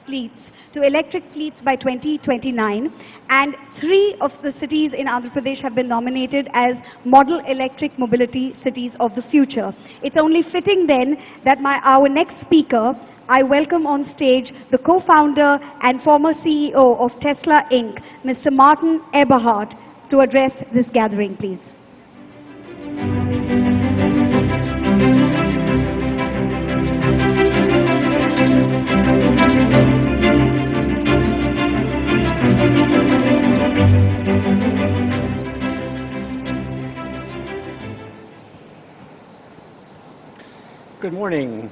fleets to electric fleets by 2029, and 3 of the cities in Andhra Pradesh have been nominated as Model Electric Mobility Cities of the Future. It's only fitting then that our next speaker, I welcome on stage the co-founder and former CEO of Tesla Inc., Mr. Martin Eberhard, to address this gathering, please. Good morning,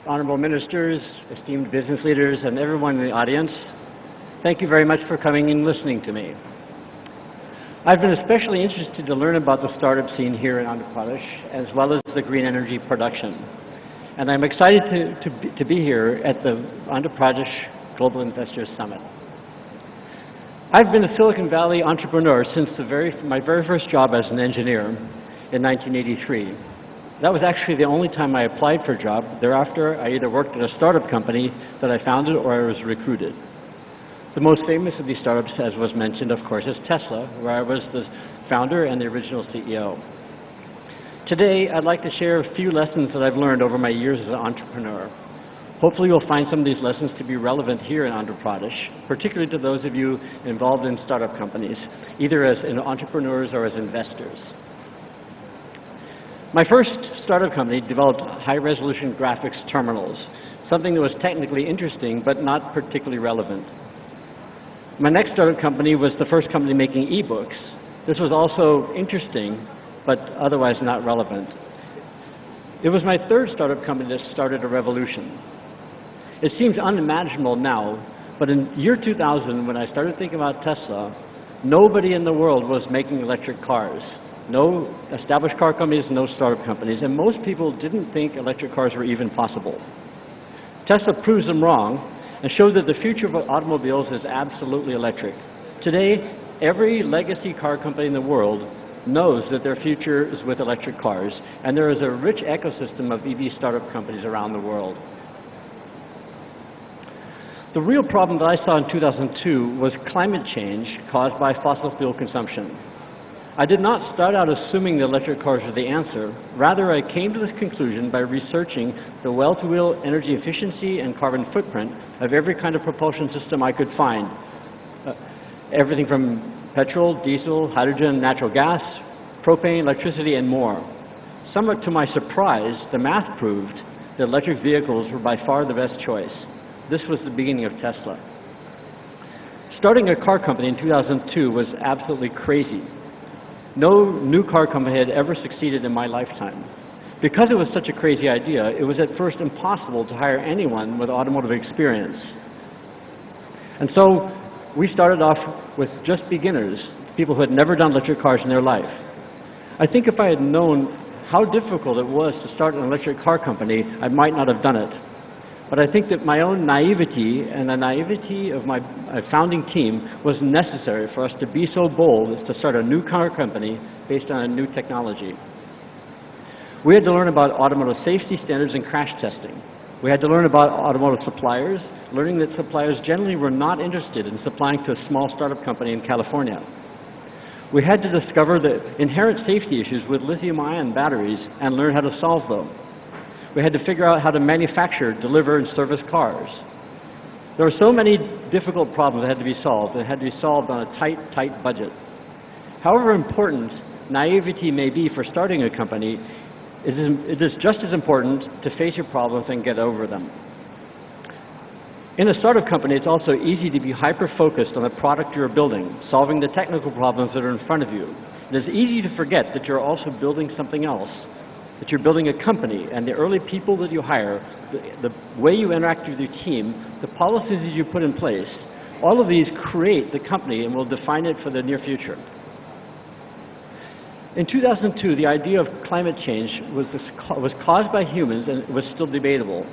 honorable ministers, esteemed business leaders, and everyone in the audience. Thank you very much for coming and listening to me. I've been especially interested to learn about the startup scene here in Andhra Pradesh, as well as the green energy production. And I'm excited to be here at the Andhra Pradesh Global Investors Summit. I've been a Silicon Valley entrepreneur since my very first job as an engineer in 1983. That was actually the only time I applied for a job. Thereafter, I either worked at a startup company that I founded or I was recruited. The most famous of these startups, as was mentioned, of course, is Tesla, where I was the founder and the original CEO. Today, I'd like to share a few lessons that I've learned over my years as an entrepreneur. Hopefully, you'll find some of these lessons to be relevant here in Andhra Pradesh, particularly to those of you involved in startup companies, either as entrepreneurs or as investors. My first startup company developed high-resolution graphics terminals, something that was technically interesting but not particularly relevant. My next startup company was the first company making e-books. This was also interesting but otherwise not relevant. It was my third startup company that started a revolution. It seems unimaginable now, but in year 2000, when I started thinking about Tesla, nobody in the world was making electric cars. No established car companies, no startup companies, and most people didn't think electric cars were even possible. Tesla proves them wrong and showed that the future of automobiles is absolutely electric. Today, every legacy car company in the world knows that their future is with electric cars, and there is a rich ecosystem of EV startup companies around the world. The real problem that I saw in 2002 was climate change caused by fossil fuel consumption. I did not start out assuming that electric cars were the answer. Rather, I came to this conclusion by researching the well-to-wheel energy efficiency and carbon footprint of every kind of propulsion system I could find. Everything from petrol, diesel, hydrogen, natural gas, propane, electricity, and more. Somewhat to my surprise, the math proved that electric vehicles were by far the best choice. This was the beginning of Tesla. Starting a car company in 2002 was absolutely crazy. No new car company had ever succeeded in my lifetime. Because it was such a crazy idea, it was at first impossible to hire anyone with automotive experience. And so we started off with just beginners, people who had never done electric cars in their life. I think if I had known how difficult it was to start an electric car company, I might not have done it. But I think that my own naivety and the naivety of my founding team was necessary for us to be so bold as to start a new car company based on a new technology. We had to learn about automotive safety standards and crash testing. We had to learn about automotive suppliers, learning that suppliers generally were not interested in supplying to a small startup company in California. We had to discover the inherent safety issues with lithium-ion batteries and learn how to solve them. We had to figure out how to manufacture, deliver, and service cars. There were so many difficult problems that had to be solved, and had to be solved on a tight budget. However important naivety may be for starting a company, it is just as important to face your problems and get over them. In a startup company, it's also easy to be hyper-focused on the product you're building, solving the technical problems that are in front of you. It is easy to forget that you're also building something else, that you're building a company, and the early people that you hire, the way you interact with your team, the policies that you put in place, all of these create the company and will define it for the near future. In 2002, the idea of climate change was caused by humans, and it was still debatable.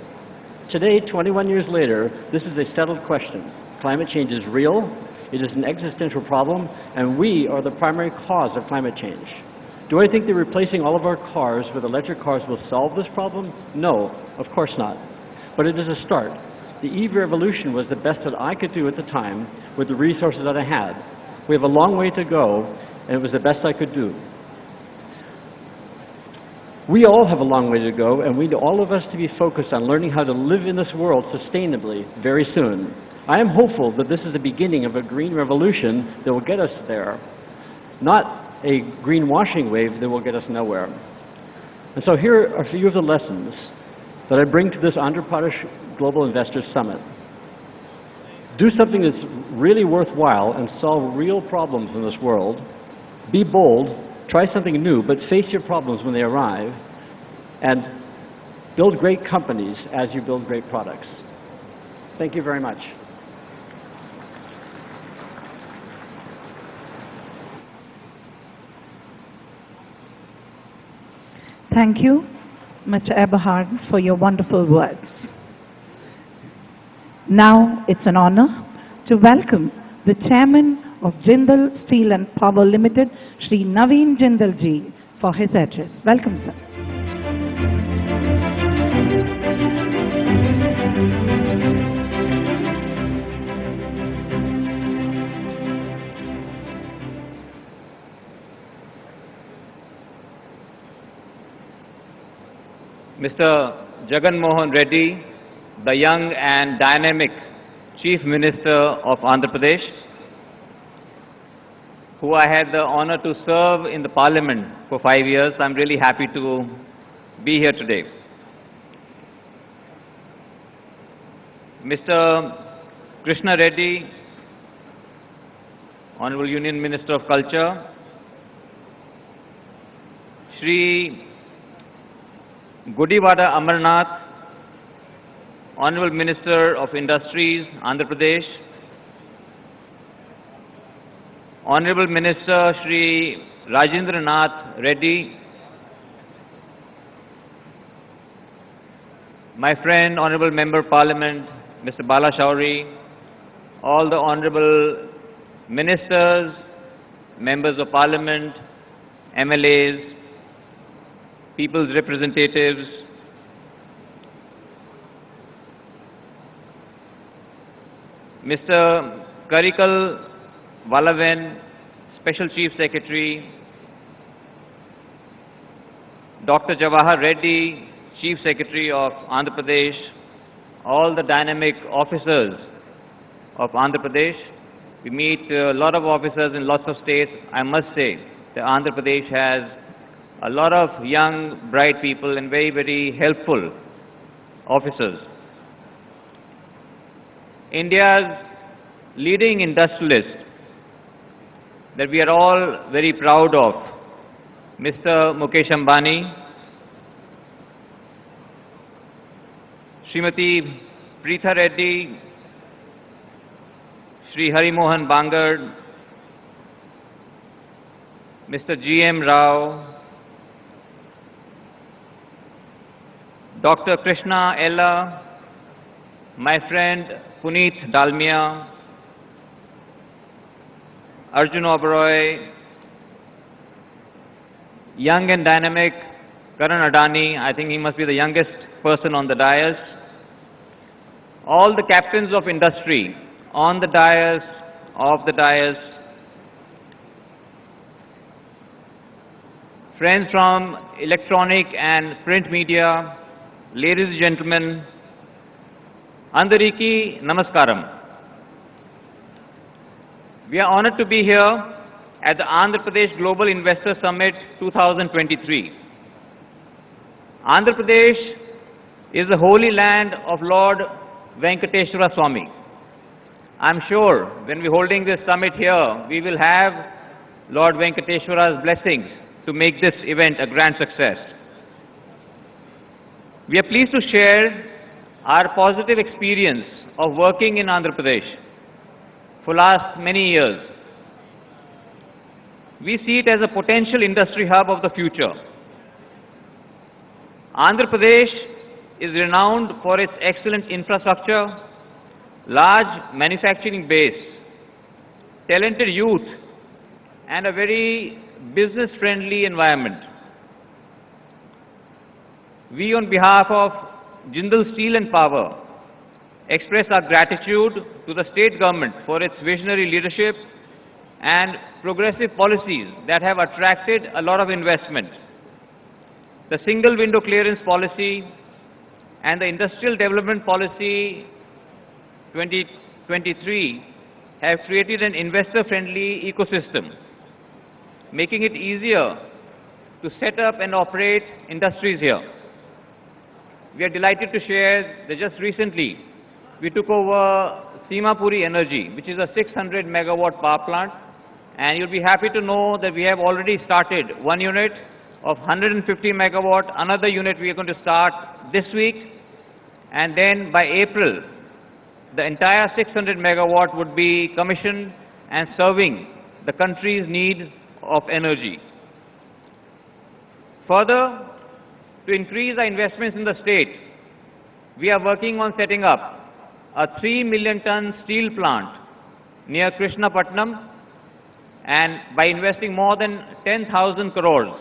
Today, 21 years later, this is a settled question. Climate change is real, it is an existential problem, and we are the primary cause of climate change. Do I think that replacing all of our cars with electric cars will solve this problem? No, of course not. But it is a start. the EV revolution was the best that I could do at the time with the resources that I had. We have a long way to go, and it was the best I could do. We all have a long way to go, and we need all of us to be focused on learning how to live in this world sustainably very soon. I am hopeful that this is the beginning of a green revolution that will get us there, not a greenwashing wave that will get us nowhere. And so here are a few of the lessons that I bring to this Andhra Pradesh Global Investors Summit. Do something that's really worthwhile and solve real problems in this world. Be bold, try something new, but face your problems when they arrive, and build great companies as you build great products. Thank you very much. Thank you, Mr. Eberhard, for your wonderful words. Now it's an honor to welcome the Chairman of Jindal Steel and Power Limited, Shri Naveen Jindal ji, for his address. Welcome, sir. Mr. Jaganamohanreddy, the young and dynamic Chief Minister of Andhra Pradesh, who I had the honor to serve in the Parliament for 5 years. I'm really happy to be here today. Mr. Krishna Reddy, Honorable Union Minister of Culture, Shri Gudivada Amarnath, Honorable Minister of Industries, Andhra Pradesh, Honorable Minister Shri Rajendranath Reddy, my friend, Honorable Member of Parliament, Mr. Bala Shauri, all the Honorable Ministers, Members of Parliament, MLAs, People's Representatives, Mr. Karikal Valaven, Special Chief Secretary, Dr. Jawahar Reddy, Chief Secretary of Andhra Pradesh, all the dynamic officers of Andhra Pradesh. We meet a lot of officers in lots of states. I must say that Andhra Pradesh has a lot of young, bright people and very, very helpful officers. India's leading industrialist that we are all very proud of, Mr. Mukesh Ambani, Srimati Preetha Reddy, Shri Hari Mohan Bangad, Mr. G.M. Rao, Dr. Krishna Ella, my friend Puneet Dalmia, Arjun Oberoi, young and dynamic Karan Adani, I think he must be the youngest person on the dais, all the captains of industry on the dais, off the dais, friends from electronic and print media, ladies and gentlemen, Andariki Namaskaram. We are honored to be here at the Andhra Pradesh Global Investor Summit 2023. Andhra Pradesh is the holy land of Lord Venkateshwara Swami. I'm sure when we're holding this summit here, we will have Lord Venkateshwara's blessings to make this event a grand success. We are pleased to share our positive experience of working in Andhra Pradesh for last many years. We see it as a potential industry hub of the future. Andhra Pradesh is renowned for its excellent infrastructure, large manufacturing base, talented youth, and a very business-friendly environment. We, on behalf of Jindal Steel and Power, express our gratitude to the state government for its visionary leadership and progressive policies that have attracted a lot of investment. The single window clearance policy and the industrial development policy 2023 have created an investor-friendly ecosystem, making it easier to set up and operate industries here. We are delighted to share that just recently we took over Simapuri Energy, which is a 600 megawatt power plant, and you'll be happy to know that we have already started one unit of 150 megawatt, another unit we are going to start this week, and then by April, the entire 600 megawatt would be commissioned and serving the country's need of energy. Further, to increase our investments in the state, we are working on setting up a 3 million ton steel plant near Visakhapatnam, and by investing more than 10,000 crores,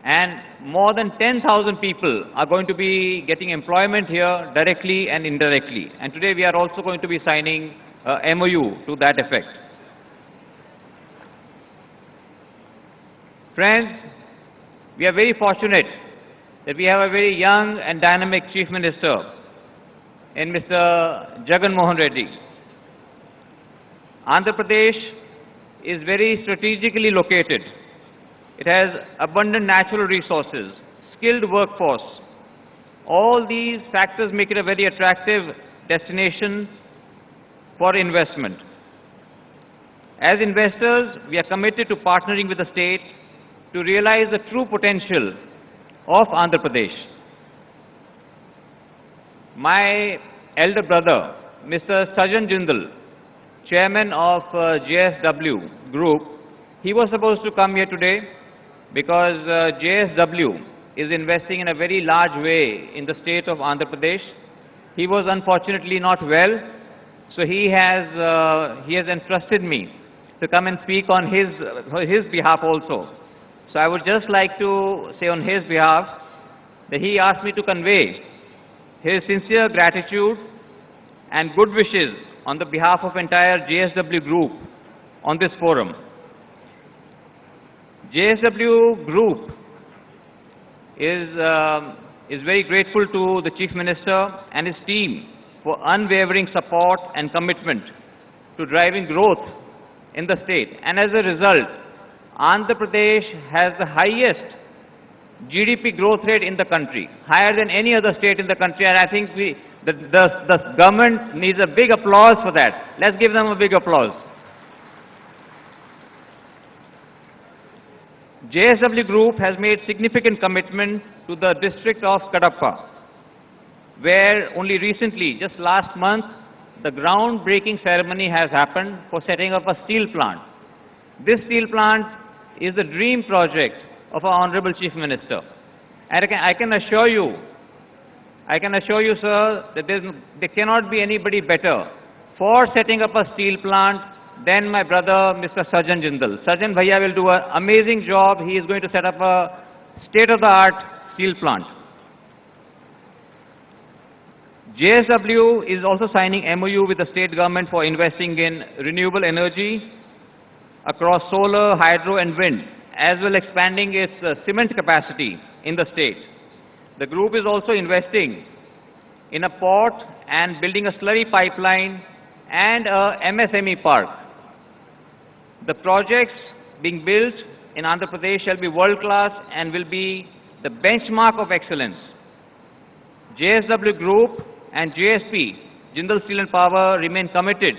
and more than 10,000 people are going to be getting employment here directly and indirectly. And today we are also going to be signing a MOU to that effect. Friends, we are very fortunate that we have a very young and dynamic Chief Minister in Mr. Jaganamohanreddy. Andhra Pradesh is very strategically located. It has abundant natural resources, skilled workforce. All these factors make it a very attractive destination for investment. As investors, we are committed to partnering with the state to realize the true potential of Andhra Pradesh. My elder brother, Mr. Sajan Jindal, chairman of JSW Group, he was supposed to come here today because JSW is investing in a very large way in the state of Andhra Pradesh. He was unfortunately not well, so he has entrusted me to come and speak on his behalf also. So I would just like to say on his behalf that he asked me to convey his sincere gratitude and good wishes on the behalf of entire JSW Group on this forum. JSW Group is very grateful to the Chief Minister and his team for unwavering support and commitment to driving growth in the state. And as a result, Andhra Pradesh has the highest GDP growth rate in the country, higher than any other state in the country, and I think the government needs a big applause for that. Let's give them a big applause. JSW Group has made significant commitment to the district of Kadapa, where only recently, just last month, the groundbreaking ceremony has happened for setting up a steel plant. This steel plant is the dream project of our Honorable Chief Minister. And I can assure you, sir, that there cannot be anybody better for setting up a steel plant than my brother, Mr. Sajan Jindal. Sajan Bhaiya will do an amazing job. He is going to set up a state-of-the-art steel plant. JSW is also signing MOU with the state government for investing in renewable energy across solar, hydro and wind, as well expanding its cement capacity in the state. The group is also investing in a port and building a slurry pipeline and a MSME park. The projects being built in Andhra Pradesh shall be world-class and will be the benchmark of excellence. JSW Group and JSP, Jindal Steel and Power, remain committed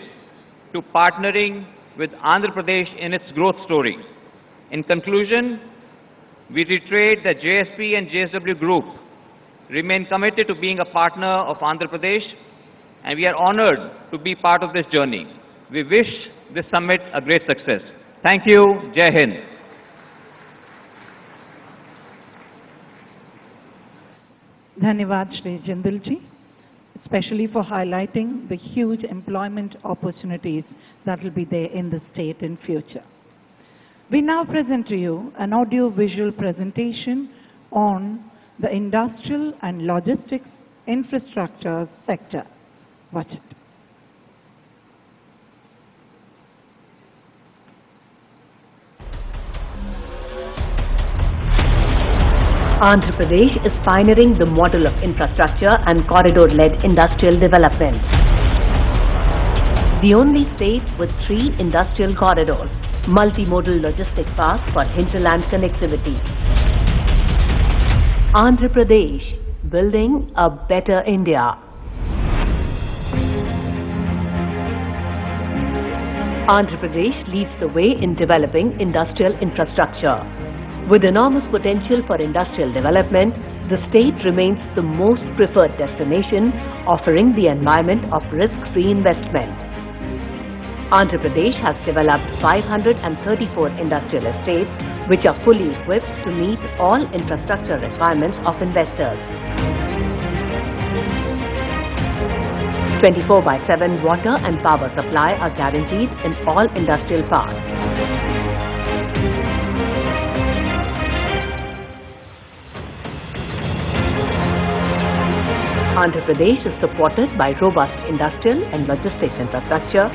to partnering with Andhra Pradesh in its growth story. In conclusion, we reiterate that JSP and JSW Group remain committed to being a partner of Andhra Pradesh, and we are honored to be part of this journey. We wish this summit a great success. Thank you. Jai Hind. Dhanyavad Shri Jindal ji, especially for highlighting the huge employment opportunities that will be there in the state in future. We now present to you an audio-visual presentation on the industrial and logistics infrastructure sector. Watch it. Andhra Pradesh is pioneering the model of infrastructure and corridor-led industrial development. The only state with 3 industrial corridors, multimodal logistic parks for hinterland connectivity. Andhra Pradesh, building a better India. Andhra Pradesh leads the way in developing industrial infrastructure. With enormous potential for industrial development, the state remains the most preferred destination, offering the environment of risk-free investment. Andhra Pradesh has developed 534 industrial estates, which are fully equipped to meet all infrastructure requirements of investors. 24/7 water and power supply are guaranteed in all industrial parks. Andhra Pradesh is supported by robust industrial and logistics infrastructure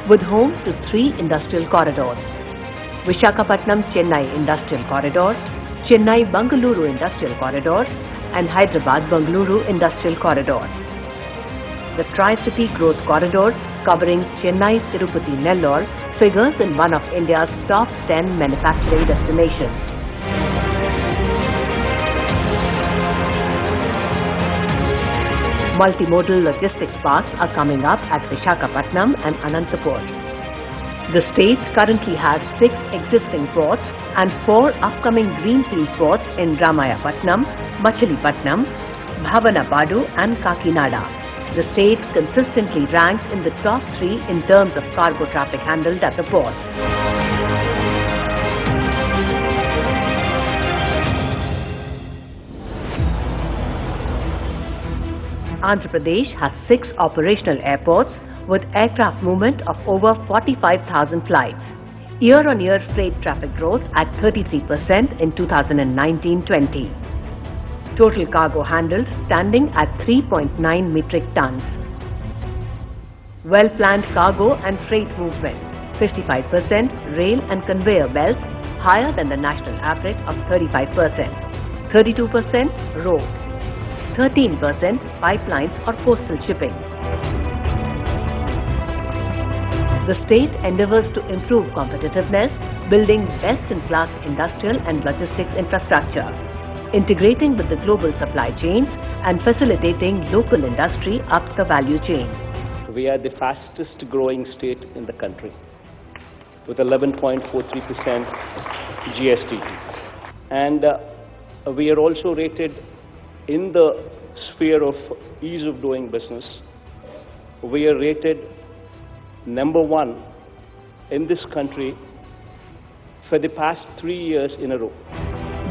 with home to 3 industrial corridors: Visakhapatnam-Chennai Industrial Corridor, Chennai-Bangalore Industrial Corridor, and Hyderabad-Bangalore Industrial Corridor. The Tri-City Growth Corridor, covering Chennai-Tirupati-Nellore, figures in one of India's top 10 manufacturing destinations. Multimodal logistics parks are coming up at Visakhapatnam and Anantapur. The state currently has 6 existing ports and 4 upcoming greenfield ports in Ramayapatnam, Machilipatnam, Bhavanapadu and Kakinada. The state consistently ranks in the top 3 in terms of cargo traffic handled at the port. Andhra Pradesh has 6 operational airports with aircraft movement of over 45,000 flights. Year-on-year freight traffic growth at 33% in 2019-20. Total cargo handled standing at 3.9 metric tons. Well-planned cargo and freight movement, 55% rail and conveyor belts, higher than the national average of 35%, 32% road, 13% pipelines or coastal shipping. The state endeavors to improve competitiveness, building best-in-class industrial and logistics infrastructure, integrating with the global supply chains and facilitating local industry up the value chain. We are the fastest growing state in the country with 11.43% GST. And we are also rated in the sphere of ease of doing business. We are rated number 1 in this country for the past 3 years in a row.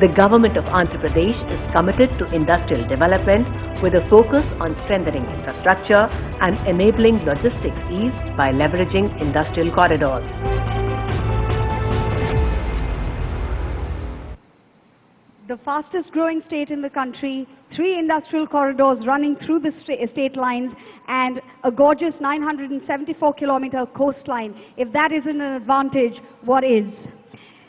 The government of Andhra Pradesh is committed to industrial development with a focus on strengthening infrastructure and enabling logistics ease by leveraging industrial corridors. The fastest growing state in the country, 3 industrial corridors running through the state lines, and a gorgeous 974-kilometer coastline. If that isn't an advantage, what is?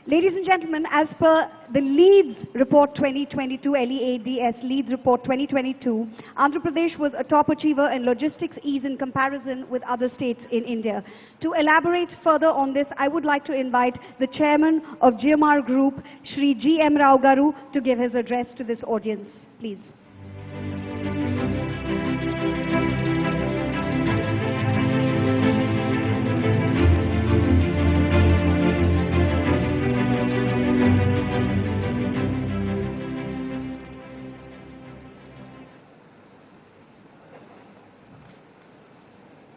Ladies and gentlemen, as per the LEADS Report 2022, LEADS LEADS Report 2022, Andhra Pradesh was a top achiever in logistics ease in comparison with other states in India. To elaborate further on this, I would like to invite the chairman of GMR Group, Shri G.M. Rao Garu, to give his address to this audience. Please.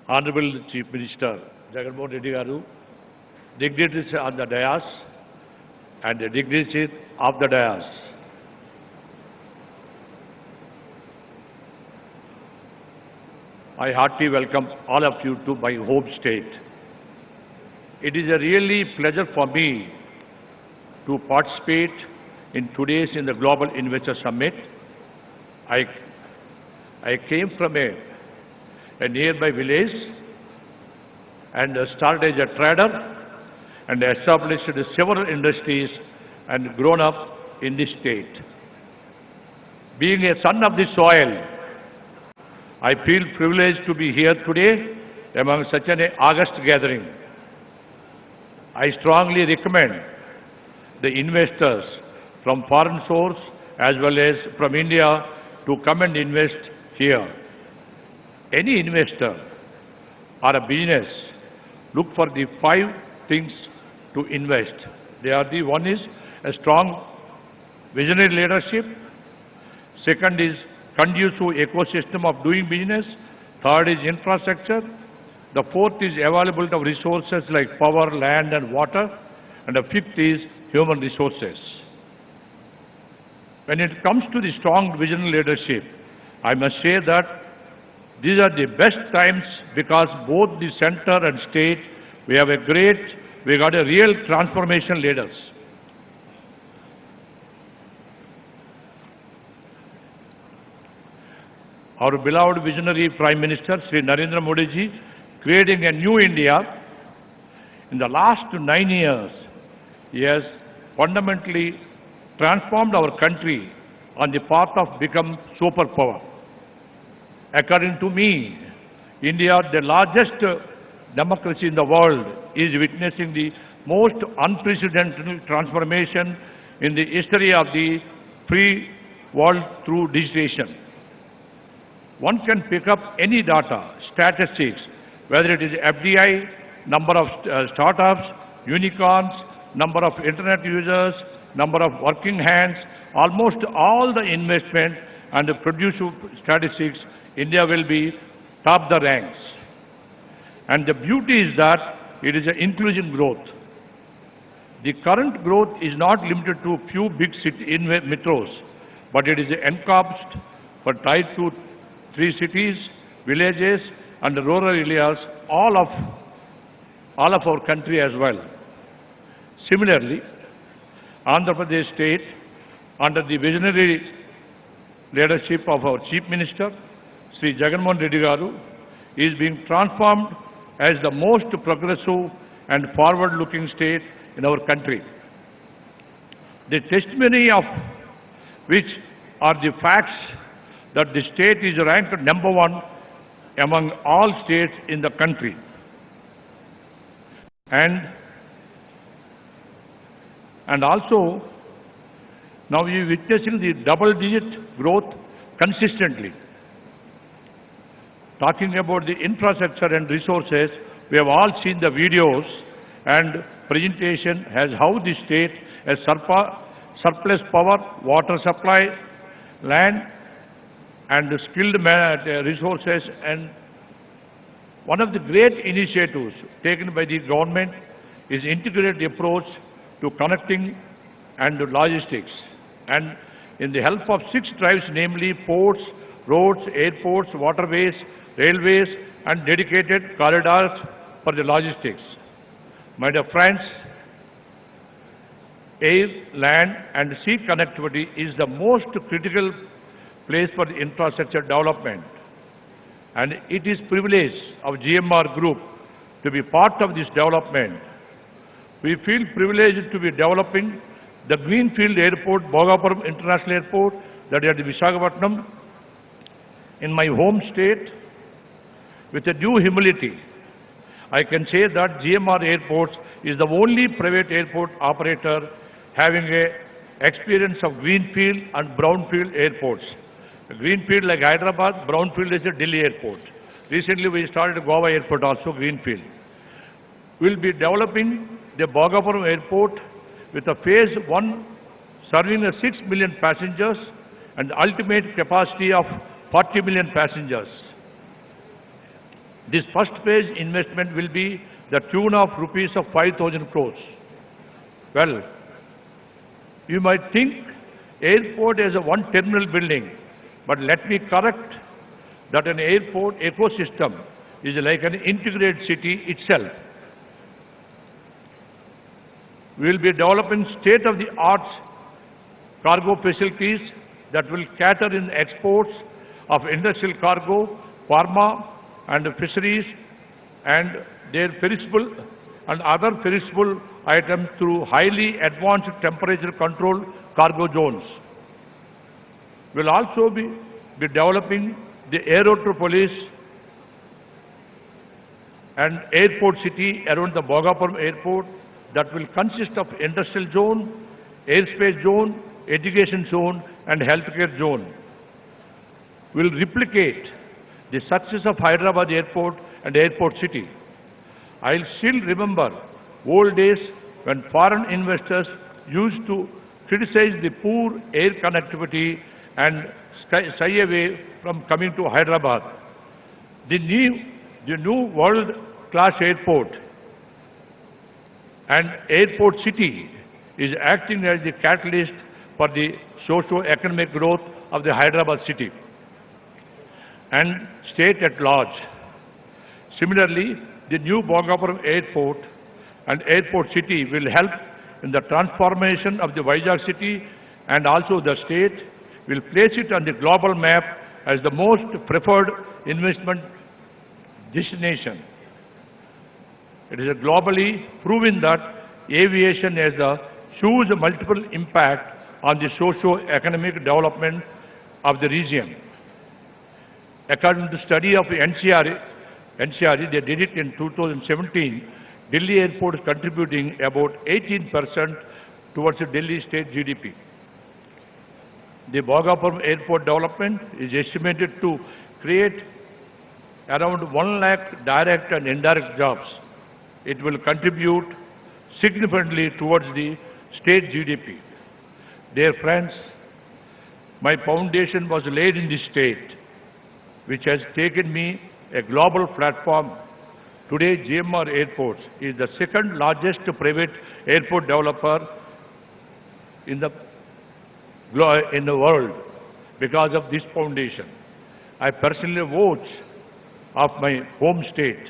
Honorable Chief Minister Jaganamohanreddy Garu, dignitaries on the dais and the dignitaries of the dais. I heartily welcome all of you to my home state. It is a really pleasure for me to participate in today's the Global Investor Summit. I came from a a nearby village and started as a trader and established several industries and grown up in this state. Being a son of the soil, I feel privileged to be here today among such an august gathering. I strongly recommend the investors from foreign source as well as from India to come and invest here. Any investor or a business look for the 5 things to invest. One is a strong visionary leadership. Second is conducive ecosystem of doing business. Third is infrastructure. The fourth is availability of resources like power, land and water. And the fifth is human resources. When it comes to the strong visionary leadership, I must say that these are the best times because both the center and state, we got a real transformation leaders. Our beloved visionary Prime Minister, Sri Narendra Modi ji, creating a new India. In the last 9 years, he has fundamentally transformed our country on the path of become superpower. According to me, India, the largest democracy in the world, is witnessing the most unprecedented transformation in the history of the free world through digitization. One can pick up any data, statistics, whether it is FDI, number of startups, unicorns, number of internet users, number of working hands, almost all the investment and the produce statistics, India will be top the ranks. And the beauty is that it is an inclusive growth. The current growth is not limited to few big metros, but it is encompassed for tied to 3 cities, villages and rural areas, all of our country as well. Similarly, Andhra Pradesh state, under the visionary leadership of our Chief Minister, Sri Jaganamohanreddy garu, is being transformed as the most progressive and forward-looking state in our country. The testimony of which are the facts that the state is ranked number 1 among all states in the country. And also, now we are witnessing the double-digit growth consistently. Talking about the infrastructure and resources, we have all seen the videos and presentation as how the state has surplus power, water supply, land and skilled resources. And one of the great initiatives taken by the government is integrated approach to connecting and logistics. And in the help of 6 drives, namely ports, roads, airports, waterways, railways and dedicated corridors for the logistics. My dear friends, air, land and sea connectivity is the most critical place for the infrastructure development. And it is privilege of GMR Group to be part of this development. We feel privileged to be developing the Greenfield Airport, Bhogapuram International Airport, that is at Visakhapatnam, in my home state. With a due humility, I can say that GMR Airports is the only private airport operator having a experience of Greenfield and Brownfield airports. Greenfield like Hyderabad, Brownfield is a Delhi airport. Recently we started Goa airport also, Greenfield. We will be developing the Bhogapuram airport with a phase 1 serving 6 million passengers and ultimate capacity of 40 million passengers. This first phase investment will be the tune of rupees of 5,000 crores. Well, you might think airport is a one terminal building, but let me correct that an airport ecosystem is like an integrated city itself. We will be developing state-of-the-art cargo facilities that will cater in exports of industrial cargo, pharma, and fisheries and their perishable and other perishable items through highly advanced temperature control cargo zones. We'll also be developing the Aerotropolis and airport city around the Bhogapuram airport that will consist of industrial zone, airspace zone, education zone and healthcare zone. Will replicate the success of Hyderabad airport and airport city. I'll still remember old days when foreign investors used to criticize the poor air connectivity and shy away from coming to Hyderabad. The new world-class airport and airport city is acting as the catalyst for the socio-economic growth of the Hyderabad city and state at large. Similarly, the new Bhogapuram airport and airport city will help in the transformation of the Vizag city, and also the state will place it on the global map as the most preferred investment destination. It is globally proven that aviation has a huge multiple impact on the socio-economic development of the region. According to the study of NCR, they did it in 2017, Delhi airport is contributing about 18% towards the Delhi state GDP. The Bhogapuram airport development is estimated to create around 1 lakh direct and indirect jobs. It will contribute significantly towards the state GDP. Dear friends, my foundation was laid in this state, which has taken me a global platform. Today, GMR Airports is the second largest private airport developer in the world because of this foundation. I personally vote of my home state.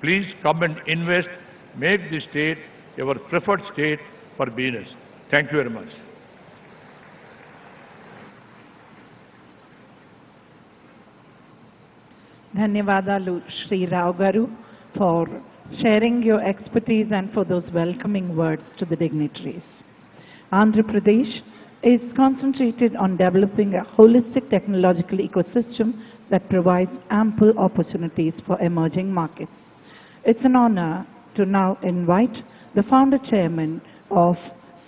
Please come and invest, make this state your preferred state for business. Thank you very much. Dhanyavadalu Shri Rao Garu for sharing your expertise and for those welcoming words to the dignitaries. Andhra Pradesh is concentrated on developing a holistic technological ecosystem that provides ample opportunities for emerging markets. It's an honor to now invite the founder chairman of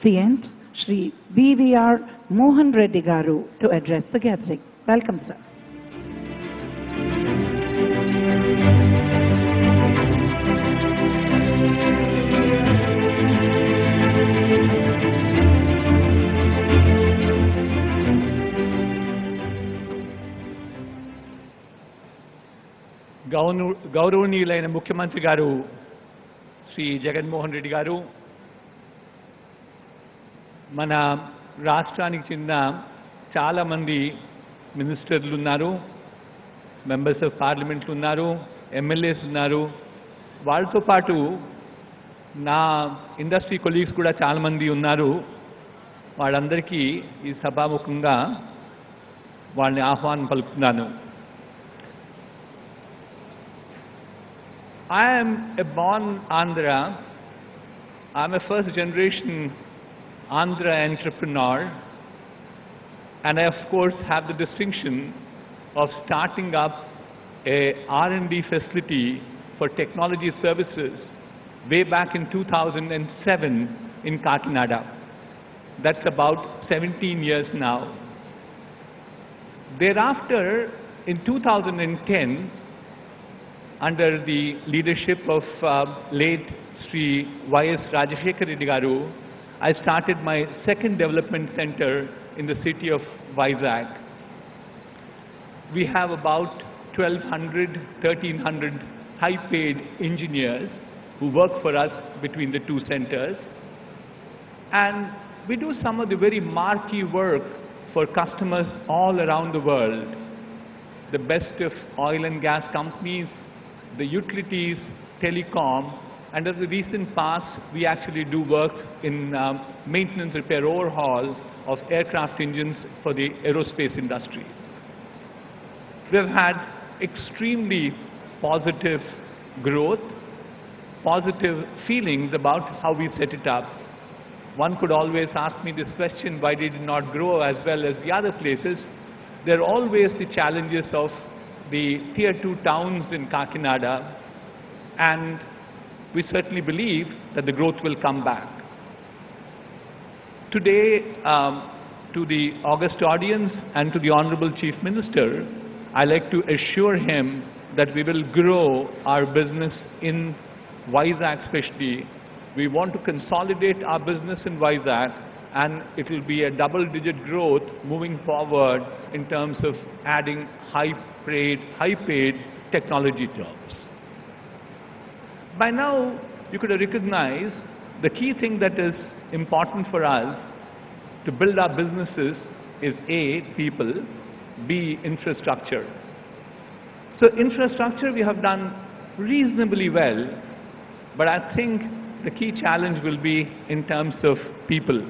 CNT, Shri Jaganamohanreddy Garu, to address the gathering. Welcome, sir. గౌరవనీయులైన ముఖ్యమంత్రి గారు శ్రీ జగన్మోహన్ రెడ్డి గారు, మన రాష్ట్రానికి చెందిన చాలామంది మినిస్టర్లు ఉన్నారు, మెంబర్స్ ఆఫ్ పార్లమెంట్లు ఉన్నారు, ఎమ్మెల్యేస్ ఉన్నారు. వాళ్ళతో పాటు నా ఇండస్ట్రీ కొలీగ్స్ కూడా చాలామంది ఉన్నారు. వాళ్ళందరికీ ఈ సభాముఖంగా వాళ్ళని ఆహ్వానం పలుకుతున్నాను. I am a born Andhra. I am a first generation Andhra entrepreneur, and I of course have the distinction of starting up a R&D facility for technology services way back in 2007 in Kakinada. That's about 17 years now. Thereafter, in 2010, under the leadership of late Sri Y.S. Rajashekar-Reddy Garu, I started my second development center in the city of Vizag. We have about 1,200, 1,300 high-paid engineers who work for us between the two centers. And we do some of the very marquee work for customers all around the world. The best of oil and gas companies, the utilities, telecom, and as the recent past, we actually do work in maintenance, repair, overhaul of aircraft engines for the aerospace industry. We've had extremely positive growth, positive feelings about how we set it up. One could always ask me this question, why did it not grow as well as the other places? There are always the challenges of the tier 2 towns in Kakinada, and we certainly believe that the growth will come back. Today, to the august audience and to the Honorable Chief Minister, I'd like to assure him that we will grow our business in Vizag especially. We want to consolidate our business in Vizag, and it will be a double-digit growth moving forward in terms of adding high-paid technology jobs. By now, you could recognize the key thing that is important for us to build our businesses is A, people, B, infrastructure. So infrastructure we have done reasonably well, but I think the key challenge will be in terms of people.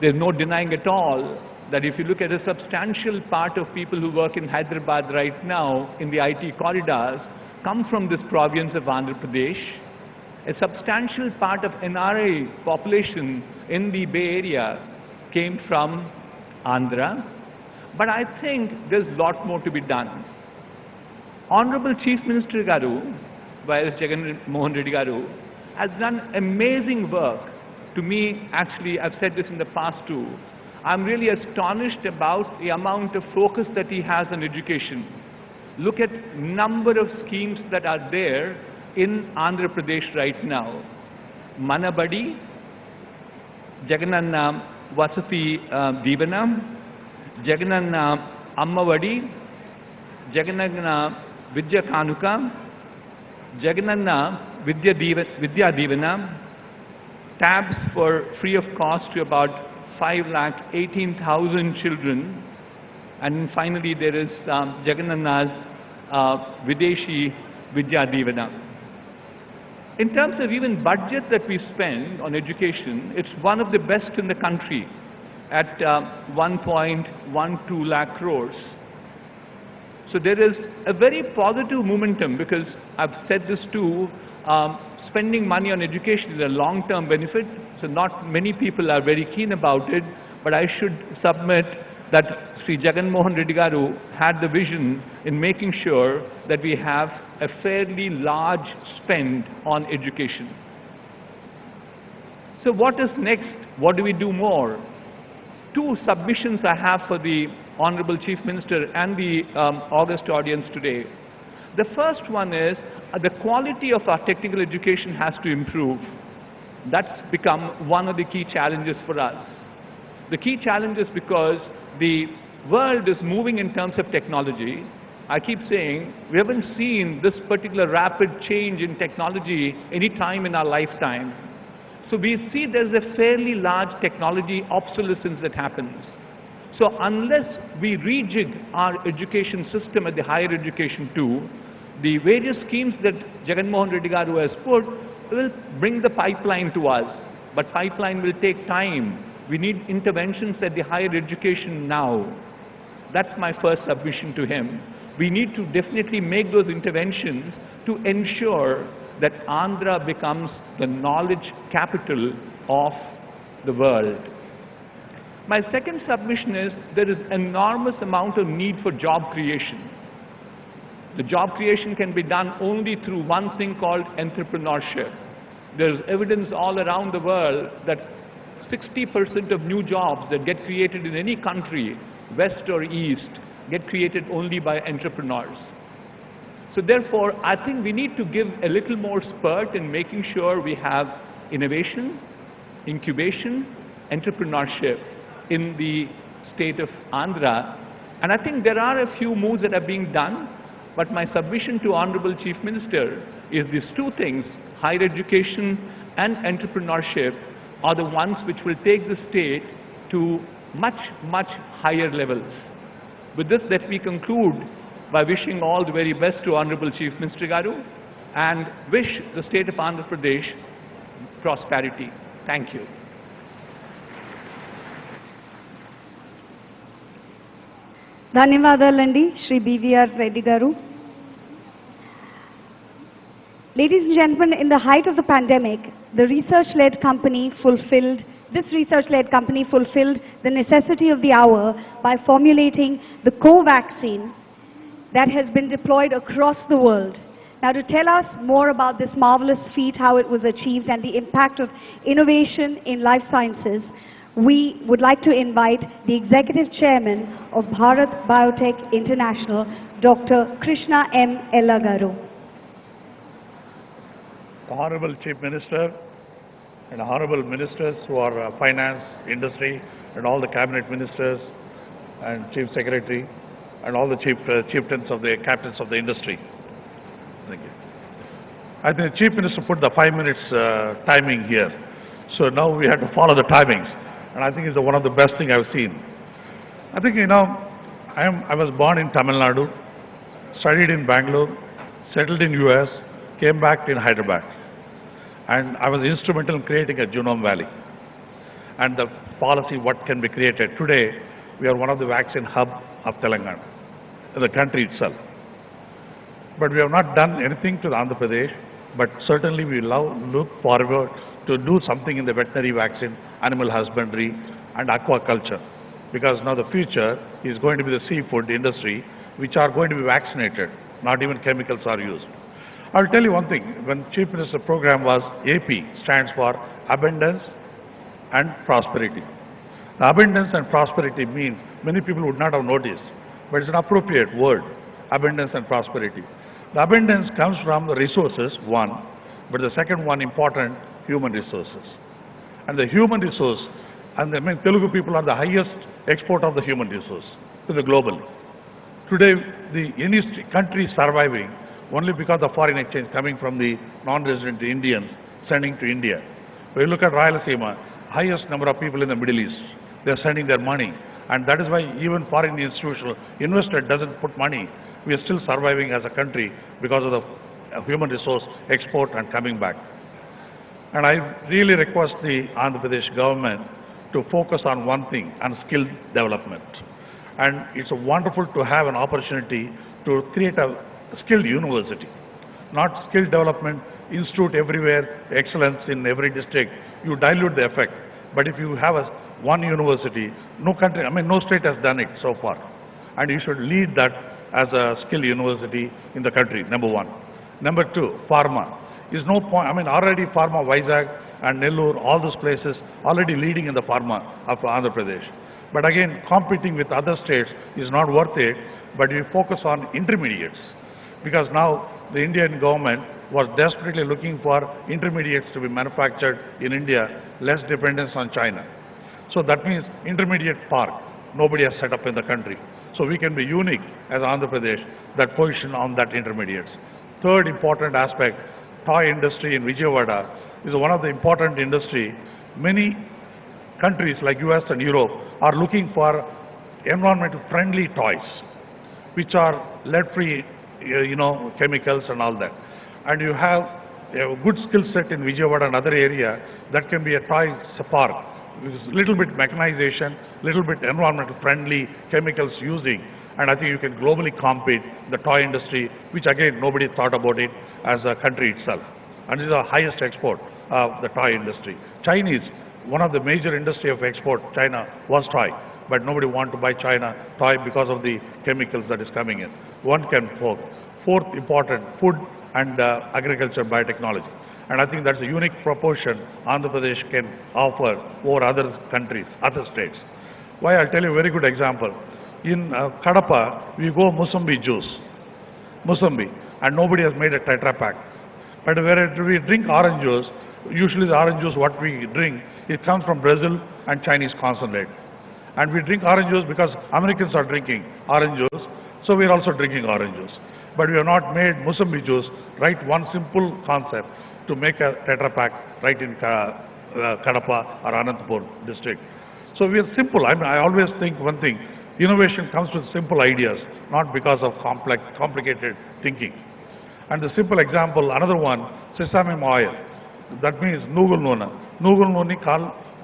There's no denying at all that if you look at a substantial part of people who work in Hyderabad right now in the IT corridors come from this province of Andhra Pradesh. A substantial part of NRI population in the Bay Area came from Andhra. But I think there's a lot more to be done. Honorable Chief Minister Garu, Y.S. Jaganamohanreddy Garu, has done amazing work. To me, actually, I've said this in the past too, I'm really astonished about the amount of focus that he has on education. Look at number of schemes that are there in Andhra Pradesh right now. Manabadi, Jagananna Vasati Divana, Jagananna Ammavadi, Jagananna Vidya Kanuka, Jagananna Vidya Divana, tabs for free of cost to about 5,18,000 children, and finally there is Jagananna's Videshi Vidya Divana. In terms of even budget that we spend on education, it's one of the best in the country at 1.12 lakh crores. So there is a very positive momentum, because I've said this too, spending money on education is a long-term benefit, so not many people are very keen about it, but I should submit that Sri Jaganamohanreddy Garu had the vision in making sure that we have a fairly large spend on education. So what is next? What do we do more? Two submissions I have for the Honorable Chief Minister and the august audience today. The first one is the quality of our technical education has to improve. That's become one of the key challenges for us. The key challenge is because the world is moving in terms of technology. I keep saying we haven't seen this particular rapid change in technology any time in our lifetime. So we see there's a fairly large technology obsolescence that happens. So unless we rejig our education system at the higher education too, the various schemes that Jaganamohanreddy Garu has put will bring the pipeline to us. But pipeline will take time. We need interventions at the higher education now. That's my first submission to him. We need to definitely make those interventions to ensure that Andhra becomes the knowledge capital of the world. My second submission is there is enormous amount of need for job creation. The job creation can be done only through one thing called entrepreneurship. There's evidence all around the world that 60% of new jobs that get created in any country, west or east, get created only by entrepreneurs. So therefore, I think we need to give a little more spurt in making sure we have innovation, incubation, entrepreneurship in the state of Andhra. And I think there are a few moves that are being done, but my submission to Honorable Chief Minister is these two things, higher education and entrepreneurship, are the ones which will take the state to much, much higher levels. With this, let me conclude by wishing all the very best to Honorable Chief Minister Garu and wish the state of Andhra Pradesh prosperity. Thank you. ధన్యవాదాలండి Shri BVR Reddy గారు. Ladies and gentlemen, in the height of the pandemic, this research-led company fulfilled the necessity of the hour by formulating the co-vaccine that has been deployed across the world. Now, to tell us more about this marvelous feat, how it was achieved, and the impact of innovation in life sciences, we would like to invite the Executive Chairman of Bharat Biotech International, Dr. Krishna M. Ellagaru. Honorable Chief Minister and Honorable Ministers who are Finance, Industry, and all the Cabinet Ministers and Chief Secretary and all the chieftains of the captains of the industry. Thank you. I think the Chief Minister put the 5 minutes timing here. So now we have to follow the timings. And I think it's one of the best things I've seen. I think, I was born in Tamil Nadu, studied in Bangalore, settled in US, came back in Hyderabad. And I was instrumental in creating a Genome Valley and the policy what can be created. Today, we are one of the vaccine hub of Telangana, in the country itself. But we have not done anything to the Andhra Pradesh, but certainly we look forward to do something in the veterinary vaccine, animal husbandry and aquaculture. Because now the future is going to be the seafood industry, which are going to be vaccinated, not even chemicals are used. I'll tell you one thing, when Chief Minister program was AP, stands for Abundance and Prosperity. The abundance and prosperity means many people would not have noticed, but it's an appropriate word, abundance and prosperity. The abundance comes from the resources, one, but the second one important, human resources. And the human resource, and Telugu people are the highest export of the human resource to the globally. Today, any country is surviving only because of foreign exchange coming from the non-resident Indians sending to India. When you look at Rayalaseema, highest number of people in the Middle East, they are sending their money. And that is why even foreign institutional investor doesn't put money. We are still surviving as a country because of the human resource export and coming back. And I really request the Andhra Pradesh government to focus on one thing, on skill development. And it's wonderful to have an opportunity to create a skilled university, not skill development institute everywhere, excellence in every district. You dilute the effect. But if you have one university, no country, no state has done it so far. And you should lead that as a skill university in the country, number one. Number two, pharma. Is no point, already pharma, Vizag and Nellore, all those places already leading in the pharma of Andhra Pradesh. But again, competing with other states is not worth it, but we focus on intermediates. Because now the Indian government was desperately looking for intermediates to be manufactured in India, less dependence on China. So that means intermediate park, nobody has set up in the country. So we can be unique as Andhra Pradesh, that position on that intermediates. Third important aspect, toy industry in Vijayawada is one of the important industry. Many countries like US and Europe are looking for environmental friendly toys, which are lead-free, chemicals and all that. And you have a good skill set in Vijayawada and other area that can be a toy park. With little bit mechanization, little bit environmental friendly chemicals using, and I think you can globally compete the toy industry, which again nobody thought about it as a country itself. And it is the highest export of the toy industry. Chinese, one of the major industry of export, China was toy, but nobody want to buy China toy because of the chemicals that is coming in. One can fourth. Fourth important, food and agriculture biotechnology. And I think that's a unique proportion Andhra Pradesh can offer over other countries, other states. Why? I'll tell you a very good example. In Kadapa, we go Musambi juice, and nobody has made a Tetra Pak. But where we drink orange juice, usually the orange juice what we drink, it comes from Brazil and Chinese concentrate. And we drink orange juice because Americans are drinking orange juice, so we are also drinking orange juice. But we have not made Musambi juice, right? One simple concept to make a Tetra Pak right in Kadapa or Anantapur district. So we are simple. I always think one thing, innovation comes with simple ideas, not because of complicated thinking. And the simple example, another one, sesame oil. That means Nugul Nuna. Nugul Nuni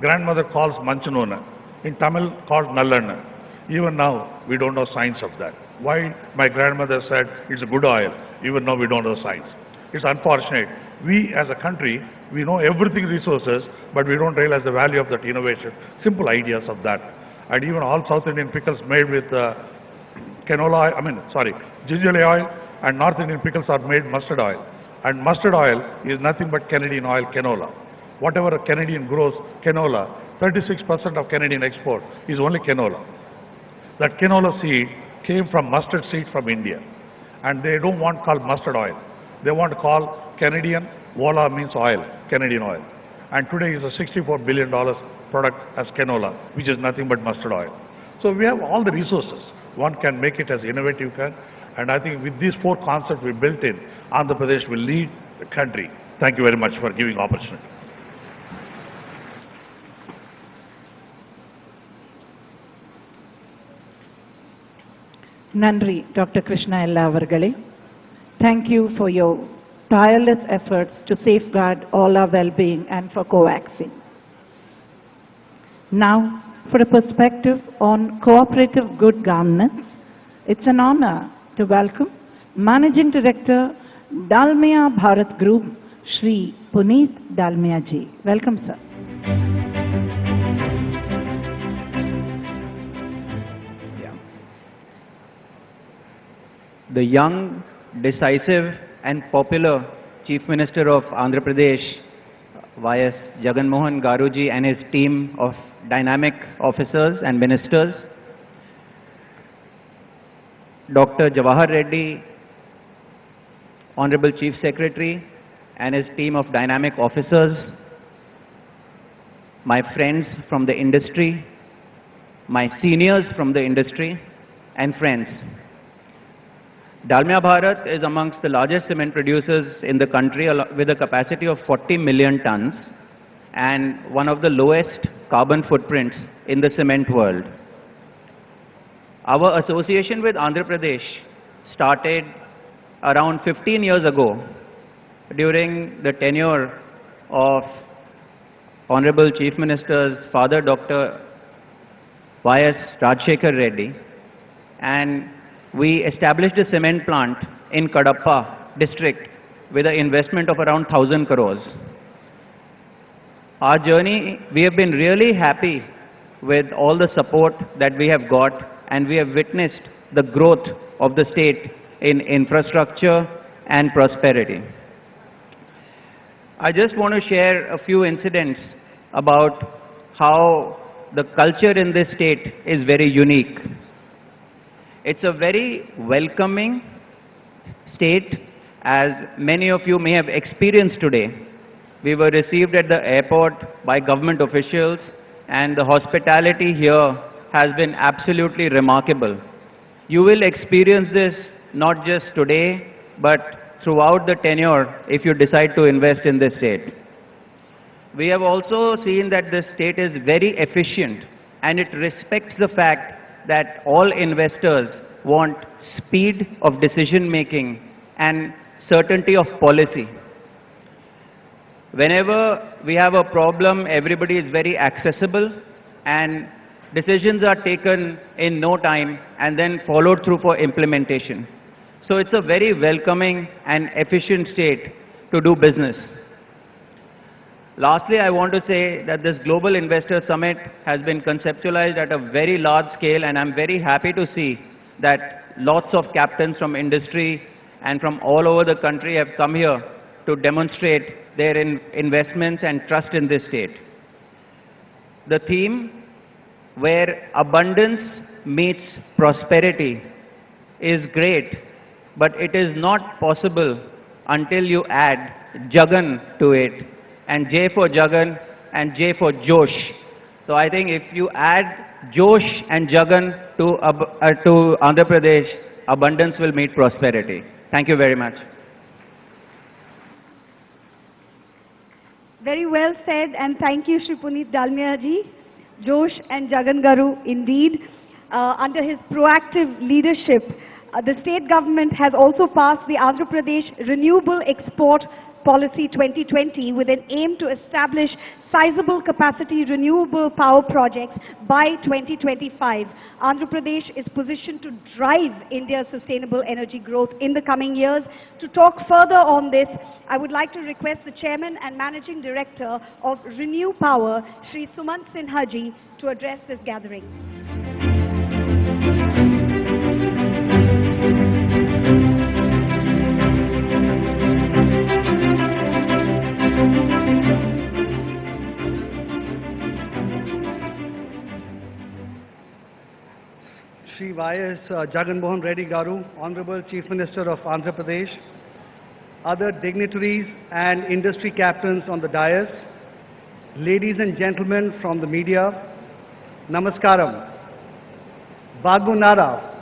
grandmother calls Manchu Nuna. In Tamil called Nallanna. Even now, we don't know science of that. Why my grandmother said it's a good oil, even now we don't know science. It's unfortunate. We as a country, we know everything resources, but we don't realize the value of that innovation. Simple ideas of that. And even all South Indian pickles made with canola, ginger oil, and North Indian pickles are made mustard oil. And mustard oil is nothing but Canadian oil, canola. Whatever a Canadian grows, canola, 36% of Canadian export is only canola. That canola seed came from mustard seed from India. And they don't want called mustard oil. They want to call Canadian, voila means oil, Canadian oil. And today is a $64 billion product as canola, which is nothing but mustard oil. So we have all the resources. One can make it as innovative can. And I think with these 4 concepts we built in, Andhra Pradesh will lead the country. Thank you very much for giving opportunity. Nandri, Dr. Krishna Ella avargale. Thank you for your tireless efforts to safeguard all our well-being and for coaxing. Now, for a perspective on cooperative good governance, it's an honor to welcome Managing Director, Dalmia Bharat Group, Shri Puneet Dalmia ji. Welcome, sir. The young, decisive and popular Chief Minister of Andhra Pradesh, Y.S. Jaganamohanreddy and his team of dynamic officers and ministers, Dr. Jawahar Reddy, Honorable Chief Secretary and his team of dynamic officers, my friends from the industry, my seniors from the industry and friends. Dalmia Bharat is amongst the largest cement producers in the country with a capacity of 40 million tons and one of the lowest carbon footprints in the cement world. Our association with Andhra Pradesh started around 15 years ago during the tenure of Honorable Chief Minister's father, Dr. Y.S. Rajshekhar Reddy, and we established a cement plant in Kadapa district with an investment of around 1,000 crores. Our journey, we have been really happy with all the support that we have got, and we have witnessed the growth of the state in infrastructure and prosperity. I just want to share a few incidents about how the culture in this state is very unique. It's a very welcoming state, as many of you may have experienced today. We were received at the airport by government officials, and the hospitality here has been absolutely remarkable. You will experience this not just today, but throughout the tenure if you decide to invest in this state. We have also seen that this state is very efficient, and it respects the fact that all investors want speed of decision making and certainty of policy. Whenever we have a problem, everybody is very accessible and decisions are taken in no time and then followed through for implementation. So it's a very welcoming and efficient state to do business. Lastly, I want to say that this Global Investor Summit has been conceptualized at a very large scale, and I'm very happy to see that lots of captains from industry and from all over the country have come here to demonstrate their investments and trust in this state. The theme, where abundance meets prosperity, is great, but it is not possible until you add Jagan to it, and J for Jagan and J for Josh. So I think if you add Josh and Jagan to Andhra Pradesh, abundance will meet prosperity. Thank you very much. Very well said, and thank you, Shri Puneet Dalmia ji. Josh and Jagan Garu, indeed. Under his proactive leadership, the state government has also passed the Andhra Pradesh Renewable Export Policy 2020 with an aim to establish sizable capacity renewable power projects by 2025. Andhra Pradesh is positioned to drive India's sustainable energy growth in the coming years. To talk further on this, I would like to request the Chairman and Managing Director of Renew Power, Shri Sumant Sinha ji, to address this gathering. Shri Y.S. Jaganamohanreddy Garu, Honorable Chief Minister of Andhra Pradesh, other dignitaries and industry captains on the dais, ladies and gentlemen from the media, Namaskaram, Bagunara.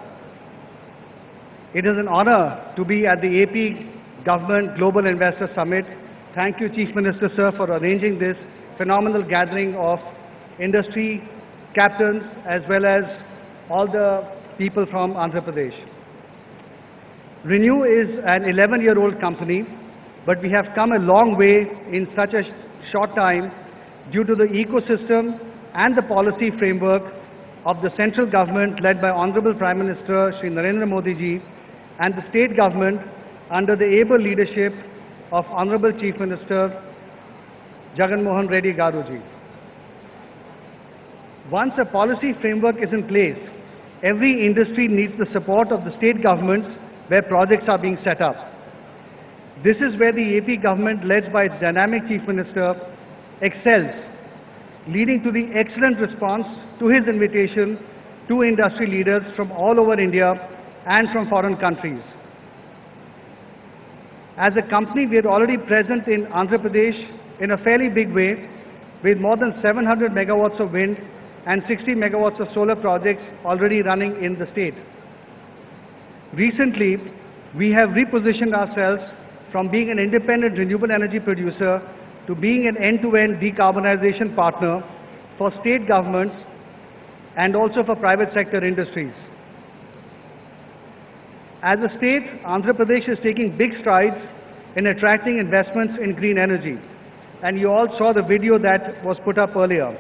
It is an honor to be at the AP Government Global Investor Summit. Thank you, Chief Minister, sir, for arranging this phenomenal gathering of industry captains as well as all the people from Andhra Pradesh. Renew is an 11-year-old company, but we have come a long way in such a short time due to the ecosystem and the policy framework of the central government led by Honorable Prime Minister Shri Narendra Modi ji and the state government under the able leadership of Honorable Chief Minister Jaganamohanreddy Garu ji. Once a policy framework is in place, every industry needs the support of the state governments where projects are being set up. This is where the AP government, led by its dynamic Chief Minister, excels, leading to the excellent response to his invitation to industry leaders from all over India and from foreign countries. As a company, we are already present in Andhra Pradesh in a fairly big way with more than 700 megawatts of wind and 60 megawatts of solar projects already running in the state. Recently, we have repositioned ourselves from being an independent renewable energy producer to being an end-to-end decarbonization partner for state governments and also for private sector industries. As a state, Andhra Pradesh is taking big strides in attracting investments in green energy. And you all saw the video that was put up earlier.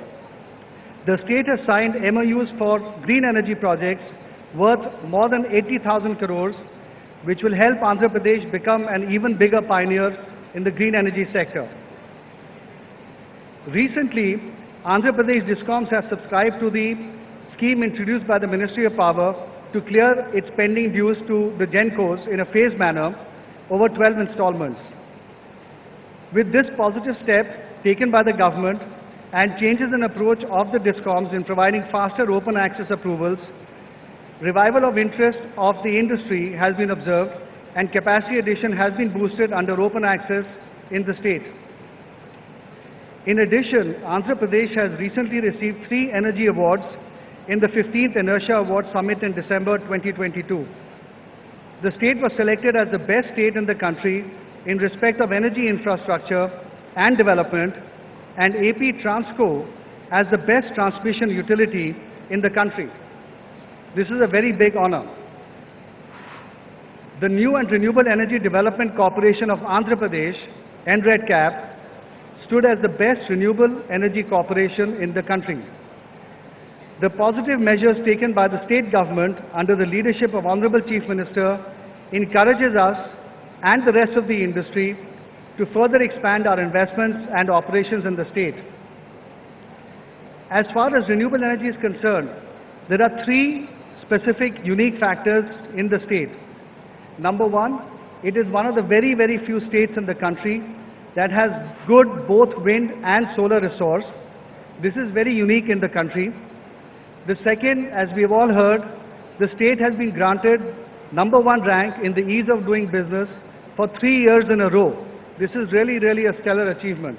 The state has signed MOUs for green energy projects worth more than 80,000 crores, which will help Andhra Pradesh become an even bigger pioneer in the green energy sector. Recently, Andhra Pradesh Discoms has subscribed to the scheme introduced by the Ministry of Power to clear its pending dues to the GenCos in a phased manner over 12 installments. With this positive step taken by the government and changes in approach of the Discoms in providing faster open access approvals, revival of interest of the industry has been observed and capacity addition has been boosted under open access in the state. In addition, Andhra Pradesh has recently received 3 energy awards in the 15th Inertia Award Summit in December 2022. The state was selected as the best state in the country in respect of energy infrastructure and development, and AP Transco as the best transmission utility in the country. This is a very big honor. The New and Renewable Energy Development Corporation of Andhra Pradesh, NREDCAP, stood as the best renewable energy corporation in the country. The positive measures taken by the state government under the leadership of Honorable Chief Minister encourages us and the rest of the industry to further expand our investments and operations in the state. As far as renewable energy is concerned, there are 3 specific unique factors in the state. Number 1, it is one of the very, very few states in the country that has good both wind and solar resource. This is very unique in the country. The second, as we have all heard, the state has been granted number 1 rank in the ease of doing business for 3 years in a row. This is really, really a stellar achievement.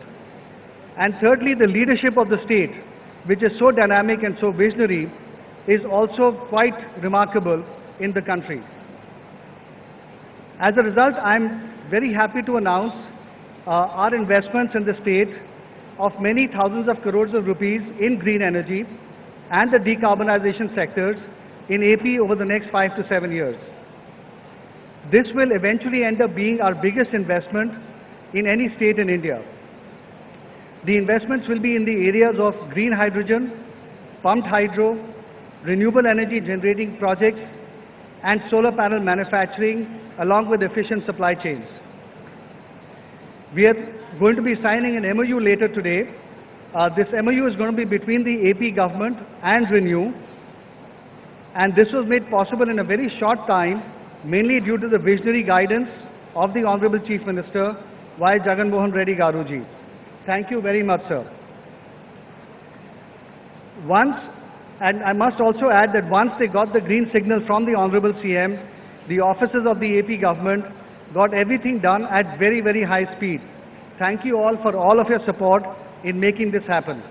And thirdly, the leadership of the state, which is so dynamic and so visionary, is also quite remarkable in the country. As a result, I'm very happy to announce our investments in the state of many thousands of crores of rupees in green energy and the decarbonization sectors in AP over the next 5 to 7 years. This will eventually end up being our biggest investment in any state in India. The investments will be in the areas of green hydrogen, pumped hydro, renewable energy generating projects, and solar panel manufacturing, along with efficient supply chains. We are going to be signing an MOU later today. This MOU is going to be between the AP government and ReNew, and this was made possible in a very short time, mainly due to the visionary guidance of the Honorable Chief Minister, Y. Jaganamohanreddy Garuji. Thank you very much, sir. And I must also add that once they got the green signal from the Honorable CM, the officers of the AP government got everything done at very, very high speed. Thank you all for all of your support in making this happen.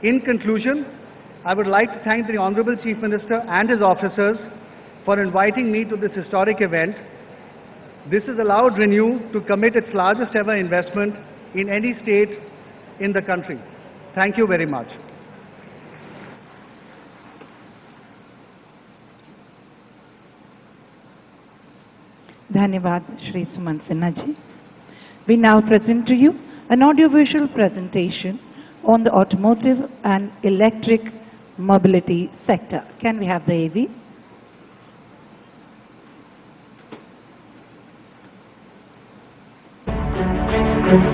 In conclusion, I would like to thank the Honorable Chief Minister and his officers for inviting me to this historic event. This has allowed ReNew to commit its largest ever investment in any state in the country. Thank you very much. Dhanyavad Shri Suman Sinha ji. We now present to you an audiovisual presentation on the automotive and electric mobility sector. Can we have the AV?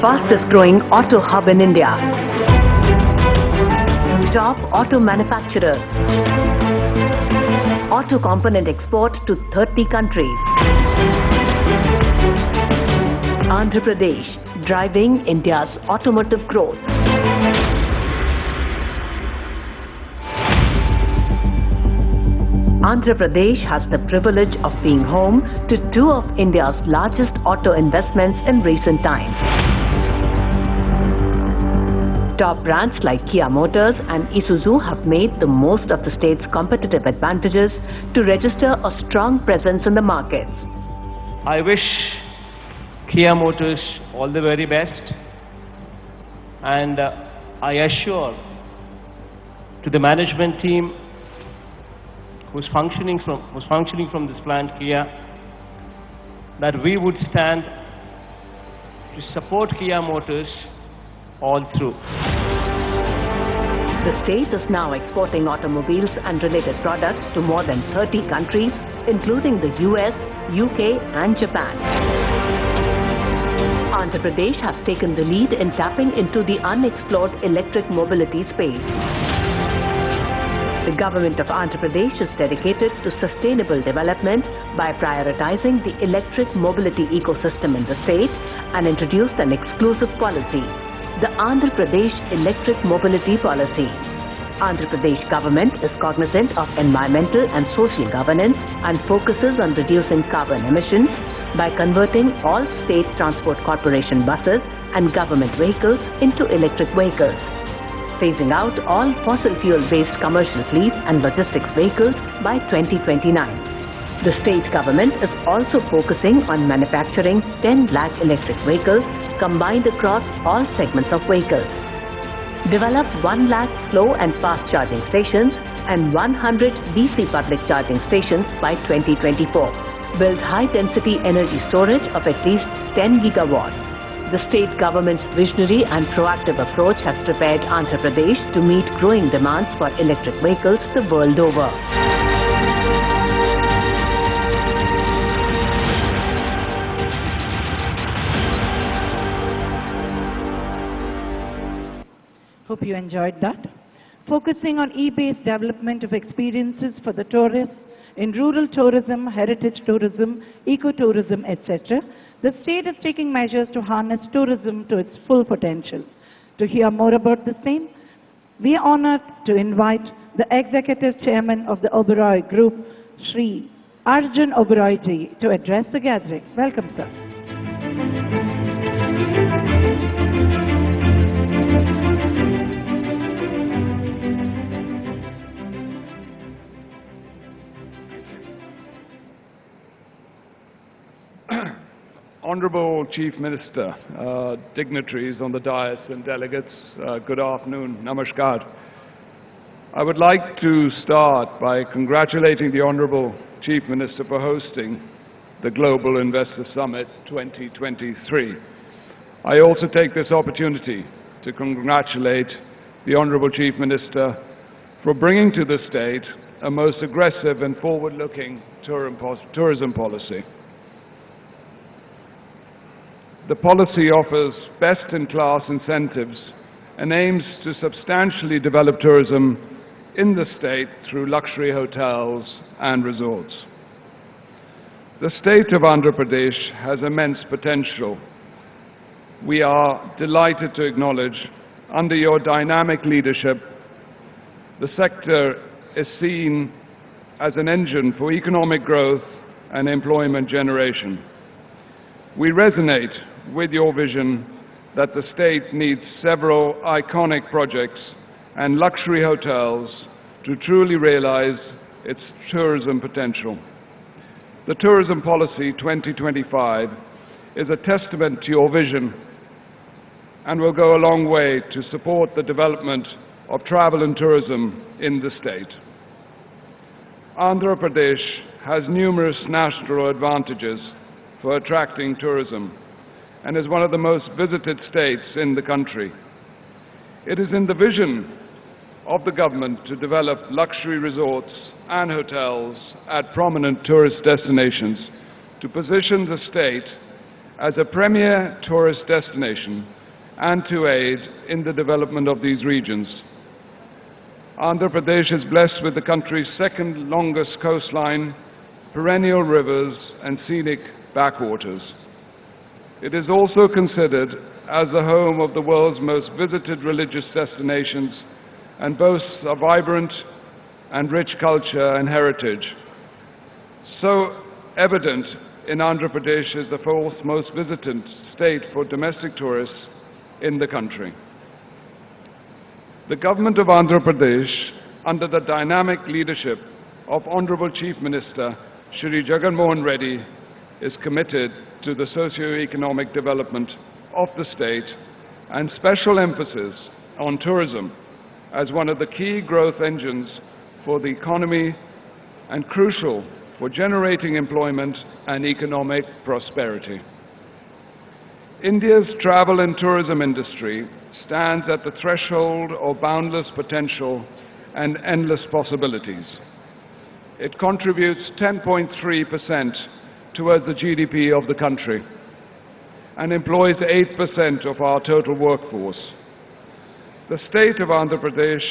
Fastest growing auto hub in India. Top auto manufacturers. Auto component export to 30 countries. Andhra Pradesh, driving India's automotive growth. Andhra Pradesh has the privilege of being home to two of India's largest auto investments in recent times. Top brands like Kia Motors and Isuzu have made the most of the state's competitive advantages to register a strong presence in the markets. I wish Kia Motors all the very best, and I assure to the management team who's functioning from this plant Kia that we would stand to support Kia Motors all through. The state is now exporting automobiles and related products to more than 30 countries, including the US, UK and Japan. Andhra Pradesh has taken the lead in tapping into the unexplored electric mobility space. The government of Andhra Pradesh is dedicated to sustainable development by prioritizing the electric mobility ecosystem in the state and introduced an exclusive policy, the Andhra Pradesh Electric Mobility Policy. Andhra Pradesh government is cognizant of environmental and social governance and focuses on reducing carbon emissions by converting all state transport corporation buses and government vehicles into electric vehicles, phasing out all fossil fuel-based commercial fleets and logistics vehicles by 2029. The state government is also focusing on manufacturing 10 lakh electric vehicles combined across all segments of vehicles. Develop 1 lakh slow and fast charging stations and 100 DC public charging stations by 2024. Build high-density energy storage of at least 10 gigawatts. The state government's visionary and proactive approach has prepared Andhra Pradesh to meet growing demands for electric vehicles the world over. Hope you enjoyed that. Focusing on e-based development of experiences for the tourists in rural tourism, heritage tourism, ecotourism, etc., the state is taking measures to harness tourism to its full potential. To hear more about the same, we are honored to invite the Executive Chairman of the Oberoi Group, Sri Arjun Oberoi ji, to address the gathering. Welcome, sir. Honorable Chief Minister, dignitaries on the dais and delegates, good afternoon, namaskar. I would like to start by congratulating the Honorable Chief Minister for hosting the Global Investor Summit 2023. I also take this opportunity to congratulate the Honorable Chief Minister for bringing to the state a most aggressive and forward-looking tourism policy. The policy offers best-in-class incentives and aims to substantially develop tourism in the state through luxury hotels and resorts. The state of Andhra Pradesh has immense potential. We are delighted to acknowledge, under your dynamic leadership, the sector is seen as an engine for economic growth and employment generation. We resonate with your vision that the state needs several iconic projects and luxury hotels to truly realize its tourism potential. The Tourism Policy 2025 is a testament to your vision and will go a long way to support the development of travel and tourism in the state. Andhra Pradesh has numerous national advantages for attracting tourism and is one of the most visited states in the country. It is in the vision of the government to develop luxury resorts and hotels at prominent tourist destinations to position the state as a premier tourist destination and to aid in the development of these regions. Andhra Pradesh is blessed with the country's second longest coastline, perennial rivers and scenic backwaters. It is also considered as the home of the world's most visited religious destinations and boasts a vibrant and rich culture and heritage. So evident in Andhra Pradesh is the fourth most visited state for domestic tourists in the country. The government of Andhra Pradesh, under the dynamic leadership of Honorable Chief Minister Shri Jaganamohanreddy, is committed to the socio-economic development of the state and special emphasis on tourism as one of the key growth engines for the economy and crucial for generating employment and economic prosperity. India's travel and tourism industry stands at the threshold of boundless potential and endless possibilities. It contributes 10.3% towards the GDP of the country and employs 8% of our total workforce. The state of Andhra Pradesh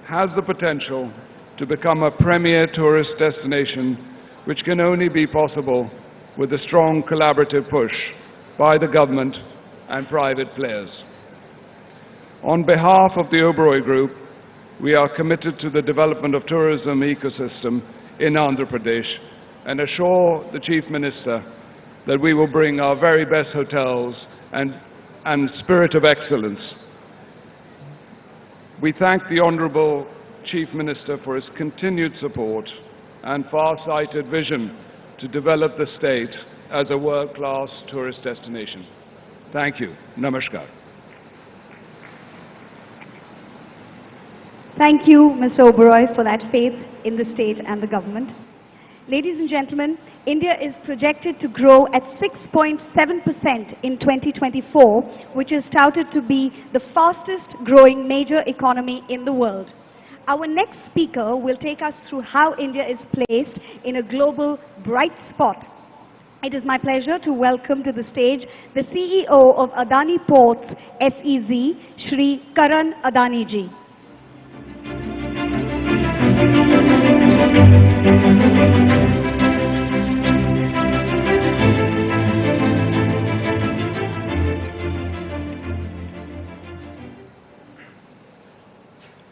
has the potential to become a premier tourist destination, which can only be possible with a strong collaborative push by the government and private players. On behalf of the Oberoi Group, we are committed to the development of tourism ecosystem in Andhra Pradesh and assure the Chief Minister that we will bring our very best hotels and spirit of excellence. We thank the Honourable Chief Minister for his continued support and far-sighted vision to develop the state as a world-class tourist destination. Thank you. Namaskar. Thank you, Mr. Oberoi, for that faith in the state and the government. Ladies and gentlemen, India is projected to grow at 6.7% in 2024, which is touted to be the fastest growing major economy in the world. Our next speaker will take us through how India is placed in a global bright spot. It is my pleasure to welcome to the stage the CEO of Adani Ports SEZ, Shri Karan Adani ji.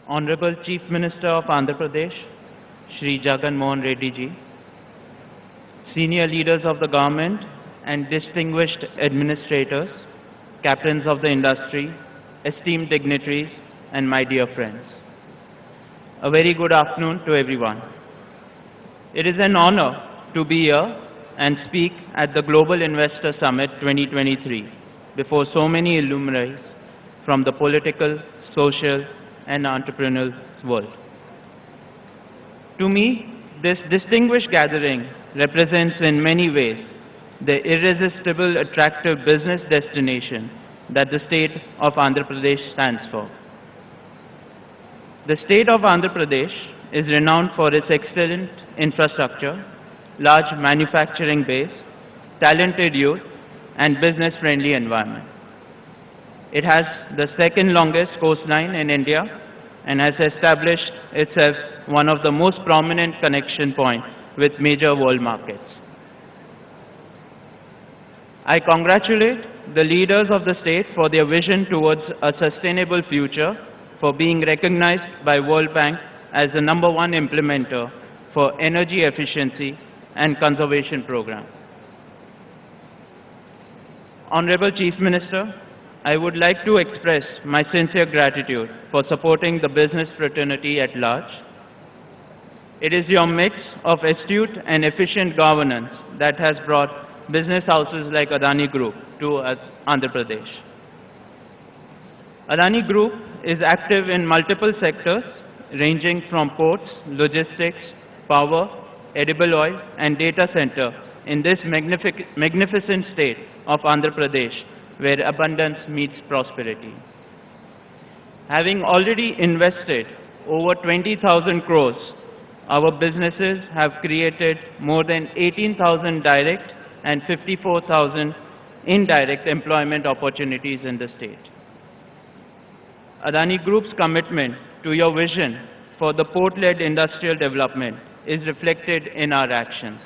Honorable Chief Minister of Andhra Pradesh, Shri Jaganamohanreddy ji, senior leaders of the government and distinguished administrators, captains of the industry, esteemed dignitaries, and my dear friends. A very good afternoon to everyone. It is an honor to be here and speak at the Global Investor Summit 2023 before so many luminaries from the political, social, and entrepreneurial world. To me, this distinguished gathering represents in many ways the irresistible attractive business destination that the state of Andhra Pradesh stands for. The state of Andhra Pradesh is renowned for its excellent infrastructure, large manufacturing base, talented youth, and business-friendly environment. It has the second longest coastline in India and has established itself one of the most prominent connection points with major world markets. I congratulate the leaders of the state for their vision towards a sustainable future, for being recognized by World Bank as the #1 implementer for energy efficiency and conservation program. Honorable Chief Minister, I would like to express my sincere gratitude for supporting the business fraternity at large. It is your mix of astute and efficient governance that has brought business houses like Adani Group to Andhra Pradesh. Adani Group is active in multiple sectors ranging from ports, logistics, power, edible oil, and data center in this magnificent state of Andhra Pradesh, where abundance meets prosperity. Having already invested over 20,000 crores, our businesses have created more than 18,000 direct and 54,000 indirect employment opportunities in the state. Adani Group's commitment to your vision for the port-led industrial development is reflected in our actions.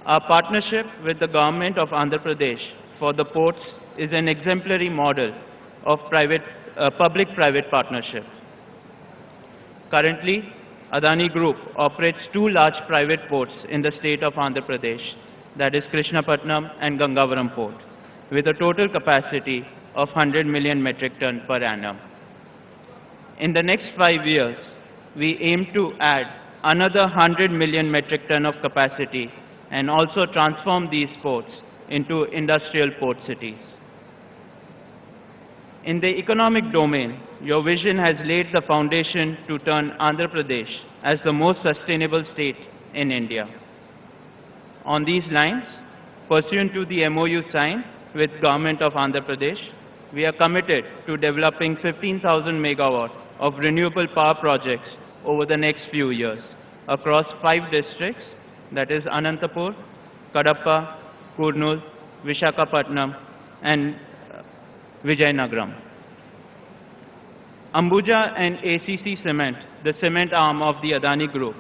Our partnership with the government of Andhra Pradesh for the ports is an exemplary model of public-private partnership. Currently, Adani Group operates 2 large private ports in the state of Andhra Pradesh, that is Visakhapatnam and Gangavaram port, with a total capacity of 100 million metric ton per annum. In the next 5 years, we aim to add another 100 million metric ton of capacity and also transform these ports into industrial port cities. In the economic domain, your vision has laid the foundation to turn Andhra Pradesh as the most sustainable state in India. On these lines, pursuant to the MOU signed with Government of Andhra Pradesh, we are committed to developing 15,000 megawatts of renewable power projects over the next few years across 5 districts, that is Anantapur, Kadapa, Kurnool, Visakhapatnam, and Vijayanagaram. Ambuja and ACC Cement, the cement arm of the Adani Group,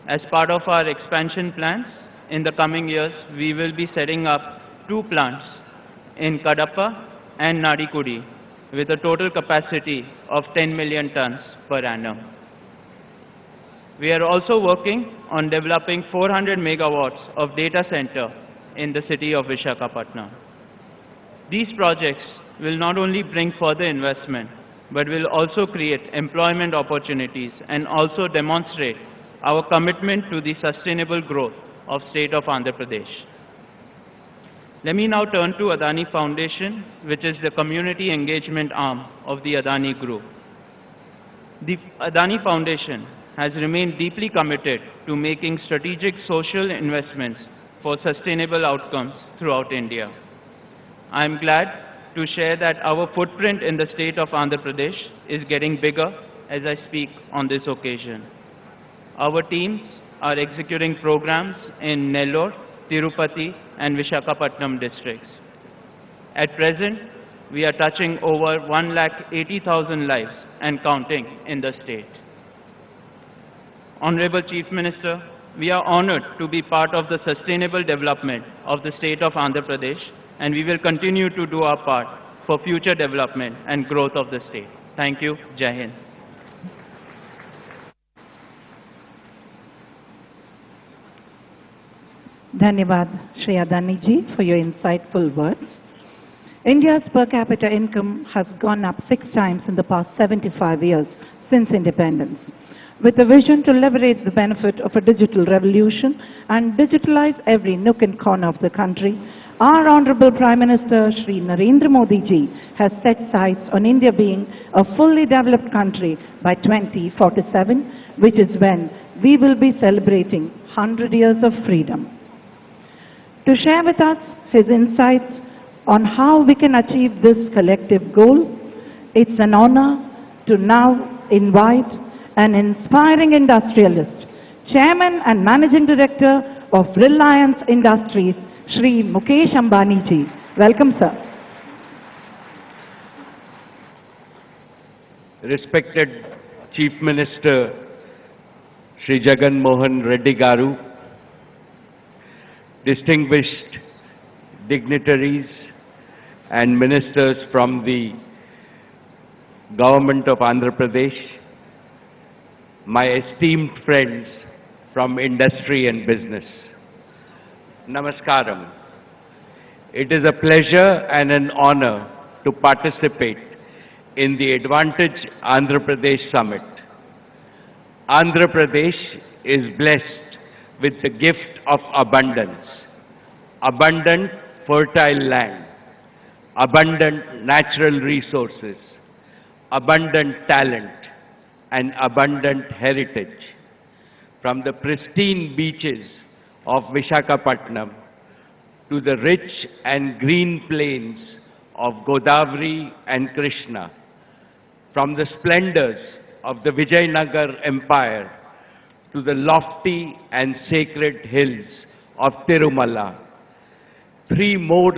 as part of our expansion plans, in the coming years, we will be setting up 2 plants in Kadapa and Nadikudi with a total capacity of 10 million tons per annum. We are also working on developing 400 megawatts of data center in the city of Visakhapatnam. These projects will not only bring further investment, but will also create employment opportunities and also demonstrate our commitment to the sustainable growth of state of Andhra Pradesh. Let me now turn to Adani Foundation, which is the community engagement arm of the Adani Group. The Adani Foundation has remained deeply committed to making strategic social investments for sustainable outcomes throughout India. I am glad to share that our footprint in the state of Andhra Pradesh is getting bigger as I speak on this occasion. Our teams are executing programs in Nellore, Tirupati, and Visakhapatnam districts. At present, we are touching over 180,000 lives and counting in the state. Honorable Chief Minister, we are honored to be part of the sustainable development of the state of Andhra Pradesh, and we will continue to do our part for future development and growth of the state. Thank you. Jai Hind. Dhanyavad, Shri Adani ji, for your insightful words. India's per capita income has gone up 6 times in the past 75 years since independence. With a vision to leverage the benefit of a digital revolution and digitalize every nook and corner of the country, our Honorable Prime Minister Shri Narendra Modi ji has set sights on India being a fully developed country by 2047, which is when we will be celebrating 100 years of freedom. To share with us his insights on how we can achieve this collective goal, it's an honor to now invite an inspiring industrialist, Chairman and Managing Director of Reliance Industries, Shri Mukesh Ambani ji. Welcome, sir. Respected Chief Minister Shri Jaganamohanreddy Garu, distinguished dignitaries and ministers from the Government of Andhra Pradesh, my esteemed friends from industry and business, Namaskaram. It is a pleasure and an honor to participate in the Advantage Andhra Pradesh Summit. Andhra Pradesh is blessed with the gift of abundance, abundant fertile land, abundant natural resources, abundant talent, and abundant heritage. From the pristine beaches of Visakhapatnam to the rich and green plains of Godavari and Krishna, from the splendors of the Vijayanagar Empire to the lofty and sacred hills of Tirumala, three more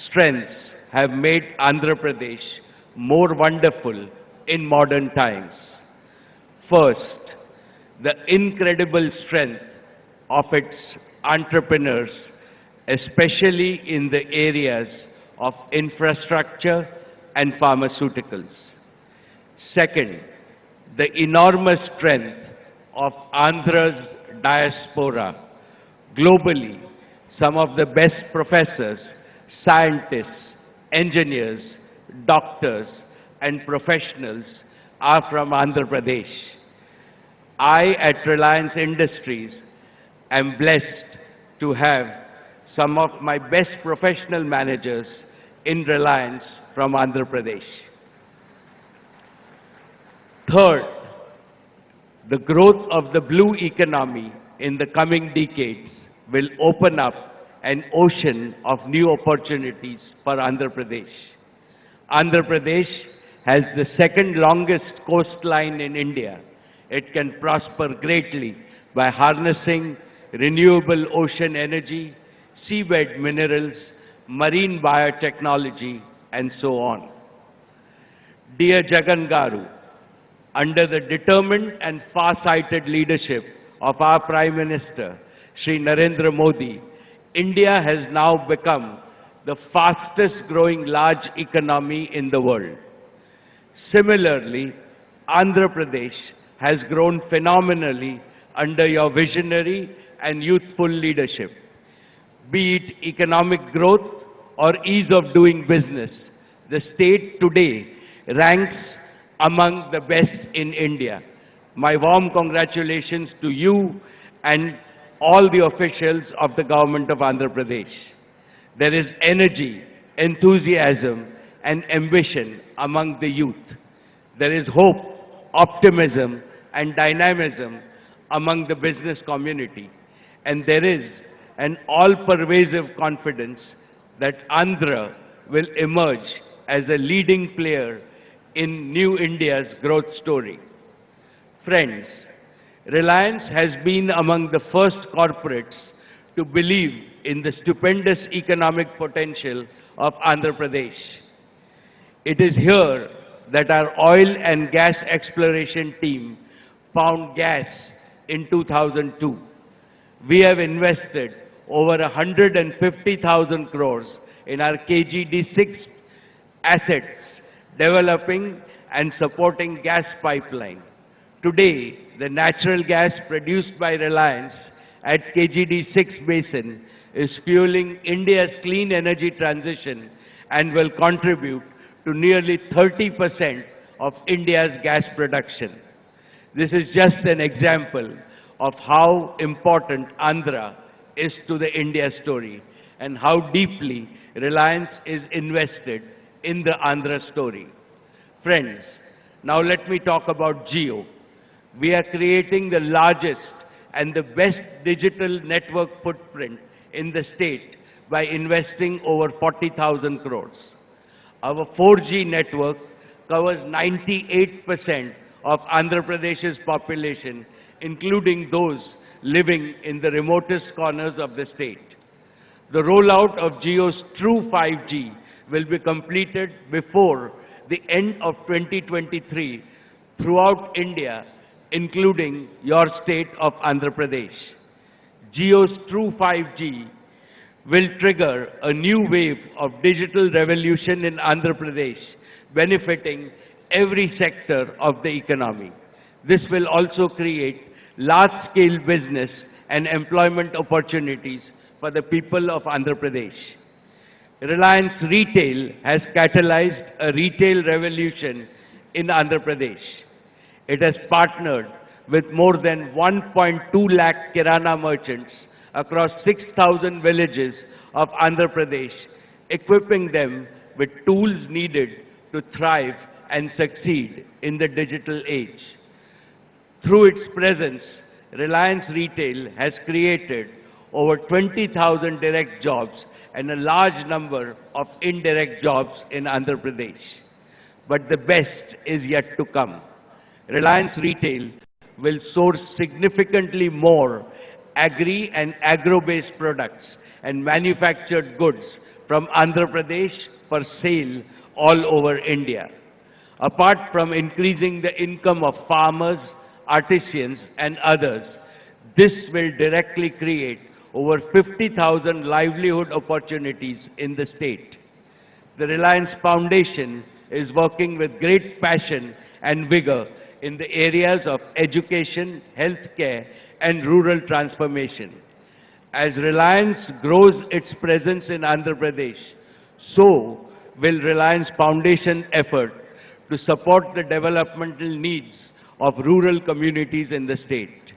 strengths have made Andhra Pradesh more wonderful in modern times. First, the incredible strength of its entrepreneurs, especially in the areas of infrastructure and pharmaceuticals. Second, the enormous strength of Andhra's diaspora. Globally, some of the best professors, scientists, engineers, doctors, and professionals are from Andhra Pradesh. I, at Reliance Industries, am blessed to have some of my best professional managers in Reliance from Andhra Pradesh. Third, the growth of the blue economy in the coming decades will open up an ocean of new opportunities for Andhra Pradesh. Andhra Pradesh has the second longest coastline in India. It can prosper greatly by harnessing renewable ocean energy, seabed minerals, marine biotechnology, and so on. Dear Jagan Garu, under the determined and far-sighted leadership of our Prime Minister, Shri Narendra Modi, India has now become the fastest growing large economy in the world. Similarly, Andhra Pradesh has grown phenomenally under your visionary and youthful leadership. Be it economic growth or ease of doing business, the state today ranks among the best in India. My warm congratulations to you and all the officials of the government of Andhra Pradesh. There is energy, enthusiasm, and ambition among the youth. There is hope, optimism, and dynamism among the business community. And there is an all-pervasive confidence that Andhra will emerge as a leading player in New India's growth story. Friends, Reliance has been among the first corporates to believe in the stupendous economic potential of Andhra Pradesh. It is here that our oil and gas exploration team found gas in 2002. We have invested over 150,000 crores in our KGD6 assets, developing and supporting gas pipeline. Today, the natural gas produced by Reliance at KGD6 basin is fueling India's clean energy transition and will contribute to nearly 30% of India's gas production. This is just an example of how important Andhra is to the India story and how deeply Reliance is invested in the Andhra story. Friends, now let me talk about Jio. We are creating the largest and the best digital network footprint in the state by investing over 40,000 crores. Our 4G network covers 98% of Andhra Pradesh's population, including those living in the remotest corners of the state. The rollout of Jio's true 5G will be completed before the end of 2023 throughout India, including your state of Andhra Pradesh. Jio's true 5G will trigger a new wave of digital revolution in Andhra Pradesh, benefiting every sector of the economy. This will also create large-scale business and employment opportunities for the people of Andhra Pradesh. Reliance Retail has catalyzed a retail revolution in Andhra Pradesh. It has partnered with more than 1.2 lakh Kirana merchants across 6,000 villages of Andhra Pradesh, equipping them with tools needed to thrive and succeed in the digital age. Through its presence, Reliance Retail has created over 20,000 direct jobs and a large number of indirect jobs in Andhra Pradesh. But the best is yet to come. Reliance Retail will source significantly more agri and agro-based products and manufactured goods from Andhra Pradesh for sale all over India. Apart from increasing the income of farmers, artisans and others, this will directly create over 50,000 livelihood opportunities in the state. The Reliance Foundation is working with great passion and vigor in the areas of education, healthcare and rural transformation. As Reliance grows its presence in Andhra Pradesh, so will Reliance Foundation effort to support the developmental needs of rural communities in the state.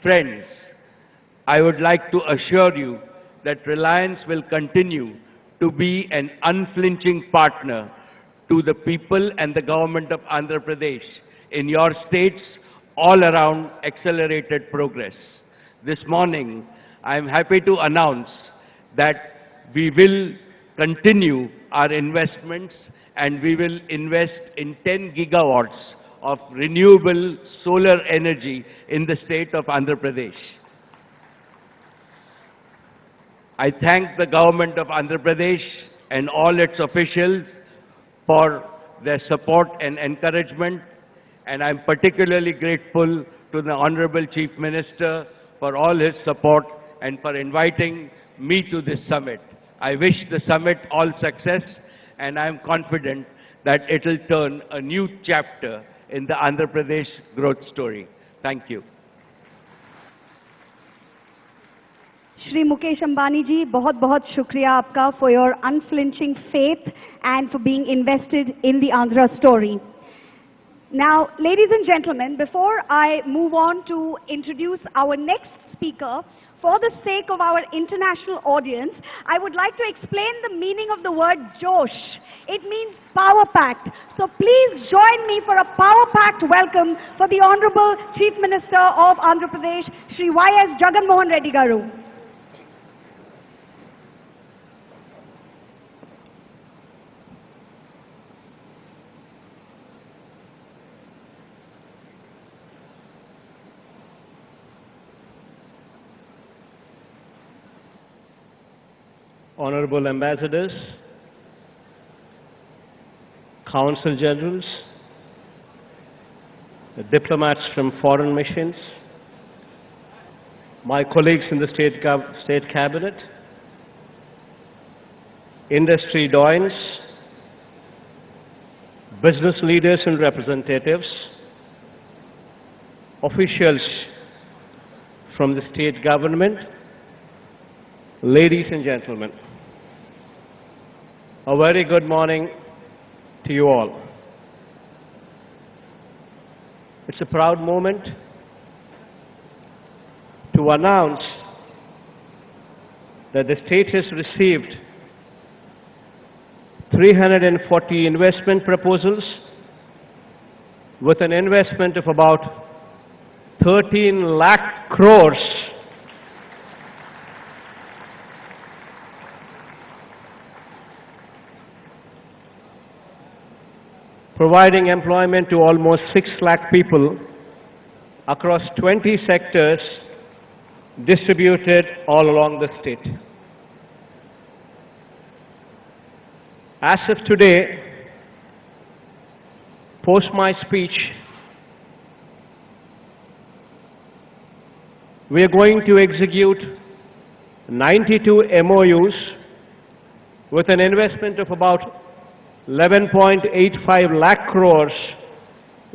Friends, I would like to assure you that Reliance will continue to be an unflinching partner to the people and the government of Andhra Pradesh in your states all around accelerated progress. This morning, I am happy to announce that we will continue our investments and we will invest in 10 gigawatts of renewable solar energy in the state of Andhra Pradesh. I thank the government of Andhra Pradesh and all its officials for their support and encouragement, and I'm particularly grateful to the Honorable Chief Minister for all his support and for inviting me to this summit. I wish the summit all success, and I'm confident that it will turn a new chapter in the Andhra Pradesh growth story. Thank you. Shri Mukesh Ambani ji, बहुत shukriya आपका for your unflinching faith and for being invested in the Andhra story. Now, ladies and gentlemen, before I move on to introduce our next speaker, for the sake of our international audience, I would like to explain the meaning of the word Josh. It means power-packed. So please join me for a power-packed welcome for the Honorable Chief Minister of Andhra Pradesh, Shri Y.S. Jaganamohanreddy garu. Honorable Ambassadors, Consul Generals, the diplomats from foreign missions, my colleagues in the State Cabinet, industry doyens, business leaders and representatives, officials from the state government, ladies and gentlemen, a very good morning to you all. It's a proud moment to announce that the state has received 340 investment proposals with an investment of about 13 lakh crores providing employment to almost 6 lakh people across 20 sectors distributed all along the state. As of today, post my speech, we are going to execute 92 MOUs with an investment of about 11.85 lakh crores,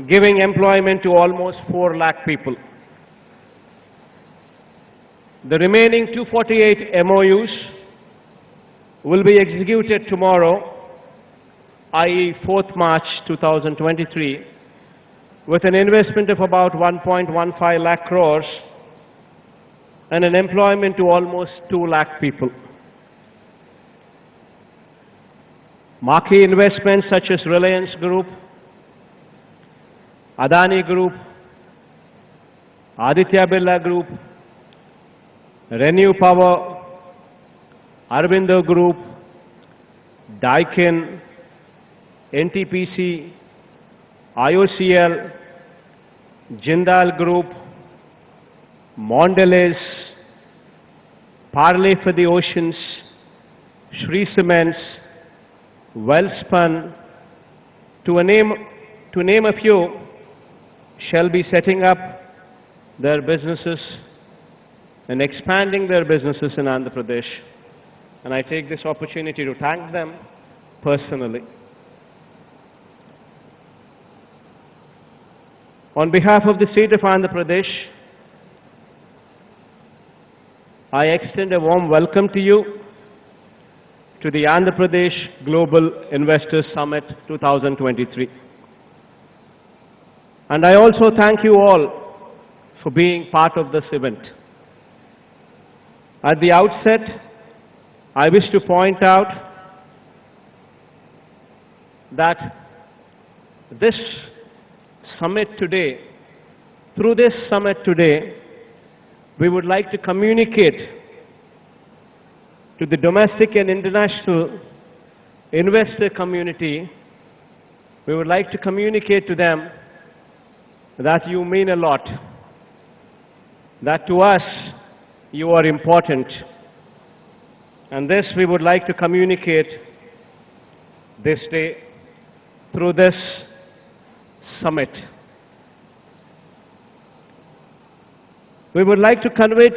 giving employment to almost 4 lakh people. The remaining 248 MOUs will be executed tomorrow, i.e. 4th March 2023, with an investment of about 1.15 lakh crores and an employment to almost 2 lakh people. Marquee investments such as Reliance Group, Adani Group, Aditya Birla Group, Renew Power, Aurobindo Group, Daikin, NTPC, IOCL, Jindal Group, Mondelez, Parley for the Oceans, Shree Cements, Wellspun, to name a few, shall be setting up their businesses and expanding their businesses in Andhra Pradesh. And I take this opportunity to thank them personally. On behalf of the state of Andhra Pradesh, I extend a warm welcome to you to the Andhra Pradesh Global Investors Summit 2023. And I also thank you all for being part of this event. At the outset, I wish to point out that this summit today, through this summit today, we would like to communicate to the domestic and international investor community, we would like to communicate to them that you mean a lot, that to us you are important. And this we would like to communicate this day through this summit. We would like to convey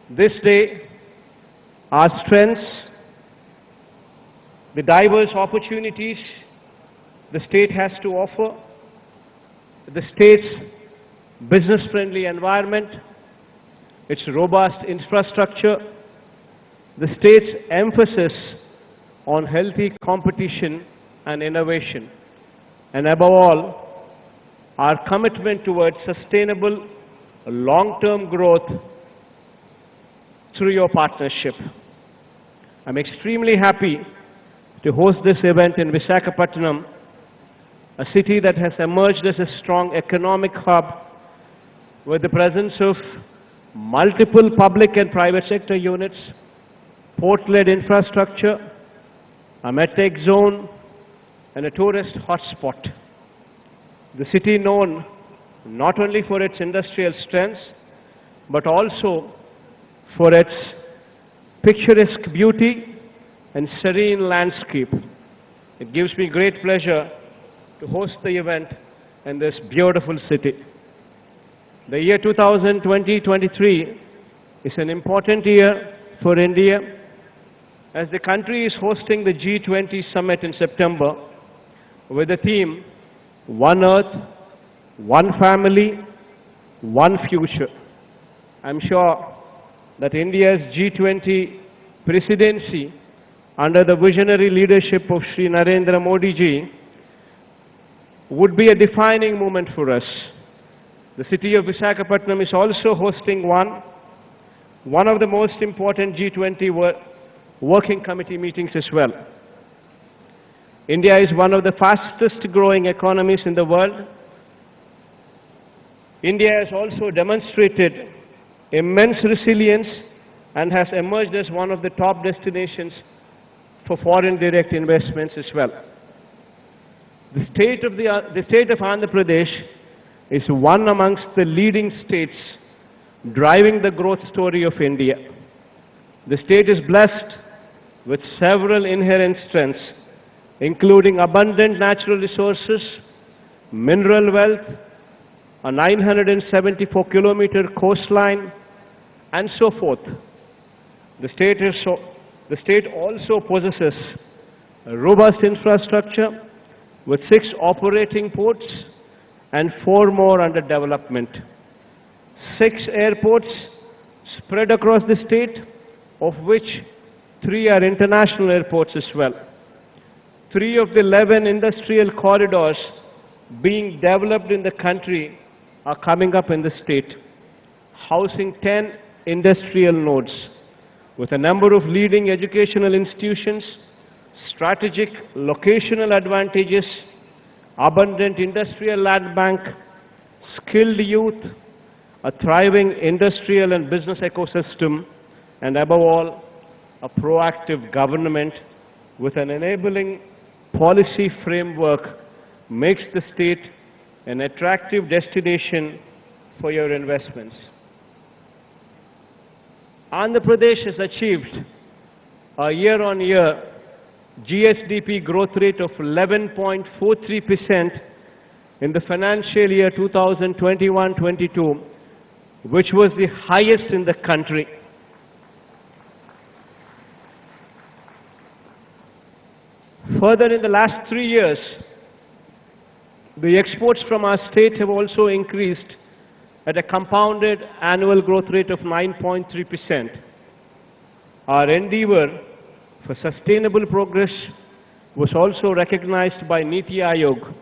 this day our strengths, the diverse opportunities the state has to offer, the state's business-friendly environment, its robust infrastructure, the state's emphasis on healthy competition and innovation, and above all, our commitment towards sustainable long-term growth through your partnership. I'm extremely happy to host this event in Visakhapatnam, a city that has emerged as a strong economic hub with the presence of multiple public and private sector units, port-led infrastructure, a medtech zone, and a tourist hotspot. The city known not only for its industrial strengths, but also for its picturesque beauty and serene landscape. It gives me great pleasure to host the event in this beautiful city. The year 2023 is an important year for India as the country is hosting the G20 summit in September with the theme, One Earth, One Family, One Future. I'm sure that India's G20 presidency under the visionary leadership of Shri Narendra Modi ji would be a defining moment for us. The city of Visakhapatnam is also hosting one of the most important G20 working committee meetings as well. India is one of the fastest growing economies in the world, India has also demonstrated immense resilience and has emerged as one of the top destinations for foreign direct investments as well. The state of Andhra Pradesh is one amongst the leading states driving the growth story of India. The state is blessed with several inherent strengths, including abundant natural resources, mineral wealth, a 974-kilometer coastline, and so forth. The state also possesses a robust infrastructure with 6 operating ports and 4 more under development. 6 airports spread across the state, of which 3 are international airports as well. 3 of the 11 industrial corridors being developed in the country are coming up in the state, housing 10 industrial nodes, with a number of leading educational institutions, strategic locational advantages, abundant industrial land bank, skilled youth, a thriving industrial and business ecosystem, and above all, a proactive government with an enabling policy framework makes the state an attractive destination for your investments. Andhra Pradesh has achieved a year-on-year GSDP growth rate of 11.43% in the financial year 2021-22, which was the highest in the country. Further, in the last 3 years, the exports from our state have also increased at a compounded annual growth rate of 9.3%. Our endeavor for sustainable progress was also recognized by Niti Aayog,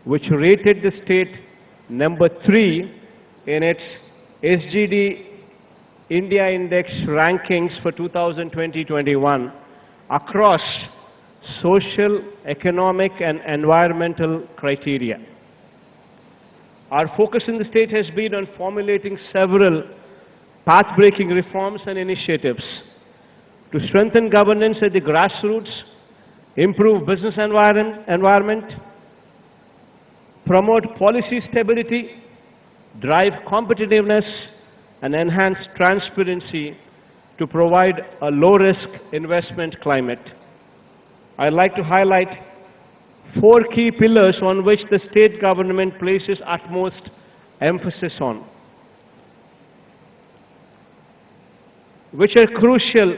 which rated the state number 3 in its SGD India Index rankings for 2020-21 across social, economic, and environmental criteria. Our focus in the state has been on formulating several path-breaking reforms and initiatives to strengthen governance at the grassroots, improve business environment, promote policy stability, drive competitiveness, and enhance transparency to provide a low-risk investment climate. I'd like to highlight 4 key pillars on which the state government places utmost emphasis on, which are crucial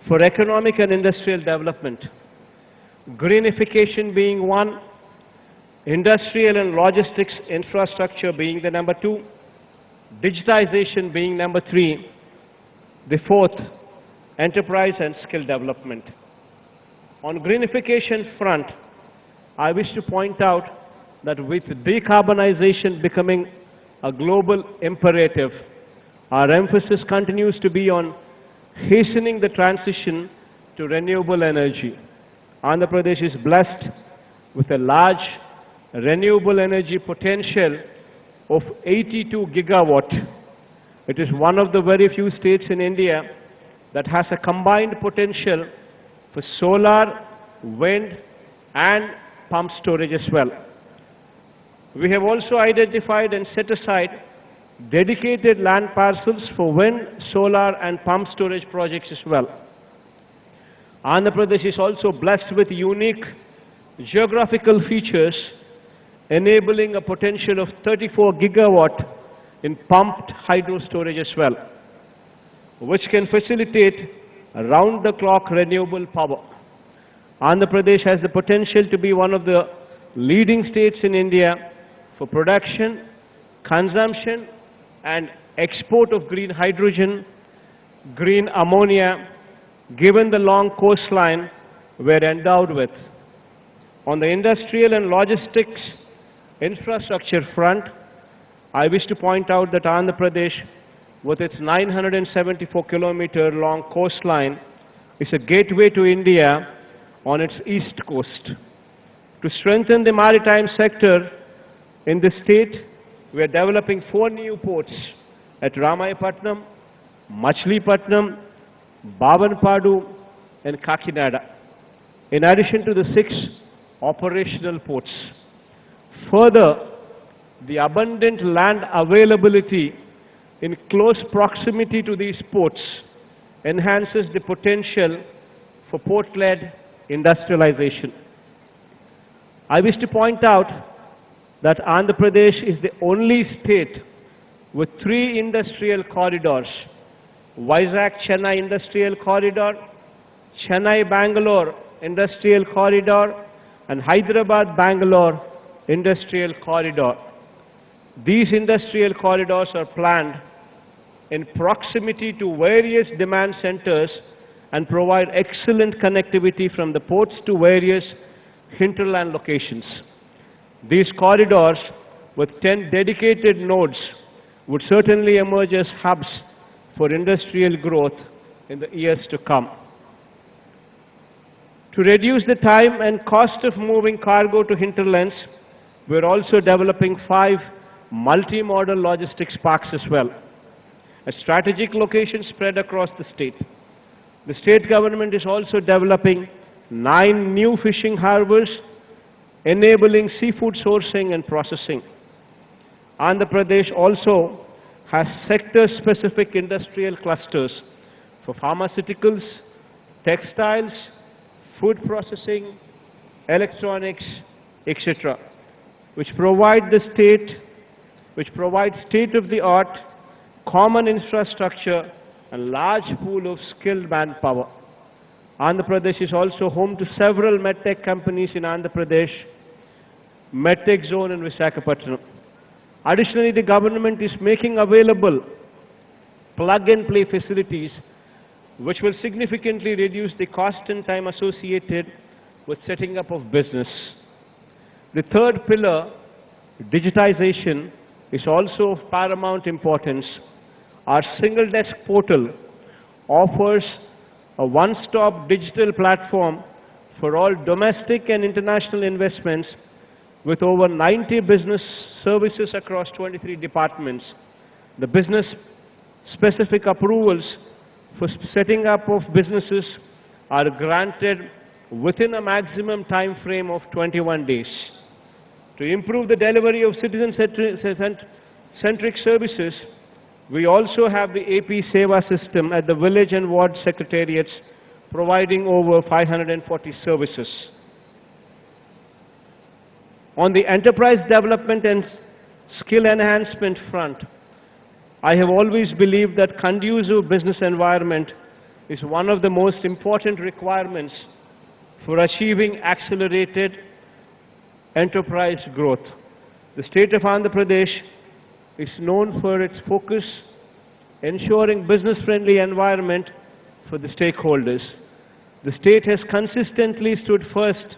for economic and industrial development. Greenification being 1, industrial and logistics infrastructure being the number 2, digitization being number 3, the 4th, enterprise and skill development. On greenification front, I wish to point out that with decarbonization becoming a global imperative, our emphasis continues to be on hastening the transition to renewable energy. Andhra Pradesh is blessed with a large renewable energy potential of 82 gigawatt. It is one of the very few states in India that has a combined potential for solar, wind, and pump storage as well. We have also identified and set aside dedicated land parcels for wind, solar, and pump storage projects as well. Andhra Pradesh is also blessed with unique geographical features enabling a potential of 34 gigawatt in pumped hydro storage as well, which can facilitate round-the-clock renewable power. Andhra Pradesh has the potential to be one of the leading states in India for production, consumption, and export of green hydrogen, green ammonia, given the long coastline we're endowed with. On the industrial and logistics infrastructure front, I wish to point out that Andhra Pradesh, with its 974-kilometer long coastline, is a gateway to India on its east coast. To strengthen the maritime sector in the state, We are developing 4 new ports at Ramayapatnam, Machilipatnam, Bavanpadu, and Kakinada, in addition to the 6 operational ports. Further, the abundant land availability in close proximity to these ports enhances the potential for port-led industrialization. I wish to point out that Andhra Pradesh is the only state with 3 industrial corridors: Vizag-Chennai Industrial Corridor, Chennai-Bangalore Industrial Corridor, and Hyderabad-Bangalore Industrial Corridor. These industrial corridors are planned in proximity to various demand centers and provide excellent connectivity from the ports to various hinterland locations. These corridors, with 10 dedicated nodes, would certainly emerge as hubs for industrial growth in the years to come. To reduce the time and cost of moving cargo to hinterlands, we are also developing 5 multi-modal logistics parks as well, at strategic locations spread across the state. The state government is also developing 9 new fishing harbors, enabling seafood sourcing and processing. Andhra Pradesh also has sector-specific industrial clusters for pharmaceuticals, textiles, food processing, electronics, etc., which provide state-of-the-art common infrastructure and large pool of skilled manpower. Andhra Pradesh is also home to several medtech companies in Andhra Pradesh, medtech zone in Visakhapatnam. Additionally, the government is making available plug-and-play facilities which will significantly reduce the cost and time associated with setting up of business. The third pillar, digitization, is also of paramount importance. Our single desk portal offers a one-stop digital platform for all domestic and international investments with over 90 business services across 23 departments. The business-specific approvals for setting up of businesses are granted within a maximum time frame of 21 days. To improve the delivery of citizen-centric services, we also have the AP Seva system at the village and ward secretariats, providing over 540 services. On the enterprise development and skill enhancement front, I have always believed that conducive business environment is one of the most important requirements for achieving accelerated enterprise growth. The state of Andhra Pradesh is known for its focus ensuring business-friendly environment for the stakeholders. The state has consistently stood first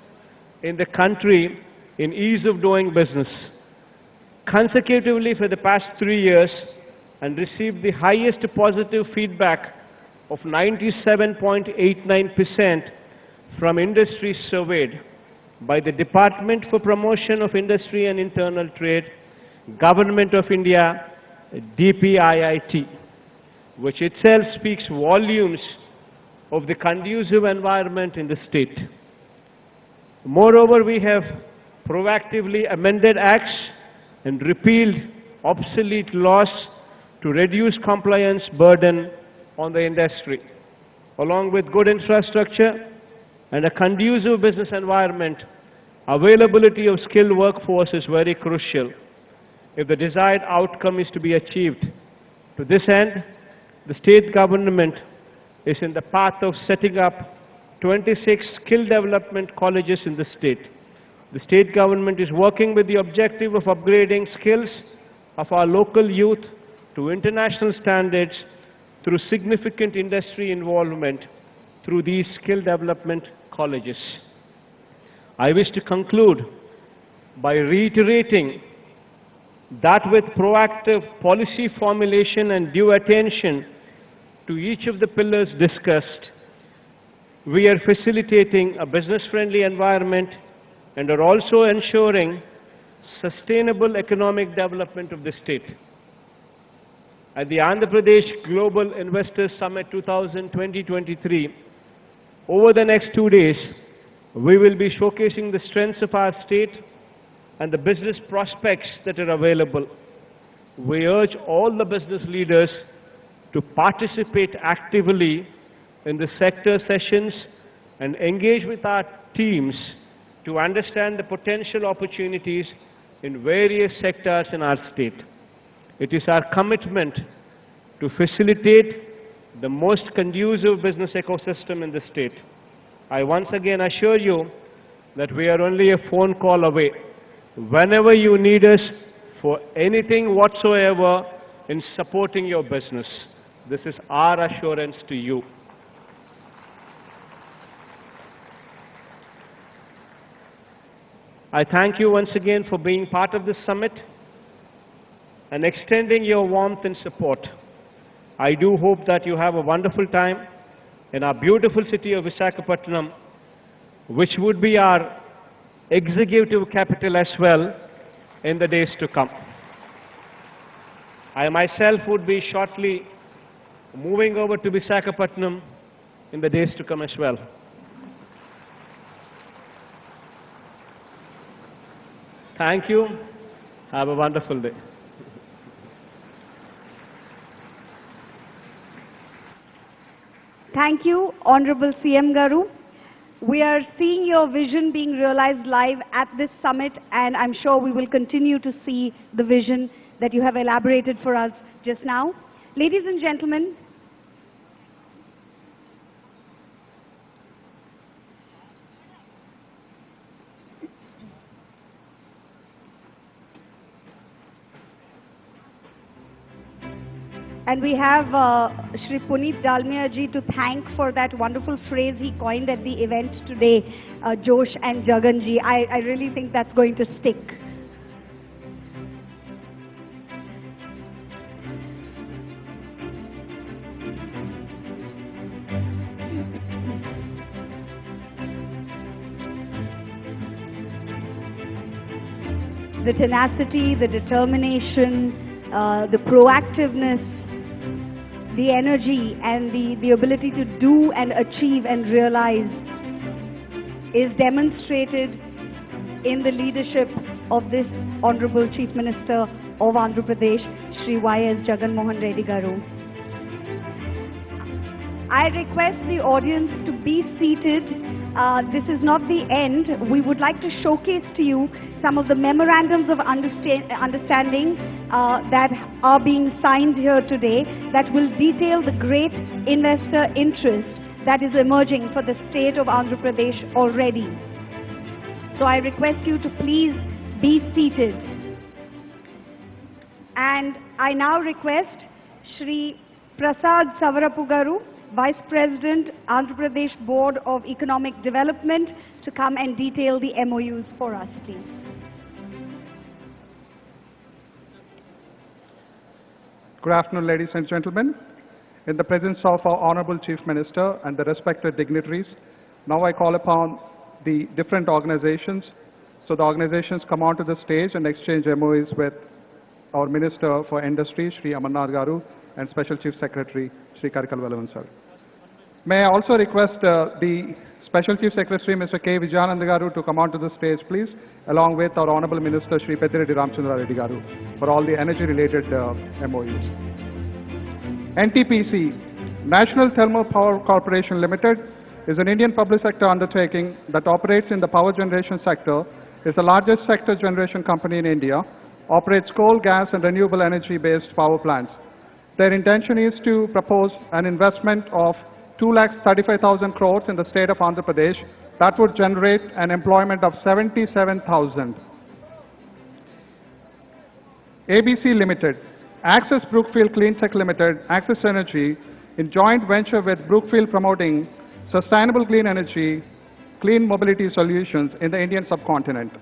in the country in ease of doing business, consecutively for the past 3 years, and received the highest positive feedback of 97.89% from industry surveyed by the Department for Promotion of Industry and Internal Trade, Government of India, DPIIT, which itself speaks volumes of the conducive environment in the state. Moreover, we have proactively amended acts and repealed obsolete laws to reduce compliance burden on the industry. Along with good infrastructure and a conducive business environment, availability of skilled workforce is very crucial if the desired outcome is to be achieved. To this end, the state government is in the path of setting up 26 skill development colleges in the state. The state government is working with the objective of upgrading skills of our local youth to international standards through significant industry involvement through these skill development colleges. I wish to conclude by reiterating that with proactive policy formulation and due attention to each of the pillars discussed, we are facilitating a business-friendly environment and are also ensuring sustainable economic development of the state. At the Andhra Pradesh Global Investors Summit 2023, over the next 2 days, we will be showcasing the strengths of our state and the business prospects that are available. We urge all the business leaders to participate actively in the sector sessions and engage with our teams to understand the potential opportunities in various sectors in our state. It is our commitment to facilitate the most conducive business ecosystem in the state. I once again assure you that we are only a phone call away. Whenever you need us for anything whatsoever in supporting your business, this is our assurance to you. I thank you once again for being part of this summit and extending your warmth and support. I do hope that you have a wonderful time in our beautiful city of Visakhapatnam, which would be our executive capital as well in the days to come. I myself would be shortly moving over to Visakhapatnam in the days to come as well. Thank you. Have a wonderful day. Thank you, Honorable CM Garu. We are seeing your vision being realized live at this summit, and I'm sure we will continue to see the vision that you have elaborated for us just now. Ladies and gentlemen, and we have Shri Puneet Dalmia ji to thank for that wonderful phrase he coined at the event today, Josh and Jagan ji. I really think that's going to stick. The tenacity, the determination, the proactiveness, the energy and the ability to do and achieve and realize is demonstrated in the leadership of this Honorable Chief Minister of Andhra Pradesh, Shri Y.S. Jaganamohanreddy Garu. I request the audience to be seated. This is not the end. We would like to showcase to you some of the memorandums of understanding that are being signed here today that will detail the great investor interest that is emerging for the state of Andhra Pradesh already. So I request you to please be seated. And I now request Shri Prasad Savarapu Garu, Vice President, Andhra Pradesh Board of Economic Development, to come and detail the MOUs for us, please. Good afternoon, ladies and gentlemen. In the presence of our Honorable Chief Minister and the respected dignitaries, now I call upon the different organizations. So the organizations come onto the stage and exchange MOUs with our Minister for Industry, Shri Amarnath Garu, and Special Chief Secretary, Shri Karikal Velavan sir. May I also request the Special Chief Secretary, Mr. K. Vijayananda Garu, to come onto the stage, please, along with our Honorable Minister, Shri Pettireddy Ramchandra Reddy Garu, for all the energy-related MOUs. NTPC, National Thermal Power Corporation Limited, is an Indian public sector undertaking that operates in the power generation sector, is the largest sector generation company in India, operates coal, gas, and renewable energy-based power plants. Their intention is to propose an investment of 2,35,000 crores in the state of Andhra Pradesh that would generate an employment of 77,000. ABC Limited, Access Brookfield Cleantech Limited, Access Energy, in joint venture with Brookfield promoting sustainable clean energy, clean mobility solutions in the Indian subcontinent.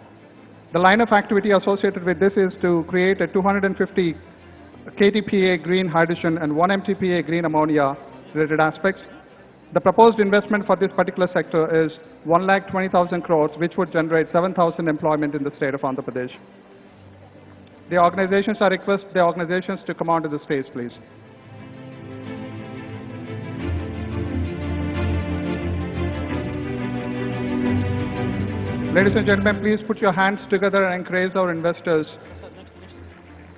The line of activity associated with this is to create a 250 KTPA green hydrogen and 1 MTPA green ammonia related aspects. The proposed investment for this particular sector is 1,20,000 crores, which would generate 7,000 employment in the state of Andhra Pradesh. The organizations, I request the organizations to come onto the stage, please. Ladies and gentlemen, please put your hands together and encourage our investors.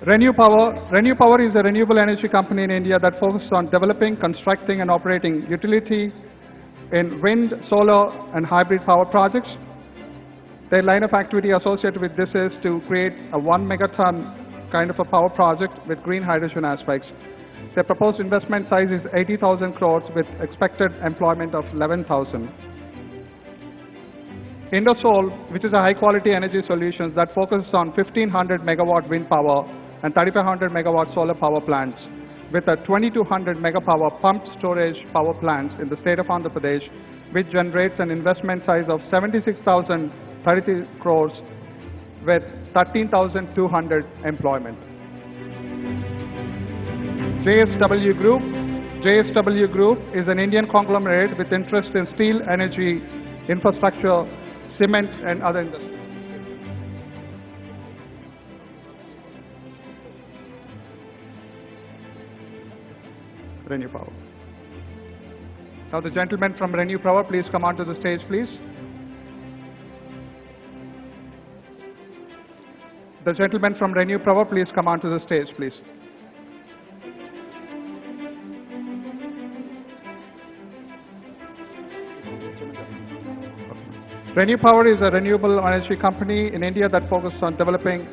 Renew Power is a renewable energy company in India that focuses on developing, constructing and operating utility in wind, solar and hybrid power projects. Their line of activity associated with this is to create a 1 megaton kind of a power project with green hydrogen aspects. Their proposed investment size is 80,000 crores with expected employment of 11,000. Indosol, which is a high-quality energy solutions that focuses on 1,500 megawatt wind power and 3,500 megawatt solar power plants, with a 2,200 megapower pumped storage power plants in the state of Andhra Pradesh, which generates an investment size of 76,033 crores with 13,200 employment. JSW Group is an Indian conglomerate with interest in steel, energy, infrastructure, cement and other industries. Renew Power. Now the gentleman from Renew Power, please come onto the stage, please. The gentleman from Renew Power, please come onto the stage, please. Renew Power is a renewable energy company in India that focuses on developing,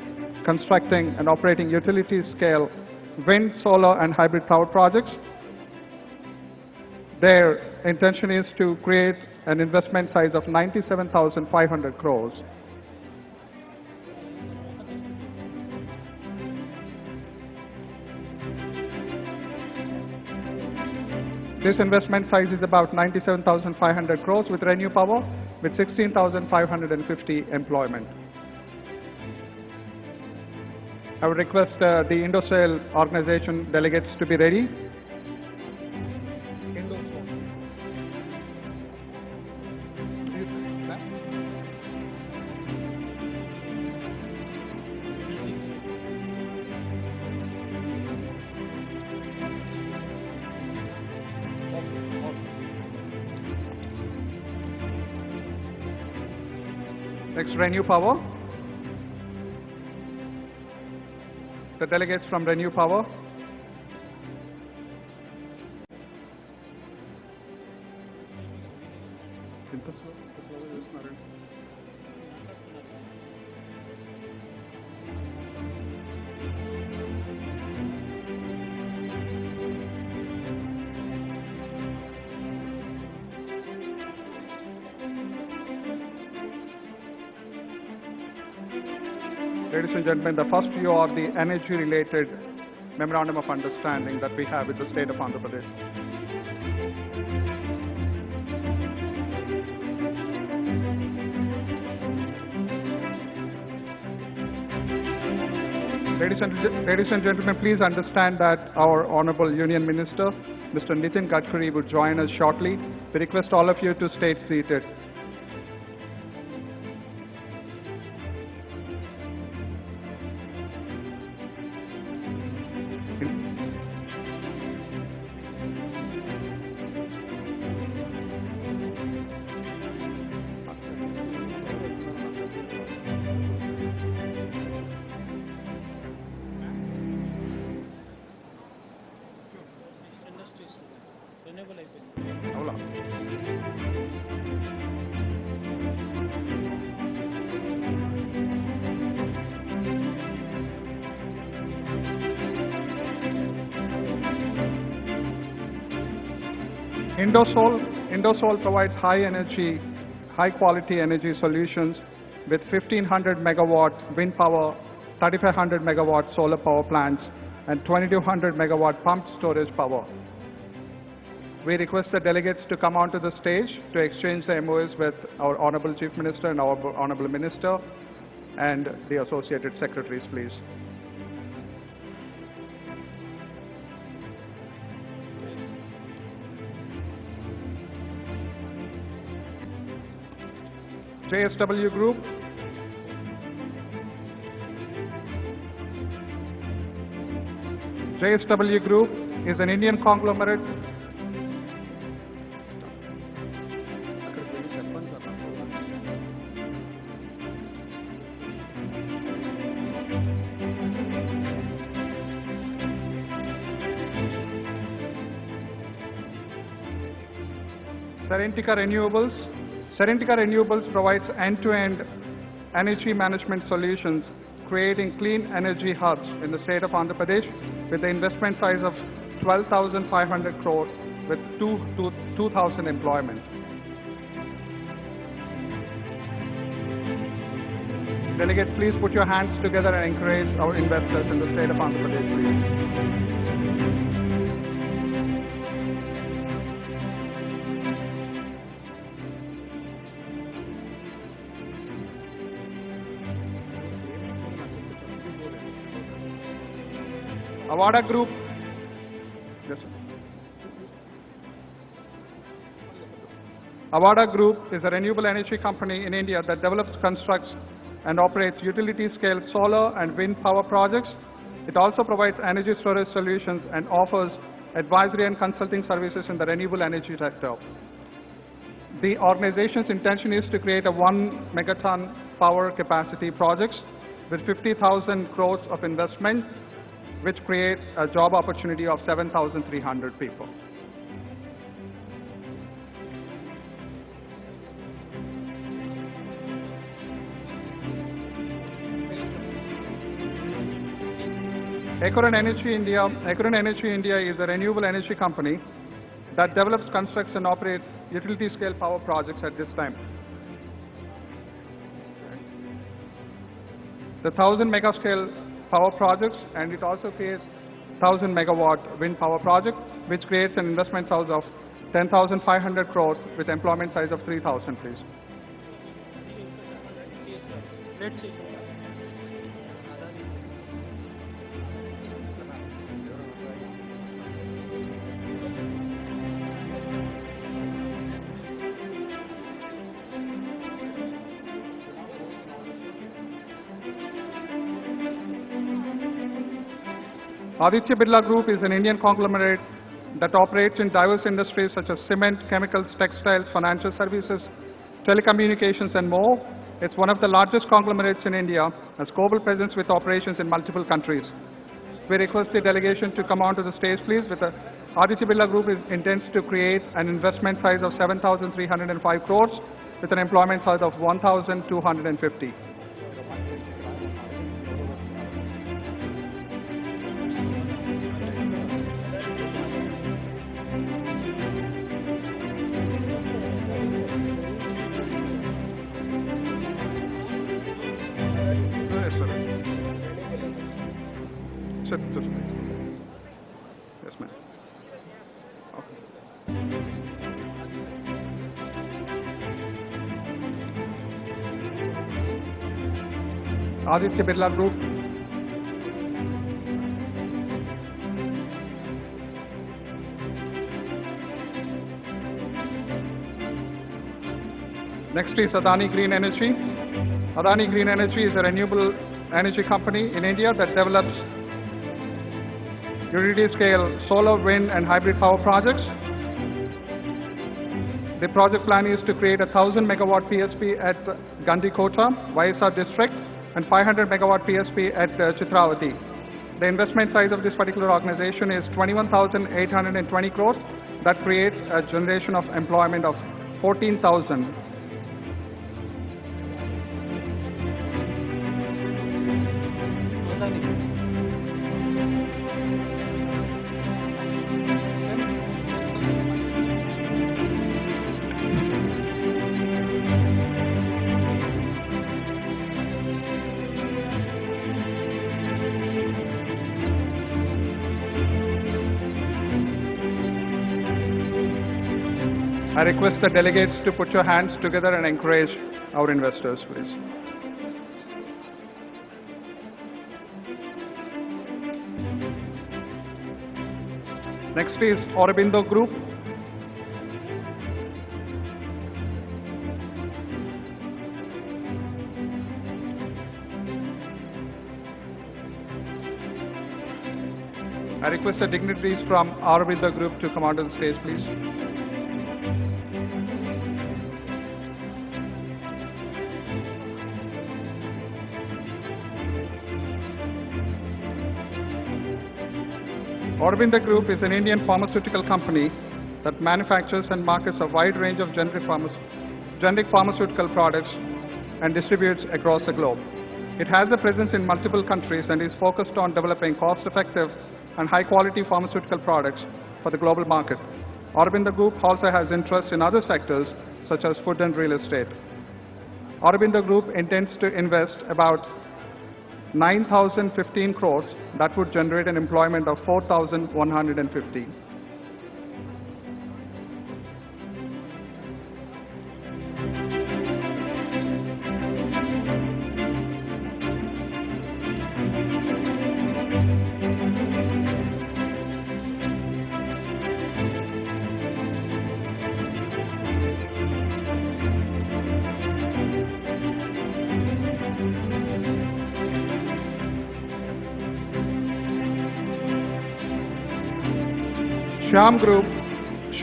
constructing and operating utility-scale wind, solar and hybrid power projects. Their intention is to create an investment size of 97,500 crores. This investment size is about 97,500 crores with Renew Power, with 16,550 employment. I would request the Indosol organization delegates to be ready. Next, Renew Power. The delegates from Renew Power. Ladies and gentlemen, the first view of the energy-related memorandum of understanding that we have with the state of Andhra Pradesh. Ladies and gentlemen, please understand that our Honorable Union Minister, Mr. Nitin Gadkari, would join us shortly. We request all of you to stay seated. Indosol provides high quality energy solutions with 1,500 megawatt wind power, 3,500 megawatt solar power plants, and 2,200 megawatt pumped storage power. We request the delegates to come onto the stage to exchange the MOUs with our Honorable Chief Minister and our Honorable Minister and the associated secretaries, please. JSW Group. JSW Group is an Indian conglomerate. Serentica Renewables provides end-to-end energy management solutions, creating clean energy hubs in the state of Andhra Pradesh with the investment size of 12,500 crores with 2,000 employment. Delegates, please put your hands together and encourage our investors in the state of Andhra Pradesh, please. Avada Group, yes, sir. Avada Group is a renewable energy company in India that develops, constructs, and operates utility-scale solar and wind power projects. It also provides energy storage solutions and offers advisory and consulting services in the renewable energy sector. The organization's intention is to create a 1 megaton power capacity projects with 50,000 crores of investment, which creates a job opportunity of 7,300 people. Acorn Energy India is a renewable energy company that develops, constructs, and operates utility-scale power projects at this time. The 1,000 mega-scale power projects, and it also creates 1,000 megawatt wind power project, which creates an investment size of 10,500 crores with employment size of 3,000, please. Let's see. Aditya Birla Group is an Indian conglomerate that operates in diverse industries such as cement, chemicals, textiles, financial services, telecommunications, and more. It's one of the largest conglomerates in India, has global presence with operations in multiple countries. We request the delegation to come onto the stage, please. With the Aditya Birla Group intends to create an investment size of 7,305 crores with an employment size of 1,250. Yes, ma'am. Okay. Aditya Birla Group. Next is Adani Green Energy. Adani Green Energy is a renewable energy company in India that develops utility-scale solar, wind, and hybrid power projects. The project plan is to create a 1,000 megawatt PSP at Gandikota, YSR district, and 500 megawatt PSP at Chitravati. The investment size of this particular organization is 21,820 crores. That creates a generation of employment of 14,000. I request the delegates to put your hands together and encourage our investors, please. Next is Aurobindo Group. I request the dignitaries from Aurobindo Group to come onto the stage, please. Aurobindo Group is an Indian pharmaceutical company that manufactures and markets a wide range of generic pharmaceutical products and distributes across the globe. It has a presence in multiple countries and is focused on developing cost-effective and high-quality pharmaceutical products for the global market. Aurobindo Group also has interest in other sectors such as food and real estate. Aurobindo Group intends to invest about 9,015 crores that would generate an employment of 4,150. Shyam Group,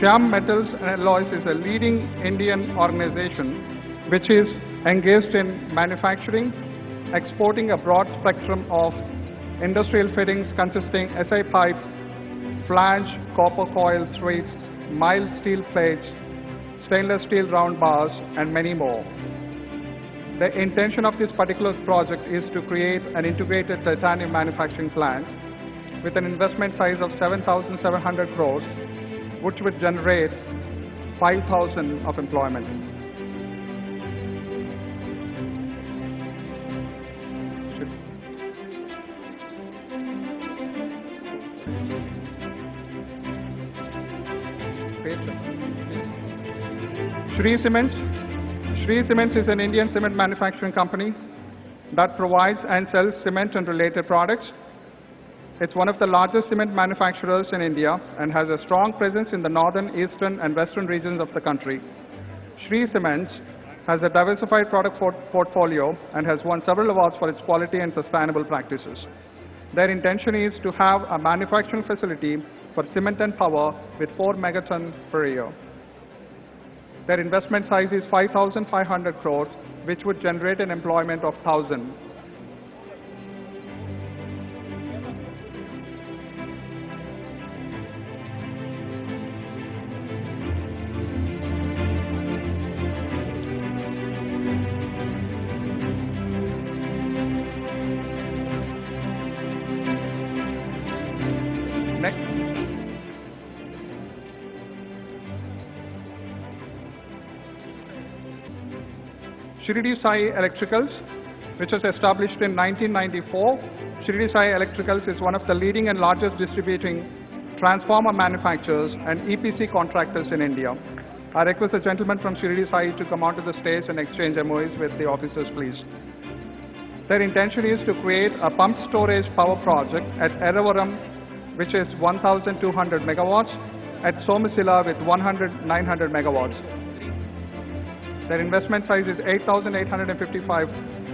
Shyam Metals and Alloys is a leading Indian organization which is engaged in manufacturing, exporting a broad spectrum of industrial fittings consisting SI pipe, flange, copper coil threads, mild steel plates, stainless steel round bars, and many more. The intention of this particular project is to create an integrated titanium manufacturing plant with an investment size of 7,700 crores, which would generate 5,000 of employment. Shree Cements. Shree Cements is an Indian cement manufacturing company that provides and sells cement and related products. It's one of the largest cement manufacturers in India and has a strong presence in the northern, eastern and western regions of the country. Shree Cements has a diversified product portfolio and has won several awards for its quality and sustainable practices. Their intention is to have a manufacturing facility for cement and power with 4 megatons per year. Their investment size is 5,500 crores, which would generate an employment of 1,000. Shirdi Sai Electricals, which was established in 1994. Shirdi Sai Electricals is one of the leading and largest distributing transformer manufacturers and EPC contractors in India. I request the gentleman from Shirdi Sai to come onto the stage and exchange MOUs with the officers, please. Their intention is to create a pumped storage power project at Eravaram, which is 1,200 megawatts, at Somasila with 900 megawatts. Their investment size is 8,855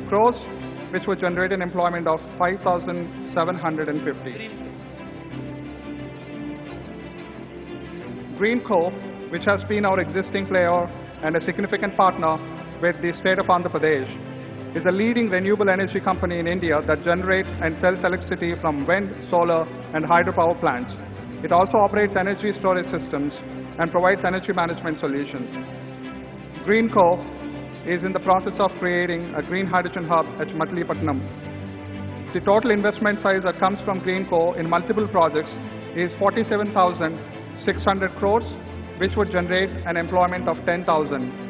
crores, which would generate an employment of 5,750. Greenco, which has been our existing player and a significant partner with the state of Andhra Pradesh, is a leading renewable energy company in India that generates and sells electricity from wind, solar, and hydropower plants. It also operates energy storage systems and provides energy management solutions. Greenco is in the process of creating a green hydrogen hub at Visakhapatnam. The total investment size that comes from Greenco in multiple projects is 47,600 crores, which would generate an employment of 10,000.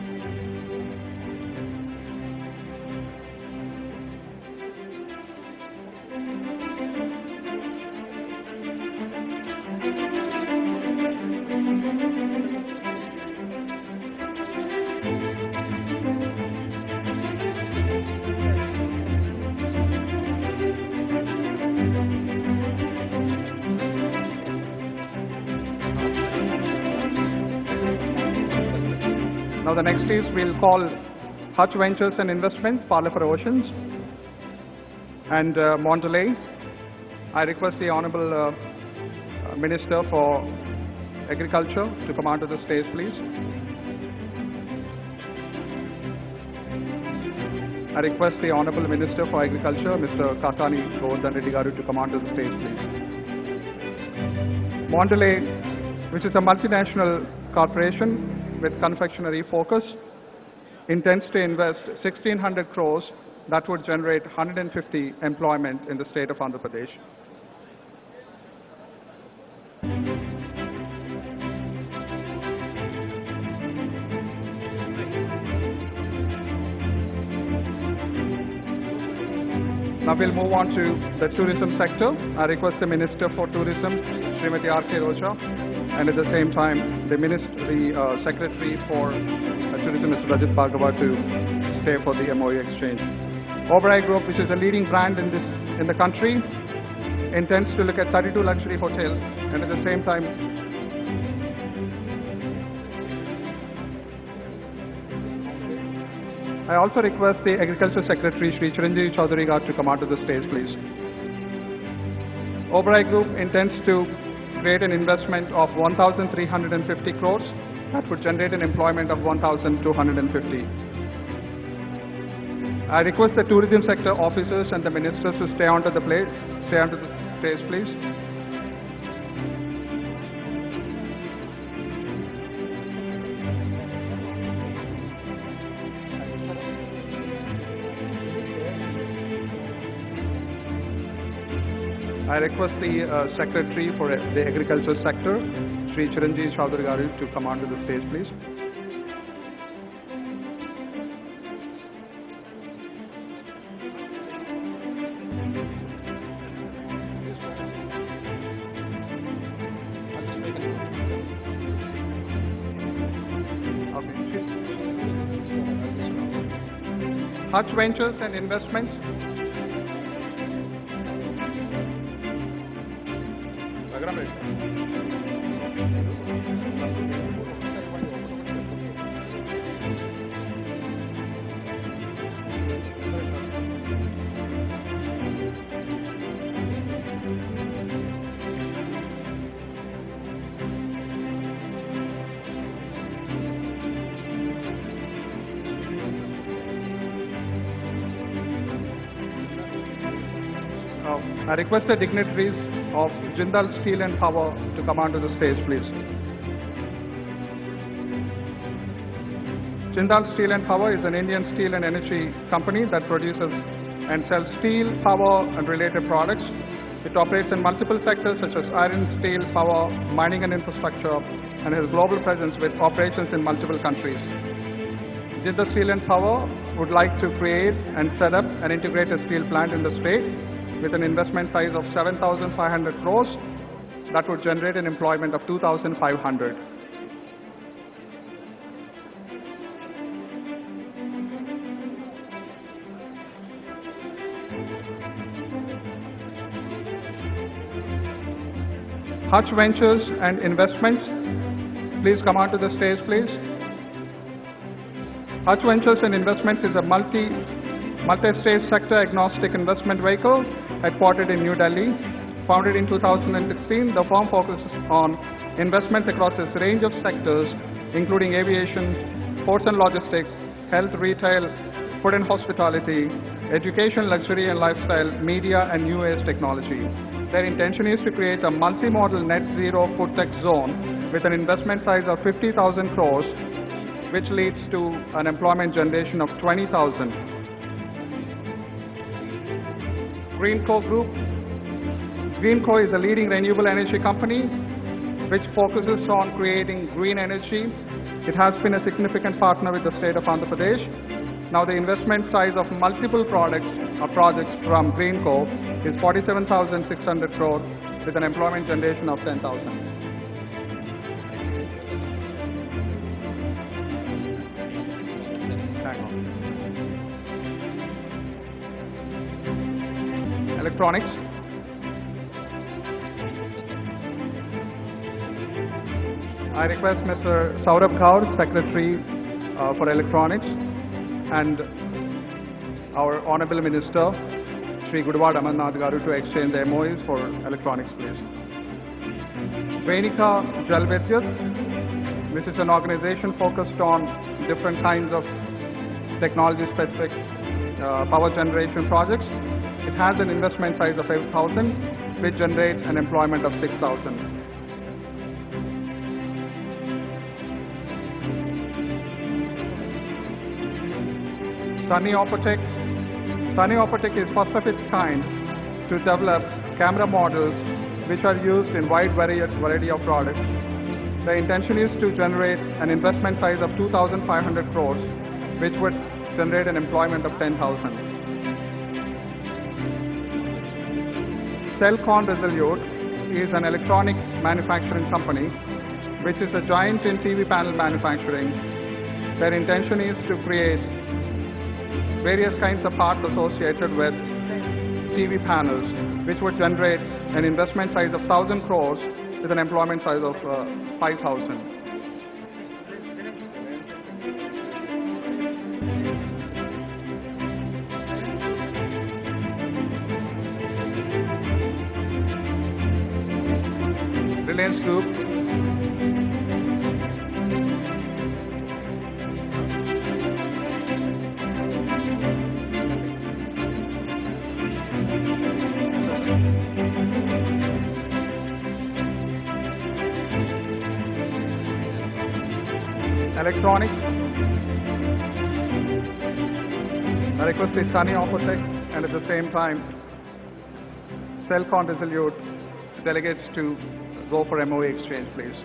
Now the next is we'll call Hutch Ventures and Investments, Parlor for Oceans, and Mondelez. I request the Honorable Minister for Agriculture to come onto the stage, please. I request the Honorable Minister for Agriculture, Mr. Jaganamohanreddy garu, to come onto the stage, please. Mondelez, which is a multinational corporation with confectionery focus, intends to invest 1,600 crores that would generate 150 employment in the state of Andhra Pradesh. Now we'll move on to the tourism sector. I request the Minister for Tourism, Srimati R.K. Roja, and at the same time, the Secretary for Tourism, Mr. Rajat Bhargava, to stay for the MOU exchange. Oberoi Group, which is a leading brand in the country, intends to look at 32 luxury hotels, and at the same time, I also request the Agriculture Secretary, Shri Chiranjeevi Chaudhary garu, to come onto the stage, please. Oberoi Group intends to create an investment of 1,350 crores that would generate an employment of 1,250. I request the tourism sector officers and the ministers to stay onto the stage, please. I request the Secretary for the Agriculture Sector, Shri Chiranjeevi Chaudhary garu, to come onto the stage, please. Hutch Ventures and Investments. I request the dignitaries of Jindal Steel and Power to come onto the stage, please. Jindal Steel and Power is an Indian steel and energy company that produces and sells steel, power and related products. It operates in multiple sectors such as iron, steel, power, mining and infrastructure, and has global presence with operations in multiple countries. Jindal Steel and Power would like to create and set up an integrated steel plant in the state with an investment size of 7,500 crores that would generate an employment of 2,500. Hutch Ventures and Investments, please come onto the stage, please. Hutch Ventures and Investments is a multi-stage sector agnostic investment vehicle headquartered in New Delhi. Founded in 2016, the firm focuses on investments across a range of sectors, including aviation, ports and logistics, health, retail, food and hospitality, education, luxury and lifestyle, media, and new age technology. Their intention is to create a multi-modal net zero food tech zone with an investment size of 50,000 crores, which leads to an employment generation of 20,000. Greenco Group. Greenco is a leading renewable energy company which focuses on creating green energy. It has been a significant partner with the state of Andhra Pradesh. Now the investment size of multiple projects from Greenco is 47,600 crores with an employment generation of 10,000. Electronics. I request Mr. Saurabh Kaur, Secretary for Electronics, and our Honorable Minister, Shri Gudwad Amarnath garu, to exchange the MOUs for electronics, please. Venika Jal Vidyut, which is an organization focused on different kinds of technology-specific power generation projects. It has an investment size of 8,000, which generates an employment of 6,000. Sunny Opotech. Sunny Opotech is first of its kind to develop camera models which are used in wide variety of products. The intention is to generate an investment size of 2,500 crores, which would generate an employment of 10,000. Cellcon Resolute is an electronic manufacturing company, which is a giant in TV panel manufacturing. Their intention is to create various kinds of parts associated with TV panels, which would generate an investment size of 1,000 crores with an employment size of 5,000. Reliance Group. Electronics. I request the Sunny Opotech and at the same time Cellcon Resolute delegates to go for MOA exchange, please.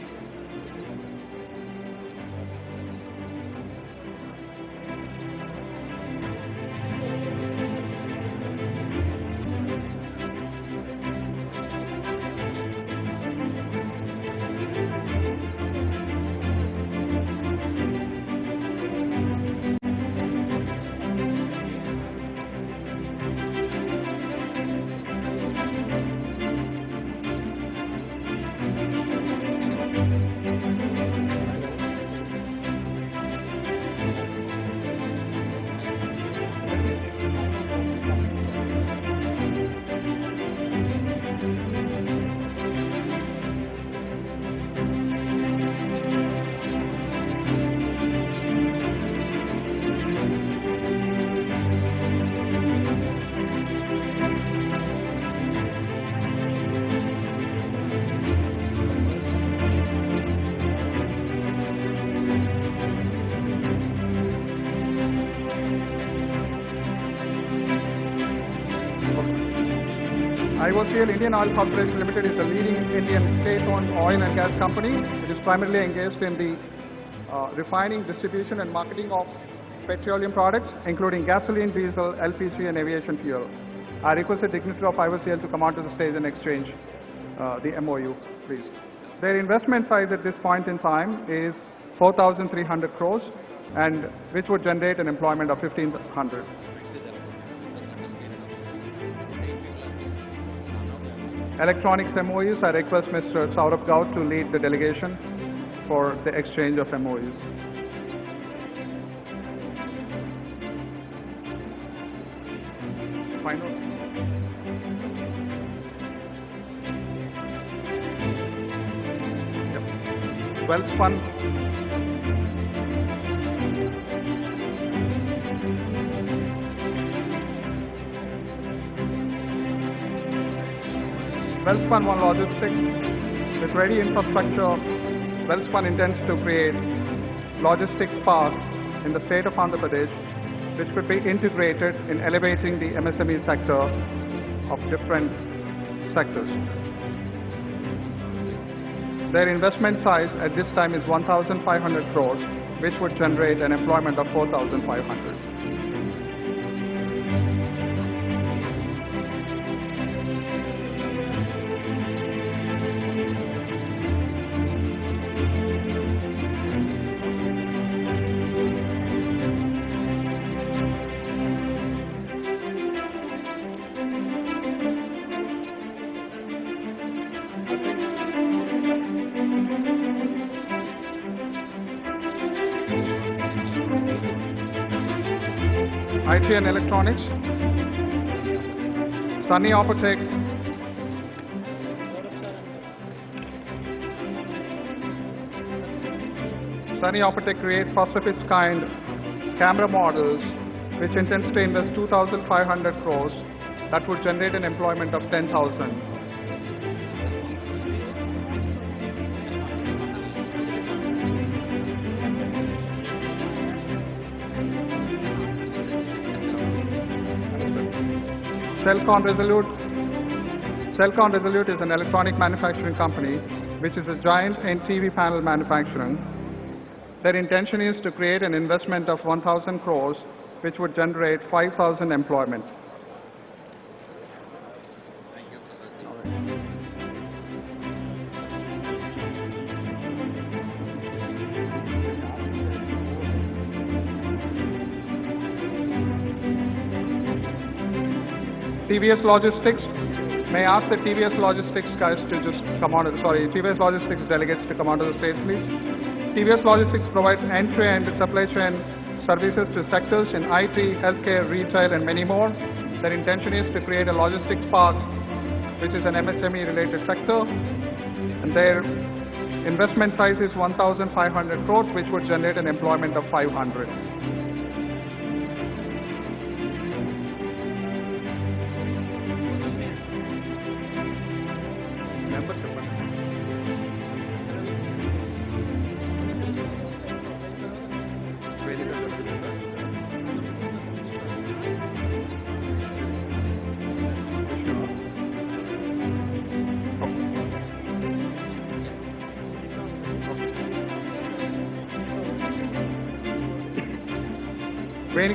IOCL Indian Oil Corporation Limited is a leading Indian state-owned oil and gas company. It is primarily engaged in the refining, distribution and marketing of petroleum products, including gasoline, diesel, LPG and aviation fuel. I request the dignitary of IOCL to come onto the stage and exchange the MOU, please. Their investment size at this point in time is 4,300 crores, and which would generate an employment of 1,500. Electronics MOUs, I request Mr. Saurabh Gaut to lead the delegation for the exchange of MOUs. Final. Yep. Wealth Fund. Wealth Fund One Logistics. With ready infrastructure, Wealth Fund intends to create logistics parks in the state of Andhra Pradesh, which could be integrated in elevating the MSME sector of different sectors. Their investment size at this time is 1,500 crores, which would generate an employment of 4,500. IT and Electronics, Sunny Opotech, Sunny Optech creates first of its kind camera models, which intends to invest 2,500 crores that would generate an employment of 10,000. Cellcon Resolute is an electronic manufacturing company which is a giant in TV panel manufacturing. Their intention is to create an investment of 1,000 crores which would generate 5,000 employment. TVS Logistics. May I ask the TVS Logistics guys to just come on, TVS Logistics delegates to come onto the stage, please. TVS Logistics provides end-to-end supply chain services to sectors in IT, healthcare, retail, and many more. Their intention is to create a logistics park, which is an MSME-related sector, and their investment size is 1,500 crores, which would generate an employment of 500.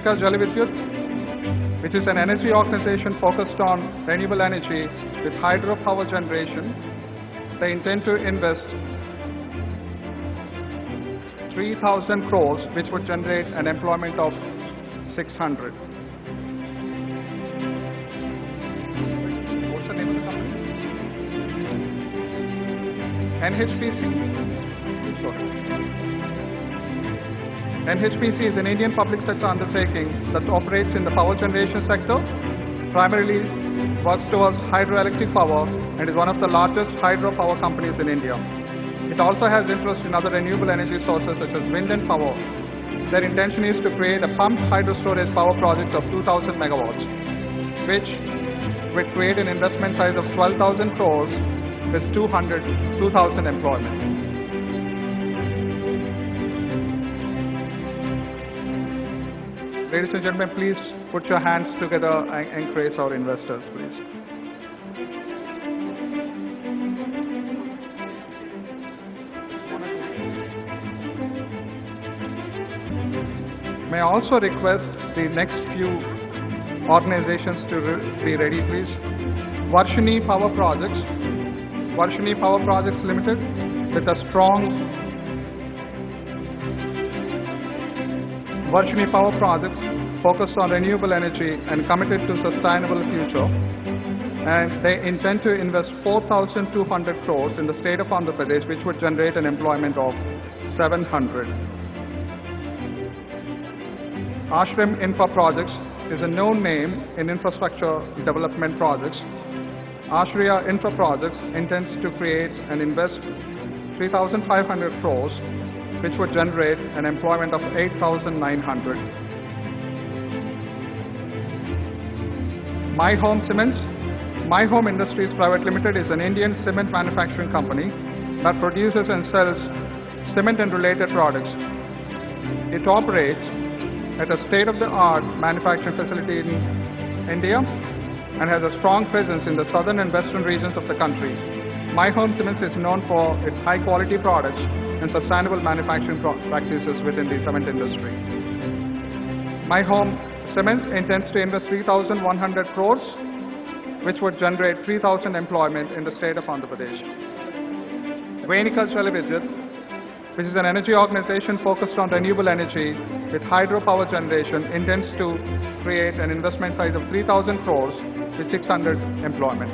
Jal Vidyut, which is an energy organization focused on renewable energy with hydropower generation. They intend to invest 3,000 crores, which would generate an employment of 600. What's the name of the company? NHPC? Sorry. NHPC is an Indian public sector undertaking that operates in the power generation sector, primarily works towards hydroelectric power, and is one of the largest hydropower companies in India. It also has interest in other renewable energy sources such as wind and power. Their intention is to create a pumped hydro storage power project of 2,000 megawatts, which would create an investment size of 12,000 crores with 2,000 employment. Ladies and gentlemen, please put your hands together and encourage our investors, please. May I also request the next few organizations to be ready, please. Varshini Power Projects. Varshini Power Projects Limited, with a strong Varshini Power Projects focused on renewable energy and committed to sustainable future, and they intend to invest 4,200 crores in the state of Andhra Pradesh, which would generate an employment of 700. Ashram Infra Projects is a known name in infrastructure development projects. Ashriya Infra Projects intends to create and invest 3,500 crores, which would generate an employment of 8,900. My Home Cements. My Home Industries Private Limited is an Indian cement manufacturing company that produces and sells cement and related products. It operates at a state-of-the-art manufacturing facility in India and has a strong presence in the southern and western regions of the country. My Home Cements is known for its high-quality products and sustainable manufacturing practices within the cement industry. My Home Cements intends to invest 3,100 crores, which would generate 3,000 employment in the state of Andhra Pradesh. Venika Jal Vidyut, which is an energy organization focused on renewable energy with hydropower generation, intends to create an investment size of 3,000 crores with 600 employment.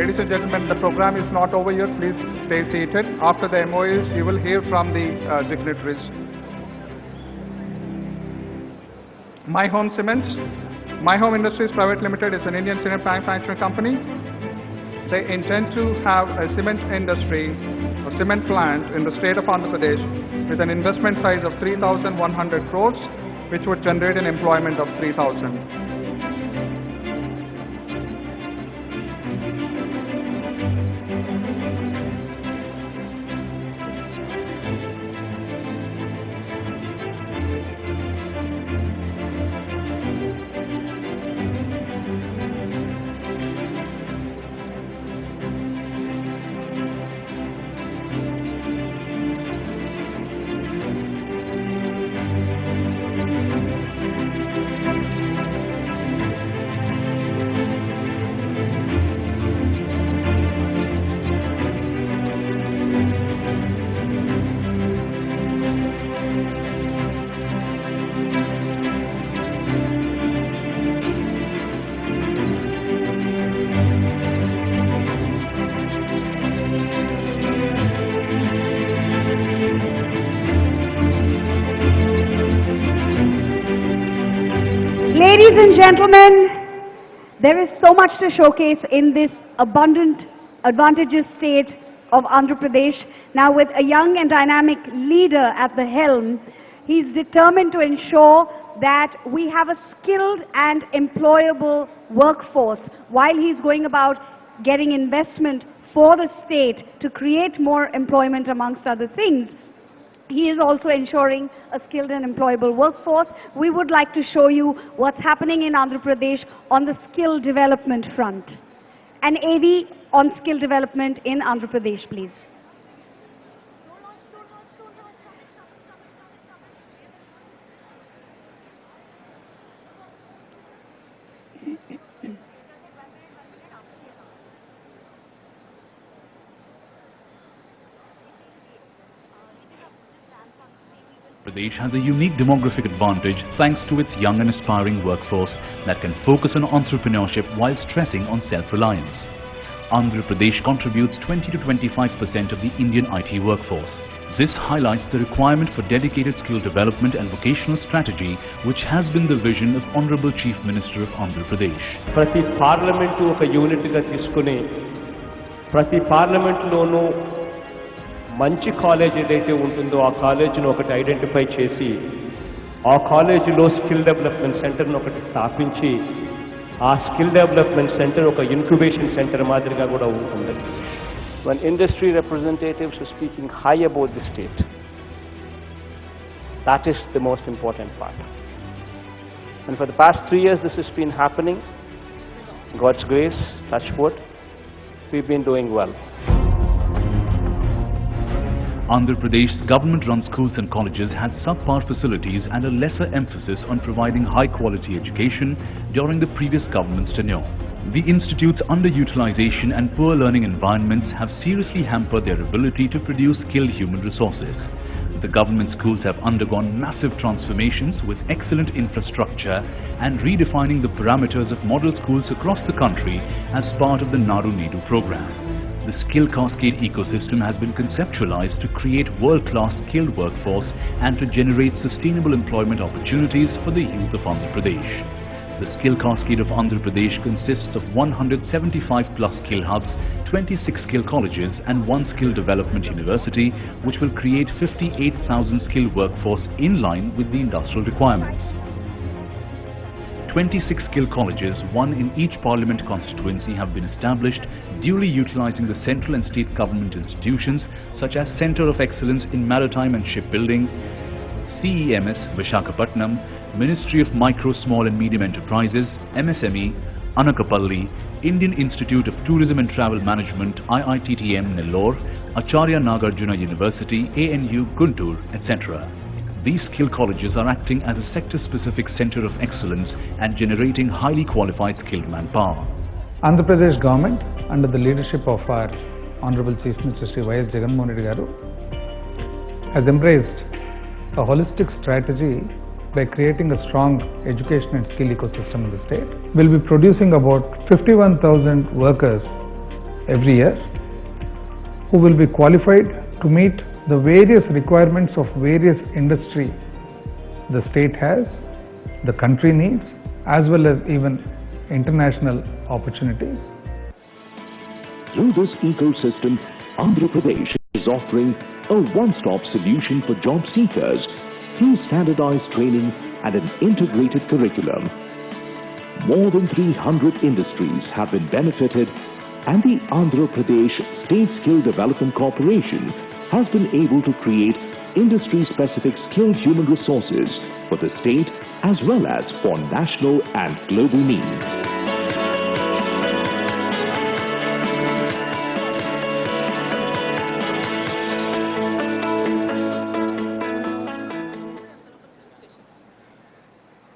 Ladies and gentlemen, the program is not over yet. Please stay seated. After the MOUs, you will hear from the signatories. My Home Cements. My Home Industries Private Limited is an Indian cement manufacturing company. They intend to have a cement industry, a cement plant in the state of Andhra Pradesh with an investment size of 3,100 crores, which would generate an employment of 3,000. Ladies and gentlemen, there is so much to showcase in this abundant, advantageous state of Andhra Pradesh. Now, with a young and dynamic leader at the helm, he's determined to ensure that we have a skilled and employable workforce while he's going about getting investment for the state to create more employment amongst other things. He is also ensuring a skilled and employable workforce. We would like to show you what's happening in Andhra Pradesh on the skill development front. An AV on skill development in Andhra Pradesh, please. Pradesh has a unique demographic advantage thanks to its young and aspiring workforce that can focus on entrepreneurship while stressing on self-reliance. Andhra Pradesh contributes 20 to 25% of the Indian IT workforce. This highlights the requirement for dedicated skill development and vocational strategy, which has been the vision of Honorable Chief Minister of Andhra Pradesh. ప్రతి parliament ఒక యూనిట్గా తీసుకుని ప్రతి పార్లమెంటులోనూ మంచి college ఏదైతే ఉంటుందో ఆ కాలేజీని ఒకటి ఐడెంటిఫై చేసి ఆ కాలేజీలో స్కిల్ డెవలప్మెంట్ సెంటర్ను ఒకటి స్థాపించి ఆ స్కిల్ డెవలప్మెంట్ సెంటర్ ఒక ఇంక్యుబేషన్ సెంటర్ మాదిరిగా కూడా ఉంటుంది. When industry representatives are speaking high about the state, that is the most important part. And for the past 3 years this has been happening. God's grace, touch wood, we've been doing well. Andhra Pradesh's government-run schools and colleges had subpar facilities and a lesser emphasis on providing high-quality education during the previous government's tenure. The institute's underutilization and poor learning environments have seriously hampered their ability to produce skilled human resources. The government schools have undergone massive transformations with excellent infrastructure and redefining the parameters of model schools across the country as part of the Naru Needu program. The skill cascade ecosystem has been conceptualized to create world-class skilled workforce and to generate sustainable employment opportunities for the youth of Andhra Pradesh. The skill cascade of Andhra Pradesh consists of 175 plus skill hubs, 26 skill colleges and 1 skill development university, which will create 58,000 skilled workforce in line with the industrial requirements. 26 skill colleges, 1 in each parliament constituency, have been established, duly utilizing the central and state government institutions such as Center of Excellence in Maritime and Shipbuilding, CEMS, Visakhapatnam, Ministry of Micro, Small and Medium Enterprises, MSME, Anakapalli, Indian Institute of Tourism and Travel Management, IITTM, Nellore, Acharya Nagarjuna University, ANU, Guntur, etc. These skill colleges are acting as a sector-specific center of excellence and generating highly qualified skilled manpower. Andhra Pradesh government, under the leadership of our Honorable Chief Minister Sri Jaganamohanreddy garu, has embraced a holistic strategy by creating a strong education and skill ecosystem in the state. We'll be producing about 51,000 workers every year, who will be qualified to meet the various requirements of various industry the state has, the country needs, as well as even international opportunities. Through this ecosystem, Andhra Pradesh is offering a one-stop solution for job seekers through standardized training and an integrated curriculum. More than 300 industries have been benefited, and the Andhra Pradesh State Skill Development Corporation has been able to create industry-specific skilled human resources for the state as well as for national and global needs.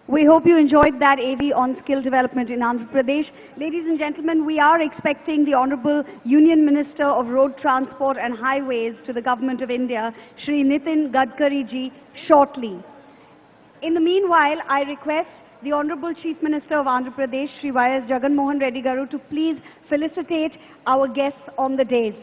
We hope you enjoyed that AV on skill development in Andhra Pradesh. Ladies and gentlemen, we are expecting the Honorable Union Minister of Road Transport and Highways to the Government of India, Shri Nitin Gadkari ji, shortly. In the meanwhile, I request the Honorable Chief Minister of Andhra Pradesh, Shri Jaganamohanreddy garu, to please felicitate our guests on the dais.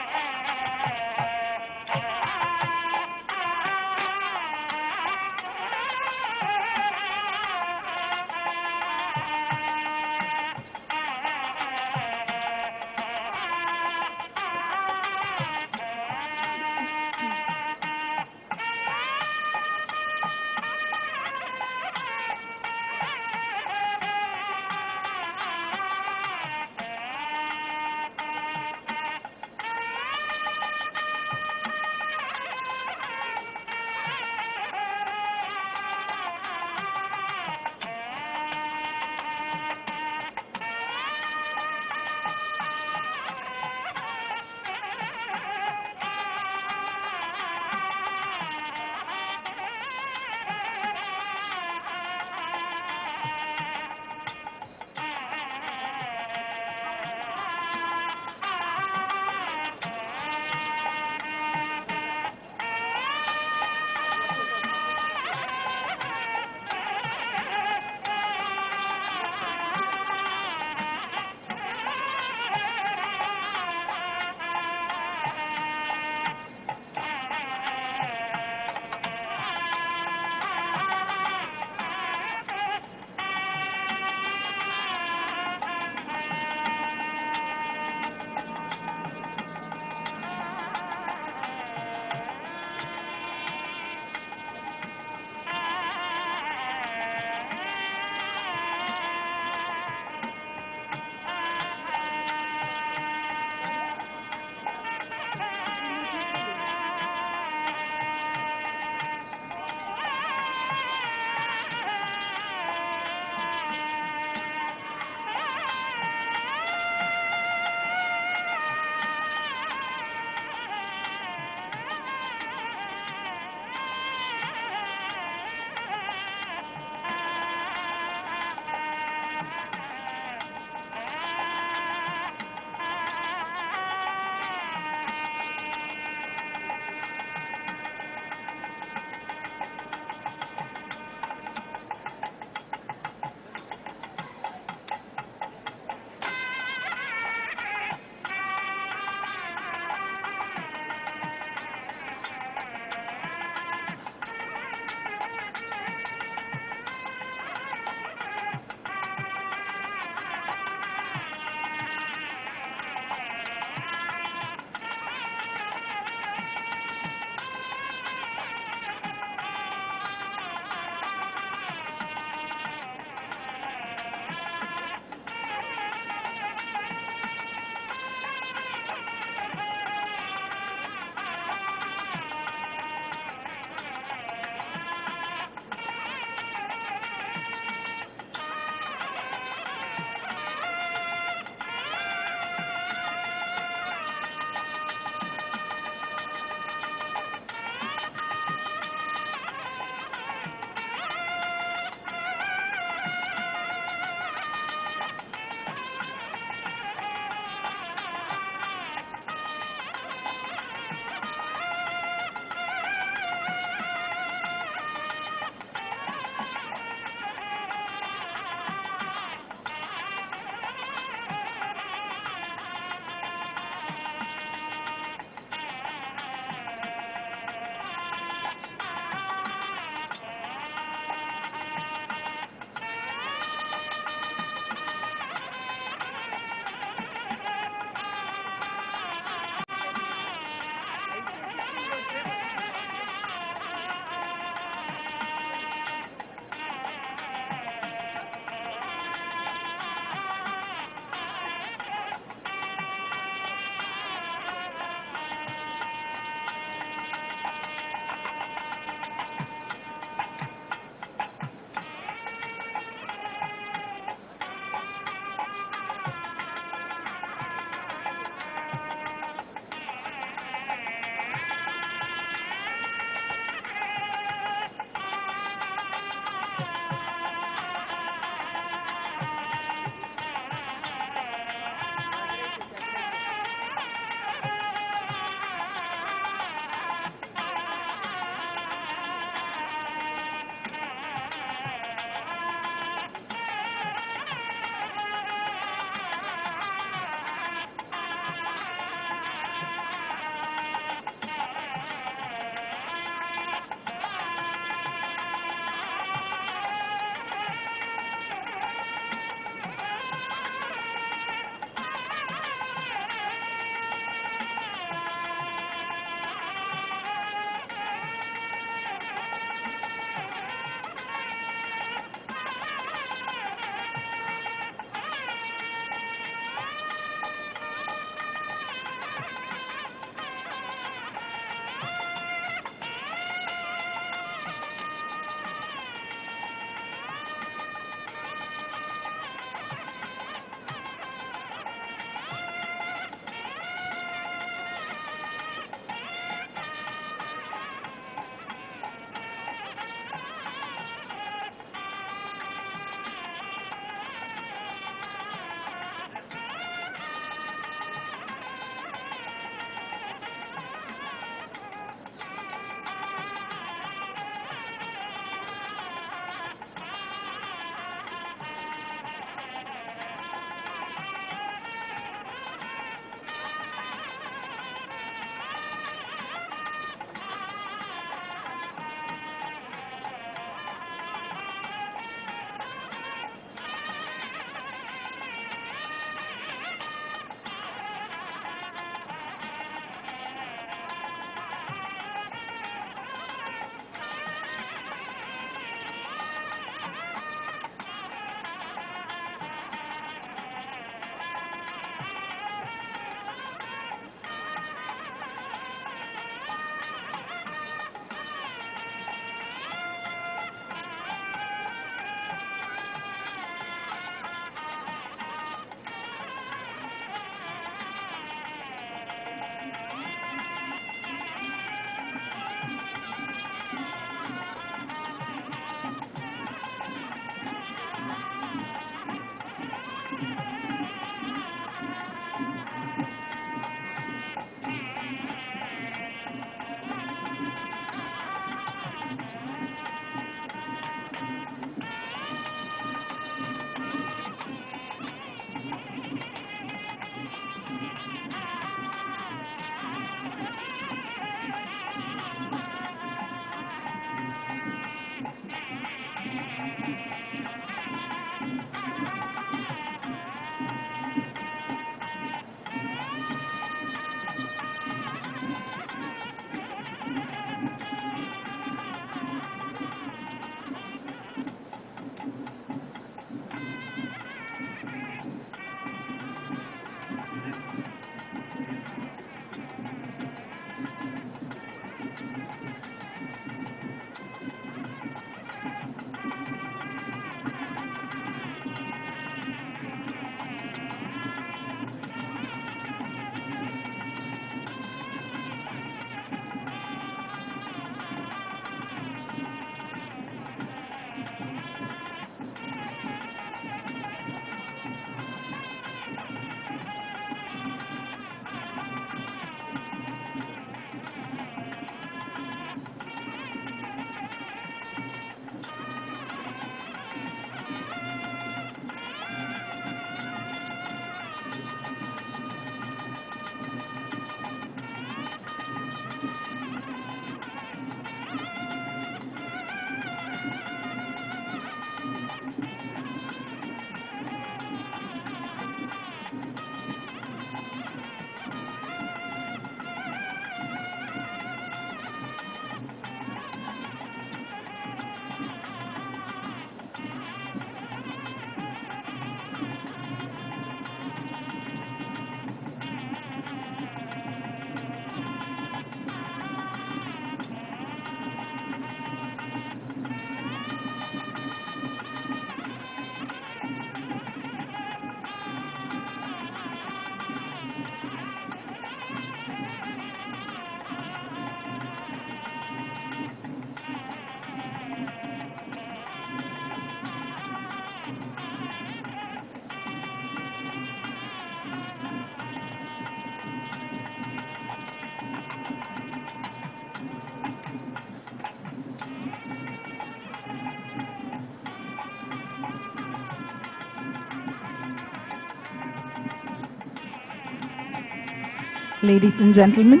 Ladies and gentlemen,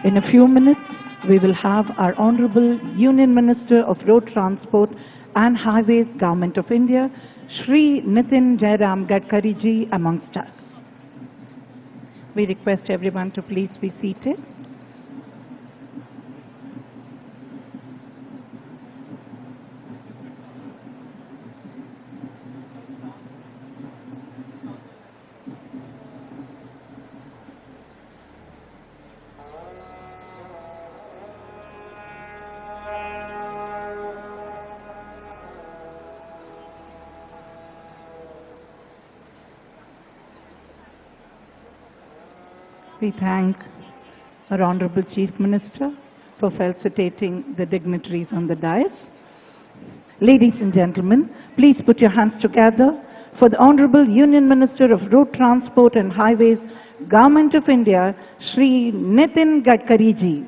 in a few minutes, we will have our Honorable Union Minister of Road Transport and Highways, Government of India, Shri Nitin Jairam Gadkari ji amongst us. We request everyone to please be seated. We thank our Honorable Chief Minister for felicitating the dignitaries on the dais. Ladies and gentlemen, please put your hands together for the Honorable Union Minister of Road Transport and Highways, Government of India, Shri Nitin Gadkari ji.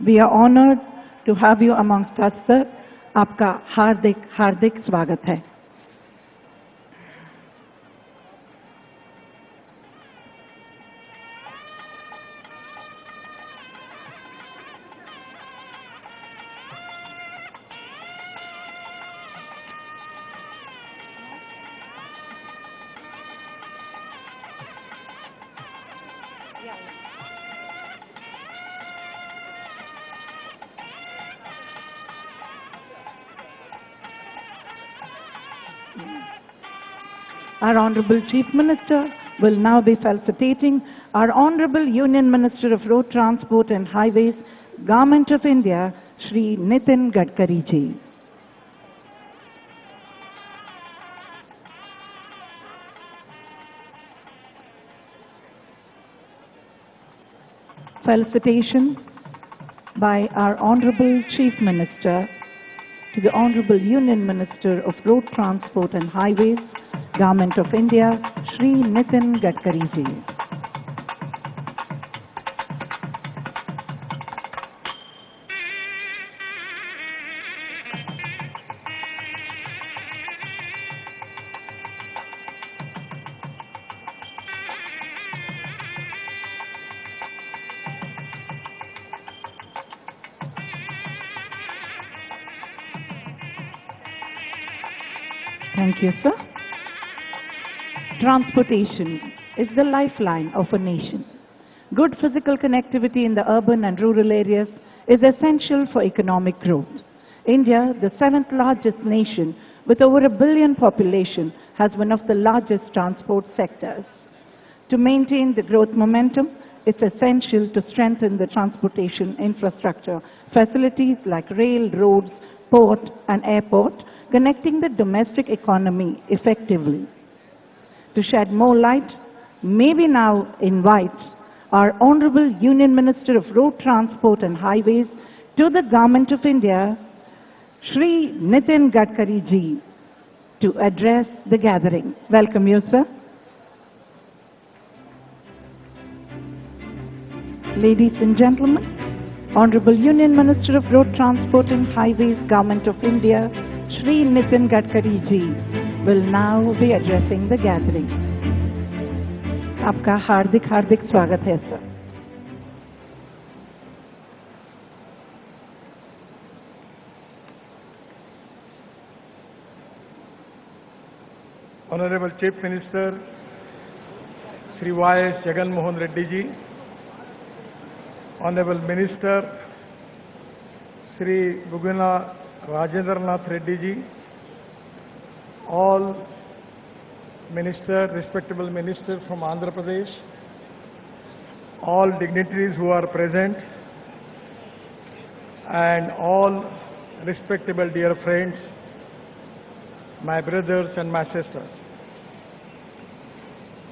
We are honored to have you amongst us, sir. आपका हार्दिक हार्दिक स्वागत है. Our Honorable Chief Minister will now be felicitating our Honorable Union Minister of Road Transport and Highways, Government of India, Shri Nitin Gadkari ji. Felicitation by our Honorable Chief Minister to the Honorable Union Minister of Road Transport and Highways, Government of India, Shri Nitin Gadkari ji. Thank you, sir. Transportation is the lifeline of a nation. Good physical connectivity in the urban and rural areas is essential for economic growth. India, the 7th largest nation with over 1 billion population, has one of the largest transport sectors. To maintain the growth momentum, it's essential to strengthen the transportation infrastructure, facilities like rail, roads, port and airport, connecting the domestic economy effectively. To shed more light, may we now invite our Honorable Union Minister of Road Transport and Highways to the Government of India, Shri Nitin Gadkari ji, to address the gathering. Welcome you, sir. Ladies and gentlemen, Honorable Union Minister of Road Transport and Highways, Government of India, Shri Nitin Gadkari ji, will now be addressing the gathering. आपका हार्दिक हार्दिक स्वागत है, sir. Honorable Chief Minister, Shri Y. Jaganamohanreddy ji, Honorable Minister, Shri Rajendranath Reddy ji, all ministers, respectable ministers from Andhra Pradesh, all dignitaries who are present, and all respectable dear friends, my brothers and my sisters.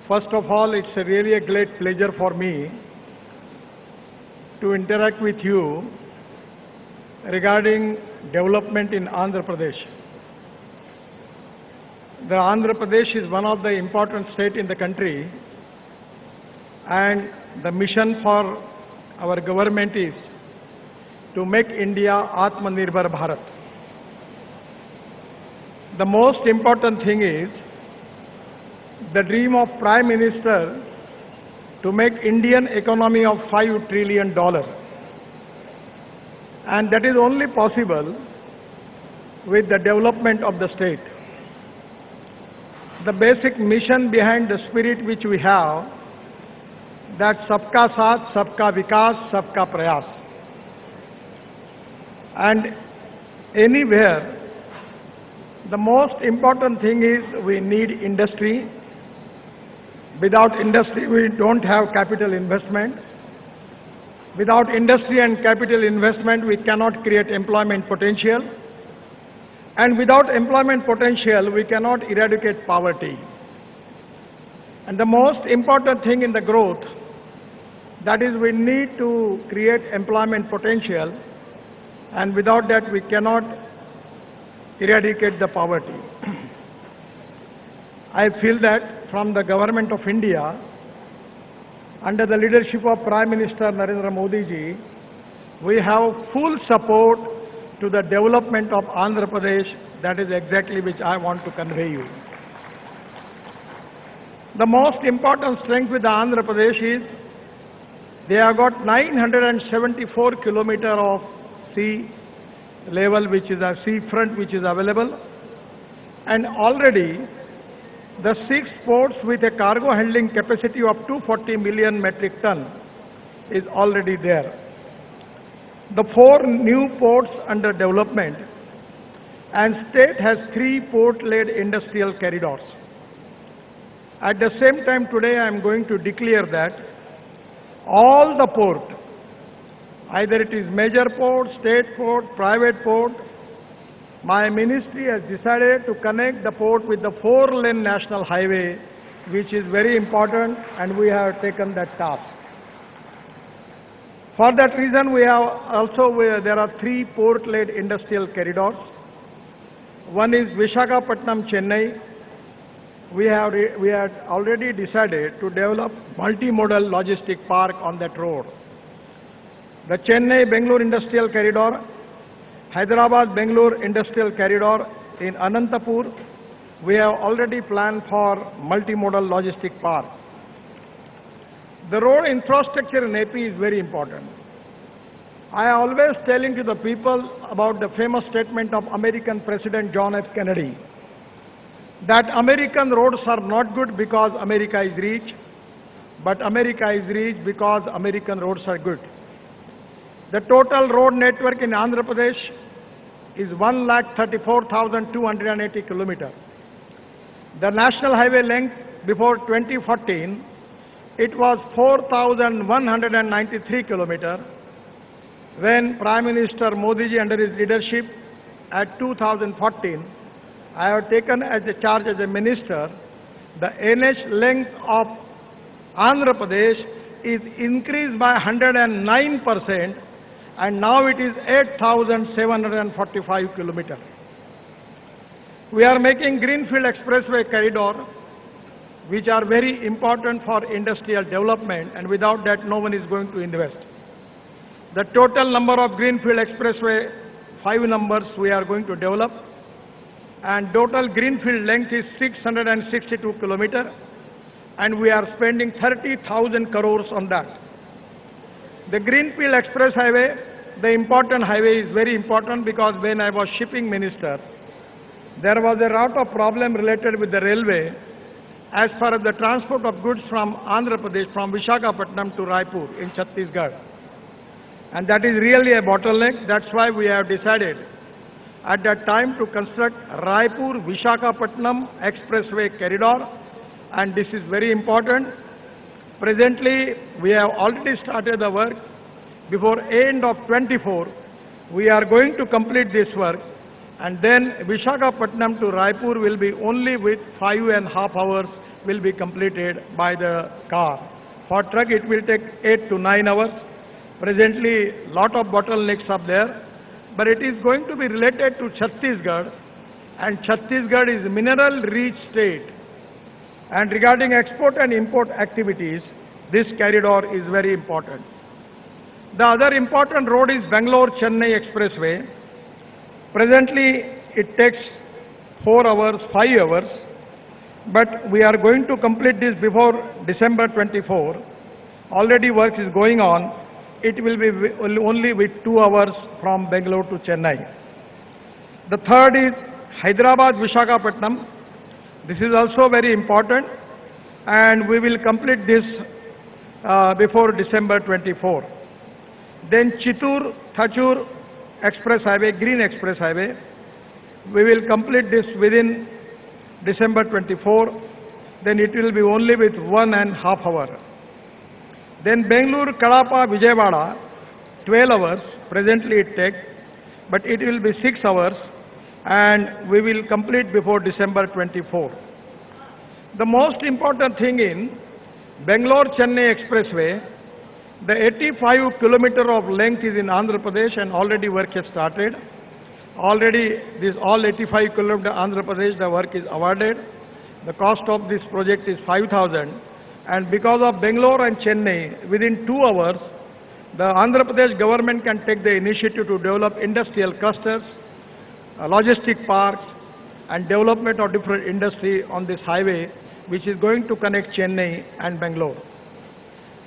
First of all, it's really a great pleasure for me to interact with you regarding development in Andhra Pradesh. The Andhra Pradesh is one of the important states in the country, and the mission for our government is to make India Atmanirbhar Bharat. The most important thing is the dream of Prime Minister to make Indian economy of $5 trillion. And that is only possible with the development of the state. The basic mission behind the spirit which we have, that Sabka Saath, Sabka Vikas, Sabka Prayas. And anywhere, the most important thing is we need industry. Without industry, we don't have capital investment. Without industry and capital investment, we cannot create employment potential. And without employment potential, we cannot eradicate poverty. And the most important thing in the growth, that is we need to create employment potential, and without that we cannot eradicate the poverty. I feel that from the government of India, under the leadership of Prime Minister Narendra Modi ji, we have full support to the development of Andhra Pradesh. That is exactly which I want to convey you. The most important strength with the Andhra Pradesh is they have got 974 kilometers of sea level, which is a sea front which is available, and already the 6 ports with a cargo handling capacity of 240 million metric ton is already there. The 4 new ports under development, and state has 3 port-led industrial corridors. At the same time, today I am going to declare that all the port, either it is major port, state port, private port, my ministry has decided to connect the port with the 4-lane national highway, which is very important, and we have taken that task. For that reason, we have also, there are 3 port-led industrial corridors. One is Visakhapatnam, Chennai. We had already decided to develop multimodal logistic park on that road. The Chennai-Bangalore Industrial Corridor, Hyderabad-Bangalore Industrial Corridor in Anantapur, we have already planned for multimodal logistic park. The road infrastructure in AP is very important. I am always telling to the people about the famous statement of American President John F. Kennedy, that American roads are not good because America is rich, but America is rich because American roads are good. The total road network in Andhra Pradesh is 134,280 kilometers. The national highway length before 2014, it was 4,193 kilometers. When Prime Minister Modi ji under his leadership at 2014, I have taken as a charge as a minister, the NH length of Andhra Pradesh is increased by 109%, and now it is 8,745 kilometers. We are making Greenfield Expressway corridor, which are very important for industrial development, and without that no one is going to invest. The total number of Greenfield Expressway, 5 numbers we are going to develop, and total Greenfield length is 662 kilometers, and we are spending 30,000 crores on that. The Greenfield Express Highway, the important highway, is very important because when I was shipping minister, there was a lot of problem related with the railway as far as the transport of goods from Andhra Pradesh, from Visakhapatnam to Raipur in Chhattisgarh. And that is really a bottleneck. That's why we have decided at that time to construct Raipur-Visakhapatnam Expressway corridor, and this is very important. Presently, we have already started the work. Before end of 24, we are going to complete this work, and then Visakhapatnam to Raipur will be only with 5.5 hours will be completed by the car. For truck, it will take 8 to 9 hours. Presently, lot of bottlenecks are there, but it is going to be related to Chhattisgarh, and Chhattisgarh is a mineral-rich state. And regarding export and import activities, this corridor is very important. The other important road is Bangalore-Chennai Expressway. Presently, it takes 4 hours, 5 hours. but we are going to complete this before December 24. Already work is going on. It will be only with 2 hours from Bangalore to Chennai. The third is Hyderabad Visakhapatnam. This is also very important, and we will complete this before December 24. Then Chittoor Thachur Express Highway, Green Express Highway, we will complete this within December 24. Then it will be only with 1.5 hours. Then Bangalore Kadapa Vijayawada, 12 hours, presently it takes, but it will be 6 hours, and we will complete before December 24. The most important thing in Bangalore-Chennai Expressway, the 85 kilometer of length is in Andhra Pradesh, and already work has started. Already this all 85 kilometer Andhra Pradesh, the work is awarded. The cost of this project is 5,000, and because of Bangalore and Chennai, within 2 hours, the Andhra Pradesh government can take the initiative to develop industrial clusters, logistic parks, and development of different industry on this highway, which is going to connect Chennai and Bangalore.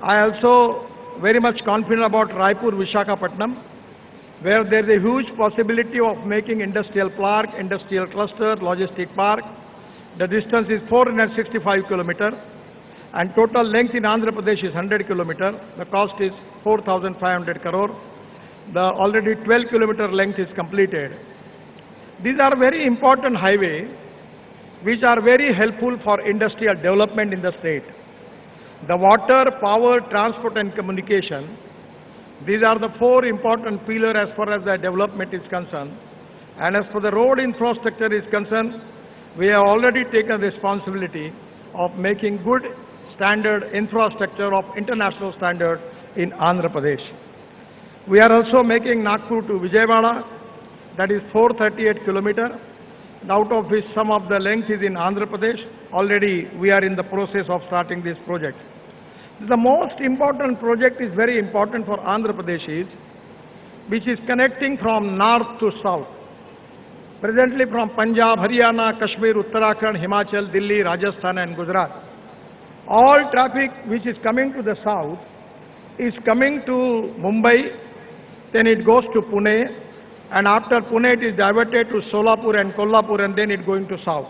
I also very much confident about Raipur Visakhapatnam, where there is a huge possibility of making industrial park, industrial cluster, logistic park. The distance is 465 kilometers, and total length in Andhra Pradesh is 100 kilometers. The cost is 4,500 crore. The already 12 kilometer length is completed. These are very important highways which are very helpful for industrial development in the state. The water, power, transport and communication, these are the 4 important pillars as far as the development is concerned. And as for the road infrastructure is concerned, we have already taken responsibility of making good standard infrastructure of international standard in Andhra Pradesh. We are also making Nagpur to Vijayawada, that is 438 kilometers, out of which some of the length is in Andhra Pradesh. Already we are in the process of starting this project. The most important project is very important for Andhra Pradesh, which is connecting from north to south. Presently from Punjab, Haryana, Kashmir, Uttarakhand, Himachal, Delhi, Rajasthan and Gujarat. All traffic which is coming to the south is coming to Mumbai, then it goes to Pune, and after Pune it is diverted to Solapur and Kolhapur, and then it going to south.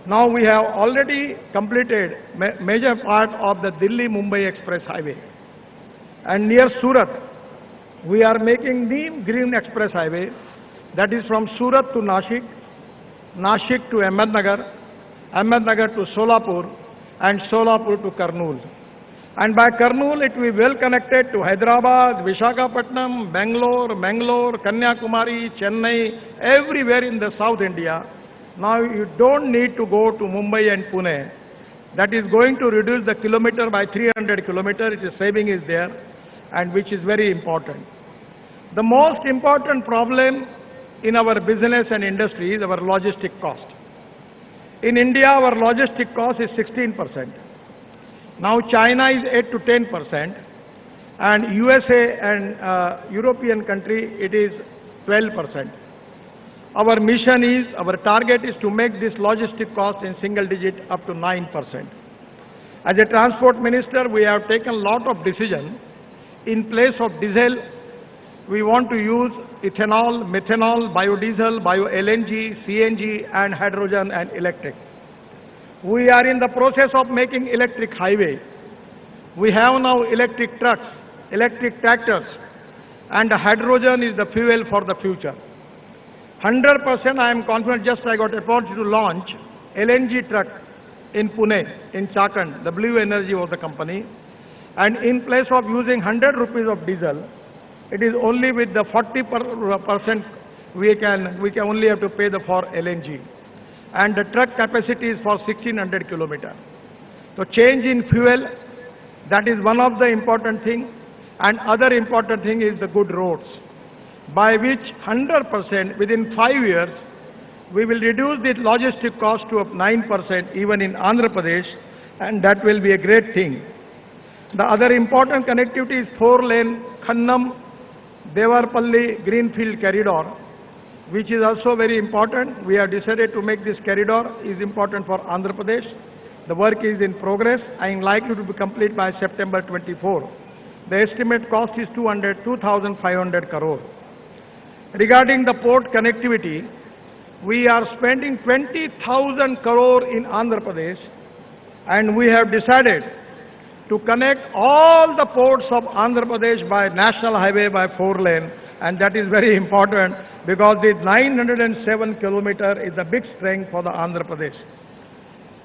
Now we have already completed major part of the Delhi-Mumbai Express Highway. And near Surat, we are making Neem Green Express Highway, that is from Surat to Nashik, Nashik to Ahmednagar, Ahmednagar to Solapur, and Solapur to Kurnool. And by Kurnool, it will be well connected to Hyderabad, Visakhapatnam, Bangalore, Kanyakumari, Chennai, everywhere in the South India. Now you don't need to go to Mumbai and Pune. That is going to reduce the kilometer by 300 kilometers. It is saving is there, and which is very important. The most important problem in our business and industry is our logistic cost. In India, our logistic cost is 16%. Now China is 8 to 10%, and USA and European country, it is 12%. Our mission is, our target is to make this logistic cost in single digit up to 9%. As a transport minister, we have taken a lot of decision. In place of diesel, we want to use ethanol, methanol, biodiesel, bio-LNG, CNG and hydrogen and electric. We are in the process of making electric highway. We have now electric trucks, electric tractors, and hydrogen is the fuel for the future. 100% I am confident. Just I got opportunity to launch LNG truck in Pune, in Chakan. The Blue Energy was the company. And in place of using 100 rupees of diesel, it is only with the 40% we can only have to pay for LNG. And the truck capacity is for 1600 kilometers. So change in fuel, that is one of the important thing. And other important thing is the good roads, by which 100% within 5 years, we will reduce the logistic cost to 9% even in Andhra Pradesh, and that will be a great thing. The other important connectivity is 4-lane Khannam Devarpalli Greenfield Corridor, which is also very important. We have decided to make this corridor is important for Andhra Pradesh. The work is in progress and likely to be complete by September 24. The estimate cost is 2,500 crore. Regarding the port connectivity, we are spending 20,000 crore in Andhra Pradesh, and we have decided to connect all the ports of Andhra Pradesh by national highway by 4-lane, and that is very important because the 907 kilometer is a big strength for the Andhra Pradesh.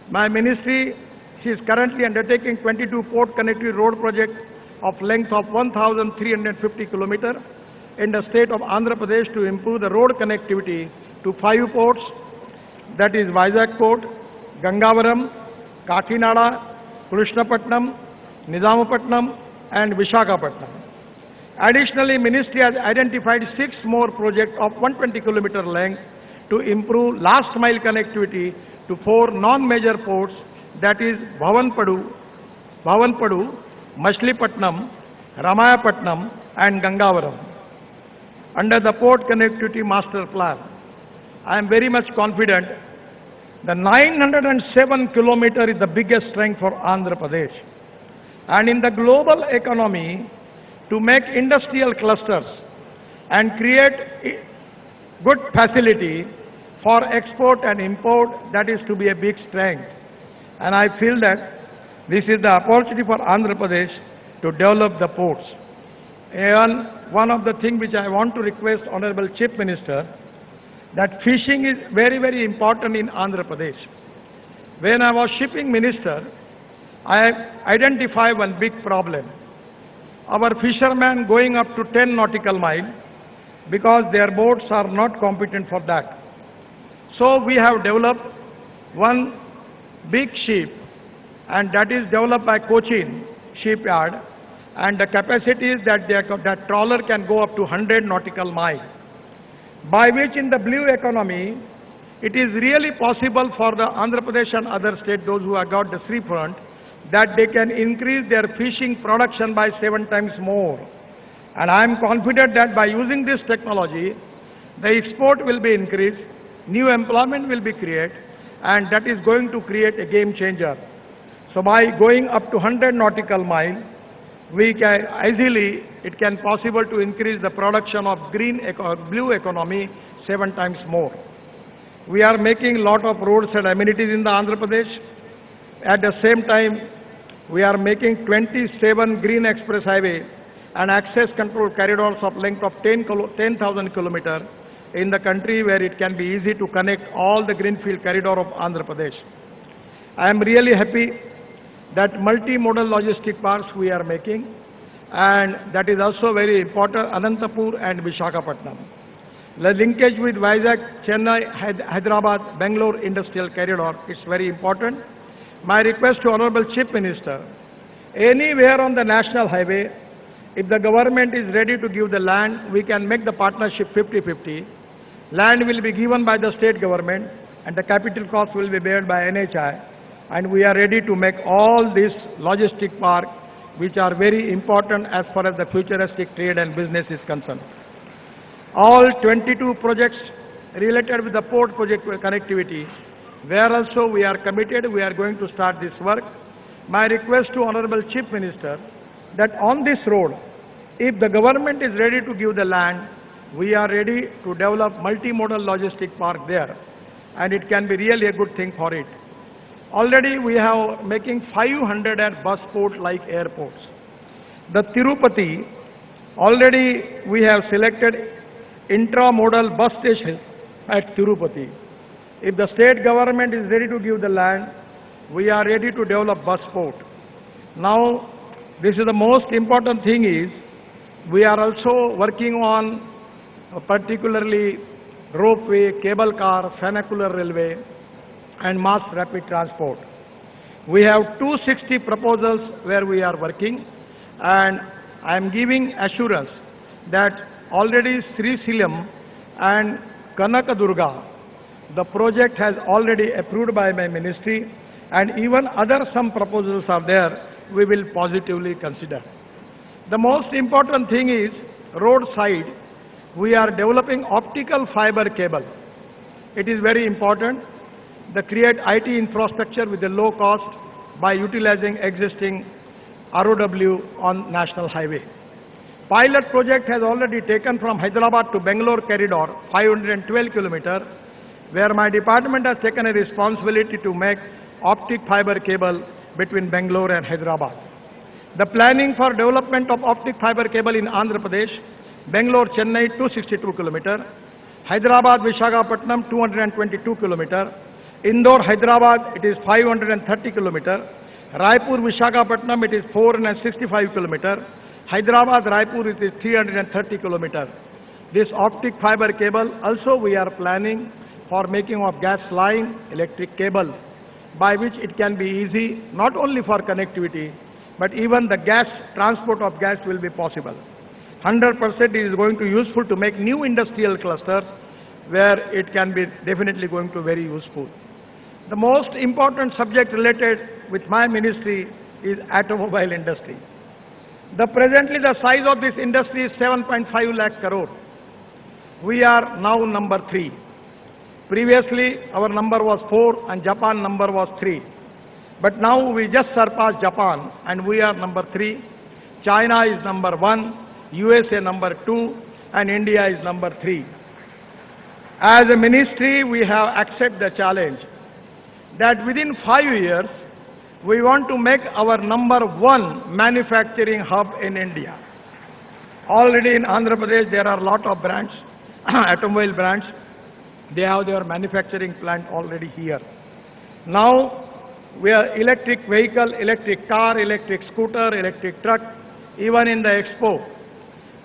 My ministry is currently undertaking 22 port connectivity road project of length of 1,350 kilometer in the state of Andhra Pradesh to improve the road connectivity to 5 ports, that is Vizag Port, Gangavaram, Kakinada, Krishnapatnam, Nizamapatnam and Visakhapatnam. Additionally, Ministry has identified 6 more projects of 120 kilometer length to improve last mile connectivity to 4 non-major ports, that is Bhavanpadu, Machilipatnam, Ramayapatnam and Gangavaram. Under the Port Connectivity Master Plan, I am very much confident the 907 kilometer is the biggest strength for Andhra Pradesh. And in the global economy, to make industrial clusters and create good facility for export and import, that is to be a big strength. And I feel that this is the opportunity for Andhra Pradesh to develop the ports. And one of the things which I want to request Honorable Chief Minister, that fishing is very, very important in Andhra Pradesh. When I was shipping minister, I identified one big problem. Our fishermen going up to 10 nautical miles because their boats are not competent for that. So we have developed one big ship, and that is developed by Cochin shipyard, and the capacity is that that trawler can go up to 100 nautical miles, by which in the blue economy, it is really possible for the Andhra Pradesh and other states, those who have got the sea front, that they can increase their fishing production by 7 times more. And I am confident that by using this technology, the export will be increased, new employment will be created, and that is going to create a game changer. So by going up to 100 nautical miles, we can easily, it can possible to increase the production of blue economy 7 times more. We are making lot of roads and amenities in the Andhra Pradesh. At the same time, we are making 27 green express highway and access control corridors of length of 10,000 kilometers in the country, where it can be easy to connect all the greenfield corridor of Andhra Pradesh. I am really happy that multimodal logistic parks we are making, and that is also very important, Anantapur and Visakhapatnam. The linkage with Vizag, Chennai, Hyderabad, Bangalore industrial corridor is very important. My request to Honorable Chief Minister, anywhere on the national highway, if the government is ready to give the land, we can make the partnership 50-50. Land will be given by the state government and the capital cost will be borne by NHI. And we are ready to make all these logistic parks, which are very important as far as the futuristic trade and business is concerned. All 22 projects related with the port project connectivity, where also we are committed, we are going to start this work. My request to Honorable Chief Minister, that on this road, if the government is ready to give the land, we are ready to develop multimodal logistic park there, and it can be really a good thing for it. Already we have making 500 at bus port like airports. The Tirupati, already we have selected intramodal bus station at Tirupati. If the state government is ready to give the land, we are ready to develop bus port. Now, this is the most important thing is, we are also working on particularly ropeway, cable car, vernacular railway and mass rapid transport. We have 260 proposals where we are working, and I am giving assurance that already Sri Silam and Kanakadurga, the project has already approved by my ministry, and even other some proposals are there, we will positively consider. The most important thing is roadside. we are developing optical fiber cable. It is very important to create IT infrastructure with a low cost by utilizing existing ROW on national highway. Pilot project has already taken from Hyderabad to Bangalore corridor, 512 kilometers, where my department has taken a responsibility to make optic fiber cable between Bangalore and Hyderabad. The planning for development of optic fiber cable in Andhra Pradesh, Bangalore, Chennai, 262 kilometers, Hyderabad, Visakhapatnam, 222 kilometers, Indore, Hyderabad, it is 530 kilometers, Raipur, Visakhapatnam, it is 465 kilometers, Hyderabad, Raipur, it is 330 kilometers. This optic fiber cable also we are planning for making of gas line, electric cable, by which it can be easy, not only for connectivity, but even the gas, transport of gas will be possible. 100% it is going to be useful to make new industrial clusters where it can be definitely going to be very useful. The most important subject related with my ministry is automobile industry. Presently the size of this industry is 7.5 lakh crore. We are now number 3. Previously our number was 4 and Japan number was 3. But now we just surpassed Japan and we are number 3. China is number 1, USA number 2 and India is number 3. As a ministry we have accepted the challenge that within 5 years we want to make our number 1 manufacturing hub in India. Already in Andhra Pradesh there are a lot of brands, automobile brands. They have their manufacturing plant already here. Now we are electric vehicle, electric car, electric scooter, electric truck. Even in the expo,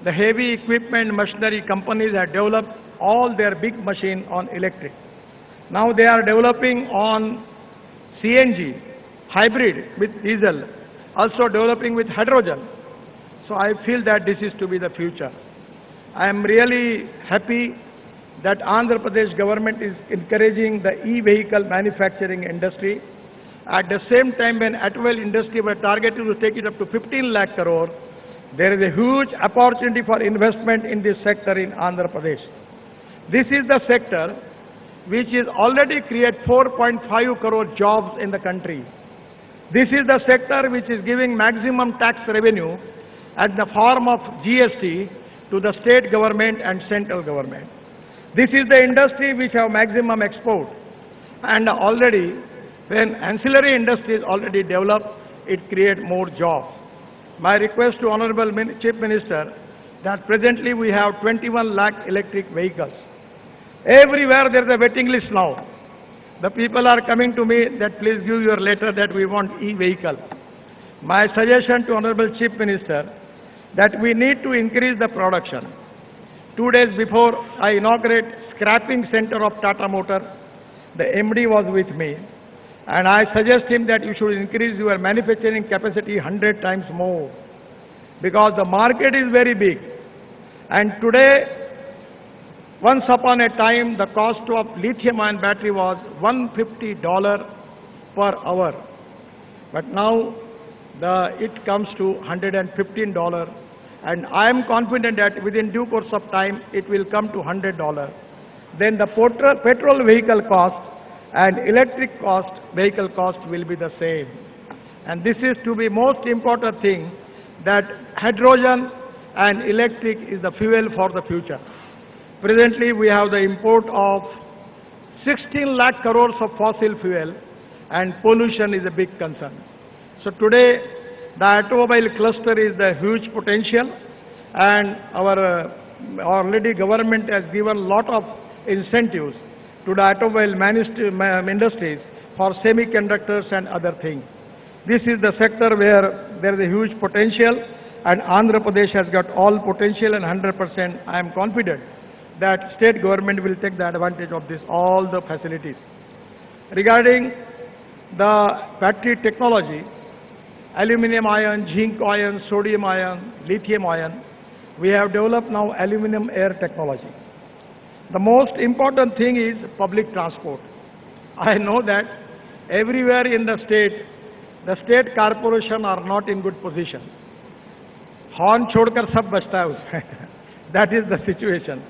the heavy equipment machinery companies have developed all their big machine on electric. Now they are developing on CNG, hybrid with diesel, also developing with hydrogen. So I feel that this is to be the future. I am really happy that Andhra Pradesh government is encouraging the e-vehicle manufacturing industry. At the same time, when automobile industry were targeted to take it up to 15 lakh crore, there is a huge opportunity for investment in this sector in Andhra Pradesh. This is the sector which is already create 4.5 crore jobs in the country. This is the sector which is giving maximum tax revenue at the form of GST to the state government and central government. This is the industry which have maximum export, and already when ancillary industry is already developed, it creates more jobs. My request to Honorable Chief Minister that presently we have 21 lakh electric vehicles. Everywhere there is a waiting list now. The people are coming to me that please give your letter that we want e-vehicle. My suggestion to Honorable Chief Minister that we need to increase the production. 2 days before I inaugurate scrapping center of Tata Motor, the MD was with me and I suggest him that you should increase your manufacturing capacity 100 times more because the market is very big. And today, once upon a time, the cost of lithium-ion battery was $150 per hour. But now it comes to $115. And I am confident that within due course of time, it will come to $100. Then the petrol vehicle cost and electric vehicle cost will be the same. And this is to be most important thing that hydrogen and electric is the fuel for the future. Presently, we have the import of 16 lakh crores of fossil fuel and pollution is a big concern. So today, the automobile cluster is the huge potential and our already government has given a lot of incentives to the automobile industries for semiconductors and other things. This is the sector where there is a huge potential and Andhra Pradesh has got all potential and 100% I am confident that state government will take the advantage of this, all the facilities. Regarding the battery technology, aluminum ion, zinc ion, sodium ion, lithium ion, we have developed now aluminum air technology. The most important thing is public transport. I know that everywhere in the state corporation are not in good position. Horn छोड़कर सब बचता है उसमें. That is the situation.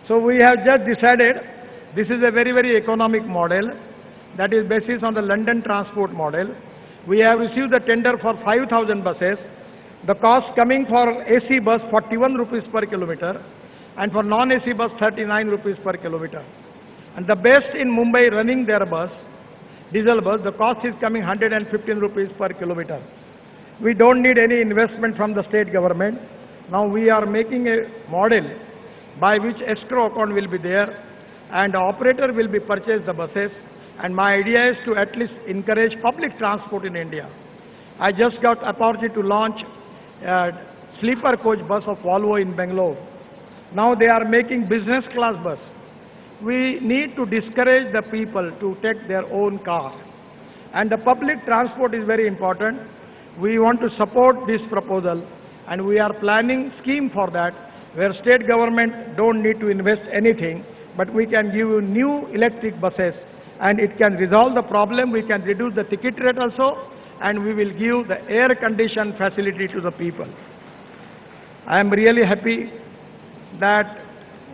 So we have just decided this is a very, very economic model that is based on the London transport model. We have received the tender for 5,000 buses. The cost coming for AC bus 41 rupees per kilometer and for non-AC bus 39 rupees per kilometer. And the best in Mumbai running their bus, diesel bus, the cost is coming 115 rupees per kilometer. We don't need any investment from the state government. Now we are making a model by which escrow account will be there and the operator will be purchased the buses, and my idea is to at least encourage public transport in India. I just got opportunity to launch sleeper coach bus of Volvo in Bangalore. Now they are making business class bus. We need to discourage the people to take their own car. And the public transport is very important. We want to support this proposal and we are planning scheme for that where state government don't need to invest anything, but we can give you new electric buses and it can resolve the problem. We can reduce the ticket rate also and we will give the air condition facility to the people. I am really happy that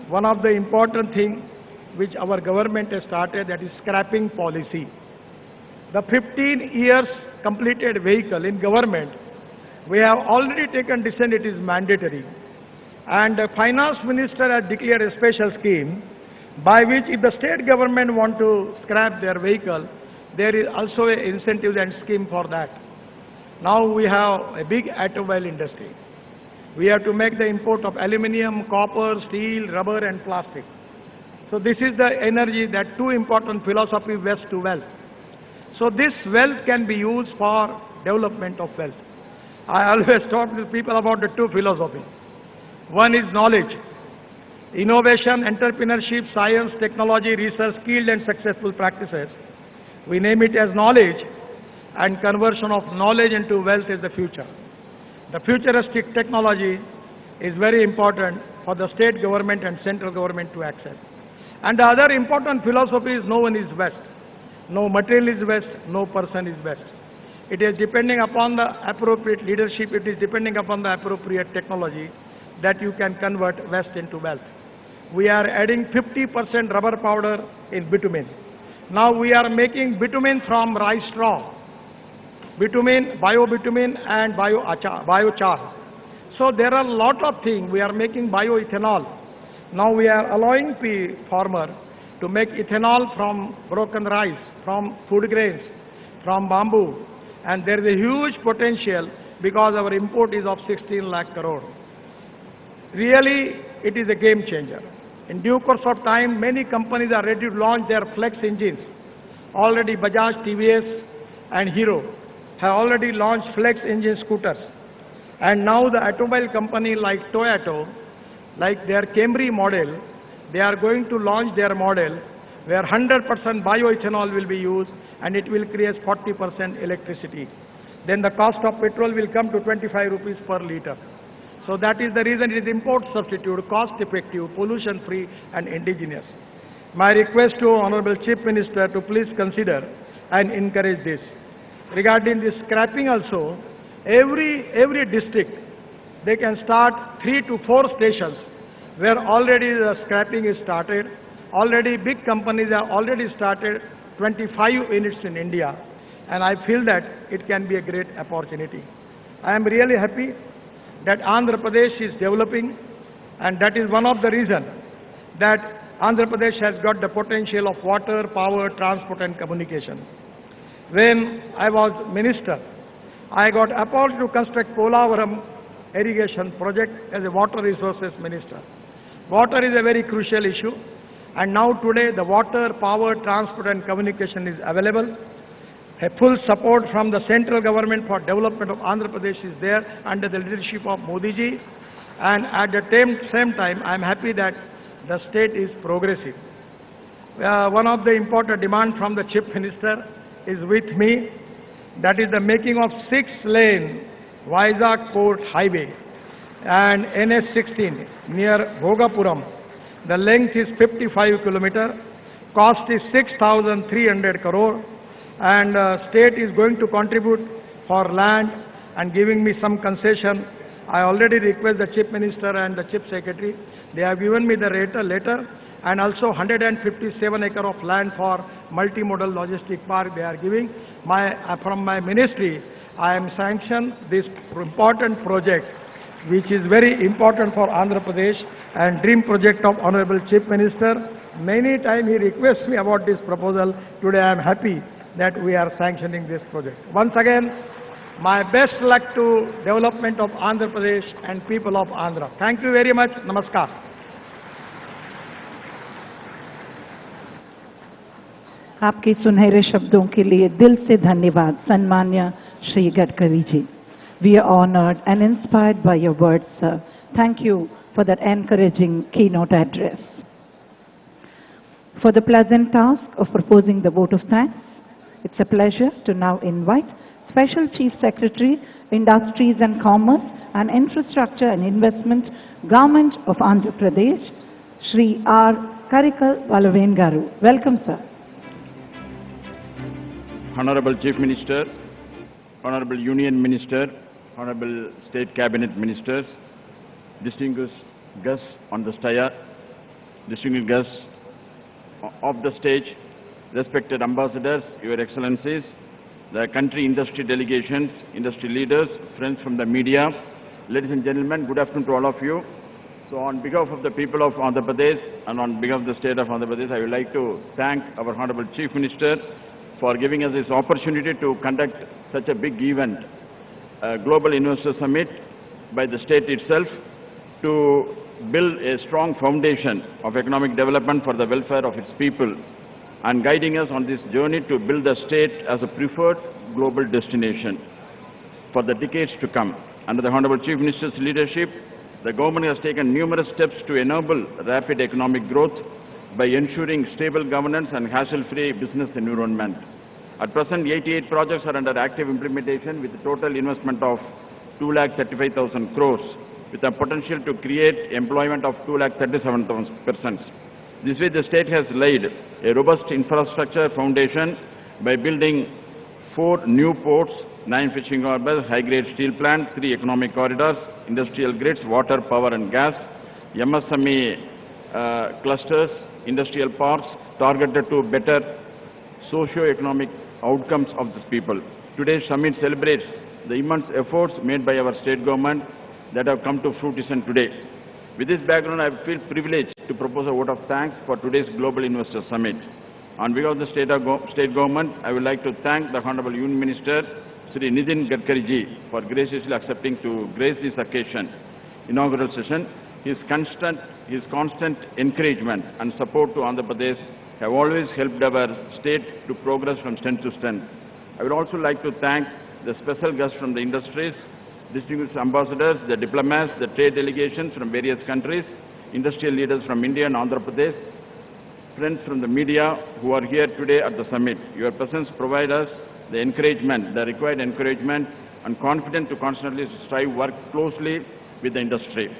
one of the important things which our government has started, that is scrapping policy. The 15 years completed vehicle in government, we have already taken decision it is mandatory. And the finance minister has declared a special scheme by which if the state government want to scrap their vehicle, there is also an incentive and scheme for that. Now we have a big automobile industry. We have to make the import of aluminium, copper, steel, rubber and plastic. So this is the energy, that two important philosophy, waste to wealth. So this wealth can be used for development of wealth. I always talk to people about the two philosophies. One is knowledge, innovation, entrepreneurship, science, technology, research, skilled and successful practices. We name it as knowledge, and conversion of knowledge into wealth is the future. The futuristic technology is very important for the state government and central government to access. And the other important philosophy is no one is best. No material is best, no person is best. It is depending upon the appropriate leadership, it is depending upon the appropriate technology that you can convert waste into wealth. We are adding 50% rubber powder in bitumen. Now we are making bitumen from rice straw. Bitumen, bio-bitumen and biochar. So there are a lot of things. We are making bioethanol. Now we are allowing farmer to make ethanol from broken rice, from food grains, from bamboo. And there is a huge potential because our import is of 16 lakh crore. Really, it is a game changer. In due course of time, many companies are ready to launch their flex engines. Already Bajaj, TVS and Hero have already launched flex engine scooters. And now the automobile company like Toyota, like their Camry model, they are going to launch their model where 100% bioethanol will be used and it will create 40% electricity. Then the cost of petrol will come to 25 rupees per liter. So that is the reason it is import substitute, cost effective, pollution free and indigenous. My request to Honorable Chief Minister to please consider and encourage this. Regarding this scrapping also, every district, they can start 3 to 4 stations where already the scrapping is started. Already big companies have already started 25 units in India, and I feel that it can be a great opportunity. I am really happy that Andhra Pradesh is developing, and that is one of the reasons that Andhra Pradesh has got the potential of water, power, transport and communication. When I was minister, I got appointed to construct Polavaram irrigation project as a water resources minister. Water is a very crucial issue, and now today the water, power, transport and communication is available. A full support from the central government for development of Andhra Pradesh is there under the leadership of Modi ji, and at the same time I am happy that the state is progressive. One of the important demands from the Chief Minister is with me, that is the making of 6-lane Vizag Port Highway and NH16 near Bhogapuram. The length is 55 kilometers, cost is 6,300 crore, and state is going to contribute for land and giving me some concession I already request the Chief Minister and the Chief Secretary. They have given me the letter and also 157 acre of land for multimodal logistic park they are giving. From my ministry, I am sanctioned this important project, which is very important for Andhra Pradesh and dream project of Honorable Chief Minister. Many times he requests me about this proposal. Today I am happy that we are sanctioning this project. Once again, my best luck to development of Andhra Pradesh and people of Andhra. Thank you very much. Namaskar. आपके सुनहरे शब्दों के लिए दिल से धन्यवाद सन्मान्य Shri Gadkari ji. We are honored and inspired by your words, sir. Thank you for that encouraging keynote address. For the pleasant task of proposing the vote of thanks, it's a pleasure to now invite Special Chief Secretary, Industries and Commerce and Infrastructure and Investment, Government of Andhra Pradesh, Shri R. Karikal Valaven Garu. Welcome, sir. Honorable Chief Minister, Honorable Union Minister, Honorable State Cabinet Ministers, distinguished guests on the staya, distinguished guests of the stage, respected ambassadors, Your Excellencies, the country industry delegations, industry leaders, friends from the media, ladies and gentlemen, good afternoon to all of you. So on behalf of the people of Andhra Pradesh and on behalf of the state of Andhra Pradesh, I would like to thank our Honorable Chief Minister for giving us this opportunity to conduct such a big event, a Global Investor Summit by the state itself, to build a strong foundation of economic development for the welfare of its people and guiding us on this journey to build the state as a preferred global destination for the decades to come. Under the Honorable Chief Minister's leadership, the government has taken numerous steps to enable rapid economic growth by ensuring stable governance and hassle-free business environment. At present, 88 projects are under active implementation with a total investment of 2,35,000 crores, with a potential to create employment of 2,37,000 persons. This way, the state has laid a robust infrastructure foundation by building 4 new ports, 9 fishing harbors, high-grade steel plants, 3 economic corridors, industrial grids, water, power and gas, MSME clusters, industrial parks targeted to better socio-economic outcomes of the people. Today's summit celebrates the immense efforts made by our state government that have come to fruition today. With this background, I feel privileged to propose a vote of thanks for today's Global Investor Summit. On behalf of the state government, I would like to thank the Honorable Union Minister, Sri Nitin Gadkari ji, for graciously accepting to grace this occasion, inaugural session. His constant encouragement and support to Andhra Pradesh have always helped our state to progress from strength to strength. I would also like to thank the special guests from the industries, distinguished ambassadors, the diplomats, the trade delegations from various countries, industrial leaders from India and Andhra Pradesh, friends from the media who are here today at the summit. Your presence provides us the encouragement, the required encouragement and confidence to constantly strive work closely with the industry.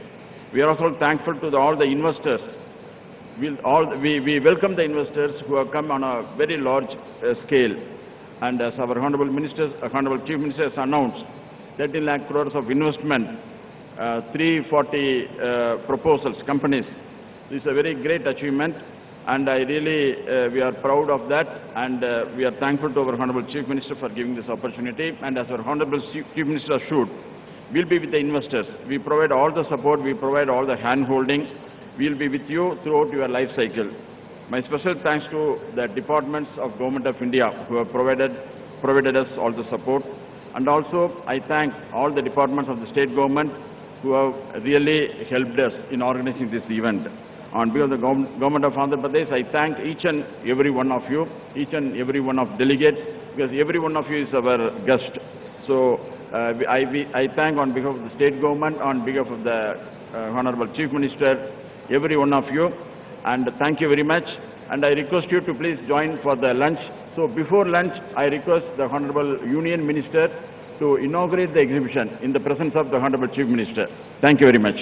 We are also thankful to all the investors. We welcome the investors who have come on a very large scale. And as our Honorable Chief Minister has announced, 13 lakh crores of investment, 340 proposals, companies. This is a very great achievement, and we are proud of that, and we are thankful to our Honorable Chief Minister for giving this opportunity. And as our Honorable Chief Minister assured, we'll be with the investors. We provide all the support, we provide all the hand-holding. We'll be with you throughout your life cycle. My special thanks to the departments of Government of India who have provided us all the support. And also, I thank all the departments of the state government who have really helped us in organizing this event. On behalf of the Government of Andhra Pradesh, I thank each and every one of you, each and every one of delegates, because every one of you is our guest. So, I thank on behalf of the state government, on behalf of the Honorable Chief Minister, every one of you, and thank you very much. And I request you to please join for the lunch. So before lunch, I request the Honorable Union Minister to inaugurate the exhibition in the presence of the Honorable Chief Minister. Thank you very much.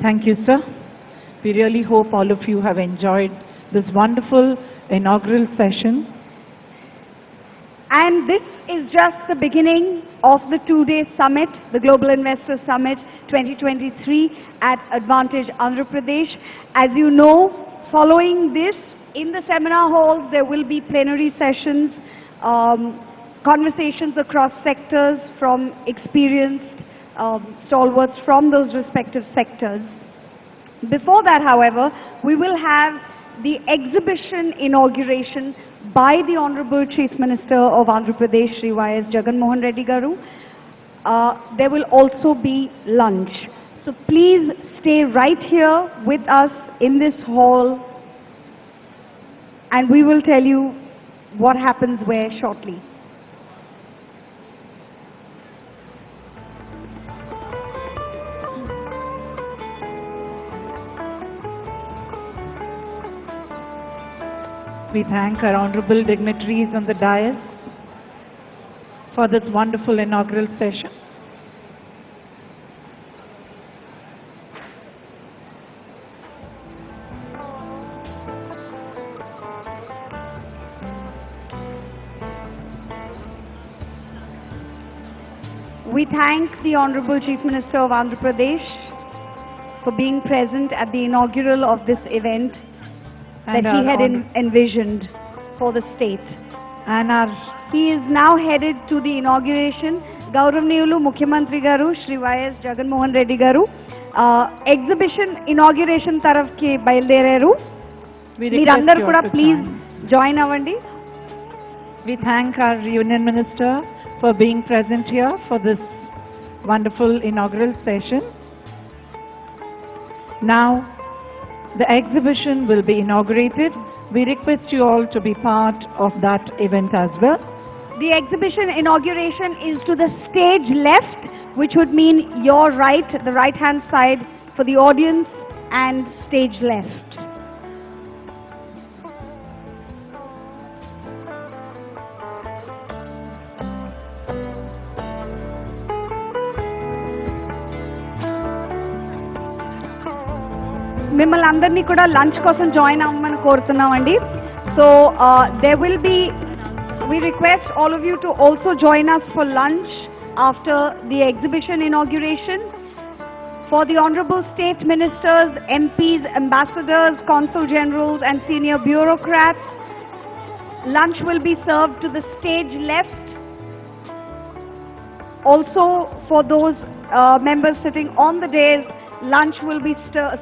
Thank you, sir. We really hope all of you have enjoyed this wonderful inaugural session. And this is just the beginning of the two-day summit, the Global Investor Summit 2023 at Advantage Andhra Pradesh. As you know, following this, in the seminar halls, there will be plenary sessions, conversations across sectors from experienced stalwarts from those respective sectors. Before that, however, we will have the exhibition inauguration by the Honorable Chief Minister of Andhra Pradesh, Shri Y.S. Jaganamohanreddy Garu. There will also be lunch. So please stay right here with us in this hall, and we will tell you what happens where shortly. We thank our honorable dignitaries on the dais for this wonderful inaugural session. We thank the Honorable Chief Minister of Andhra Pradesh for being present at the inaugural of this event that And he our had envisioned for the state. And he is now headed to the inauguration. Gauravniyulu Mukhyamantri Garu, Shri Y.S. Jaganamohanreddy Garu, exhibition inauguration tarafki bayilderaru. Meerandaru kuda please join avandi. We thank our Union Minister for being present here for this wonderful inaugural session. Now, the exhibition will be inaugurated. We request you all to be part of that event as well. The exhibition inauguration is to the stage left, which would mean your right, the right-hand side for the audience, and stage left. మిమ్మల్ని అందరినీ కూడా lunch కోసం join అవ్వమని కోరుతున్నామండి. So there will be, we request all of you to also join us for lunch after the exhibition inauguration. For the honorable state ministers, MPs, ambassadors, consul generals and senior bureaucrats, lunch will be served to the stage left. Also for those members sitting on the dais, lunch will be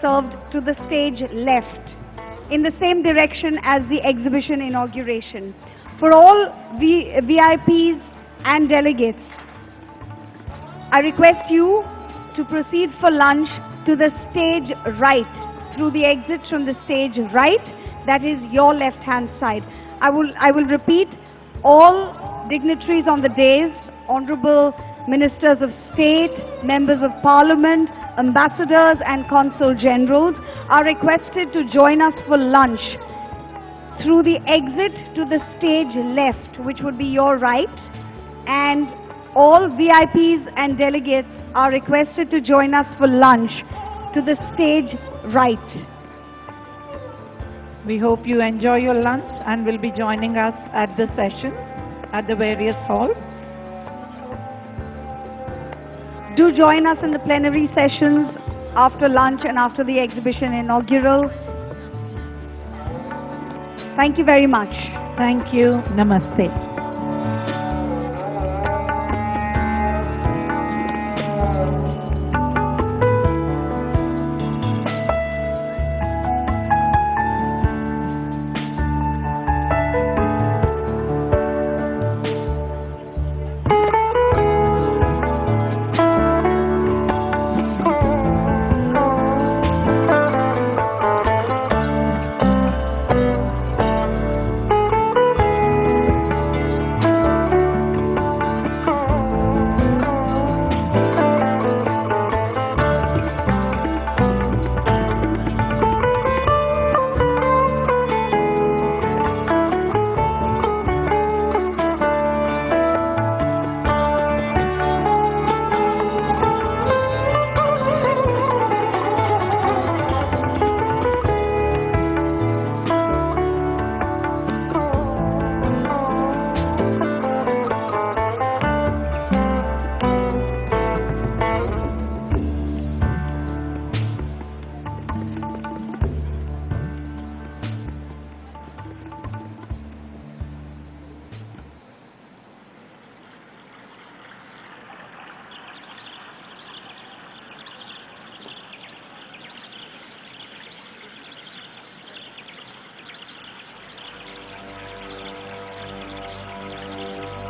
served to the stage left in the same direction as the exhibition inauguration. For all VIPs and delegates, I request you to proceed for lunch to the stage right, through the exit from the stage right, that is your left hand side. I will repeat, all dignitaries on the dais, honorable ministers of state, members of parliament, ambassadors and consul generals are requested to join us for lunch through the exit to the stage left, which would be your right, and all VIPs and delegates are requested to join us for lunch to the stage right. We hope you enjoy your lunch and will be joining us at the session at the various halls. Do join us in the plenary sessions after lunch and after the exhibition inaugural. Thank you very much. Thank you. Namaste.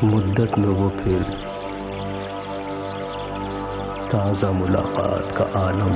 मुद्दत में वो फिर ताज़ा मुलाकात का आलम।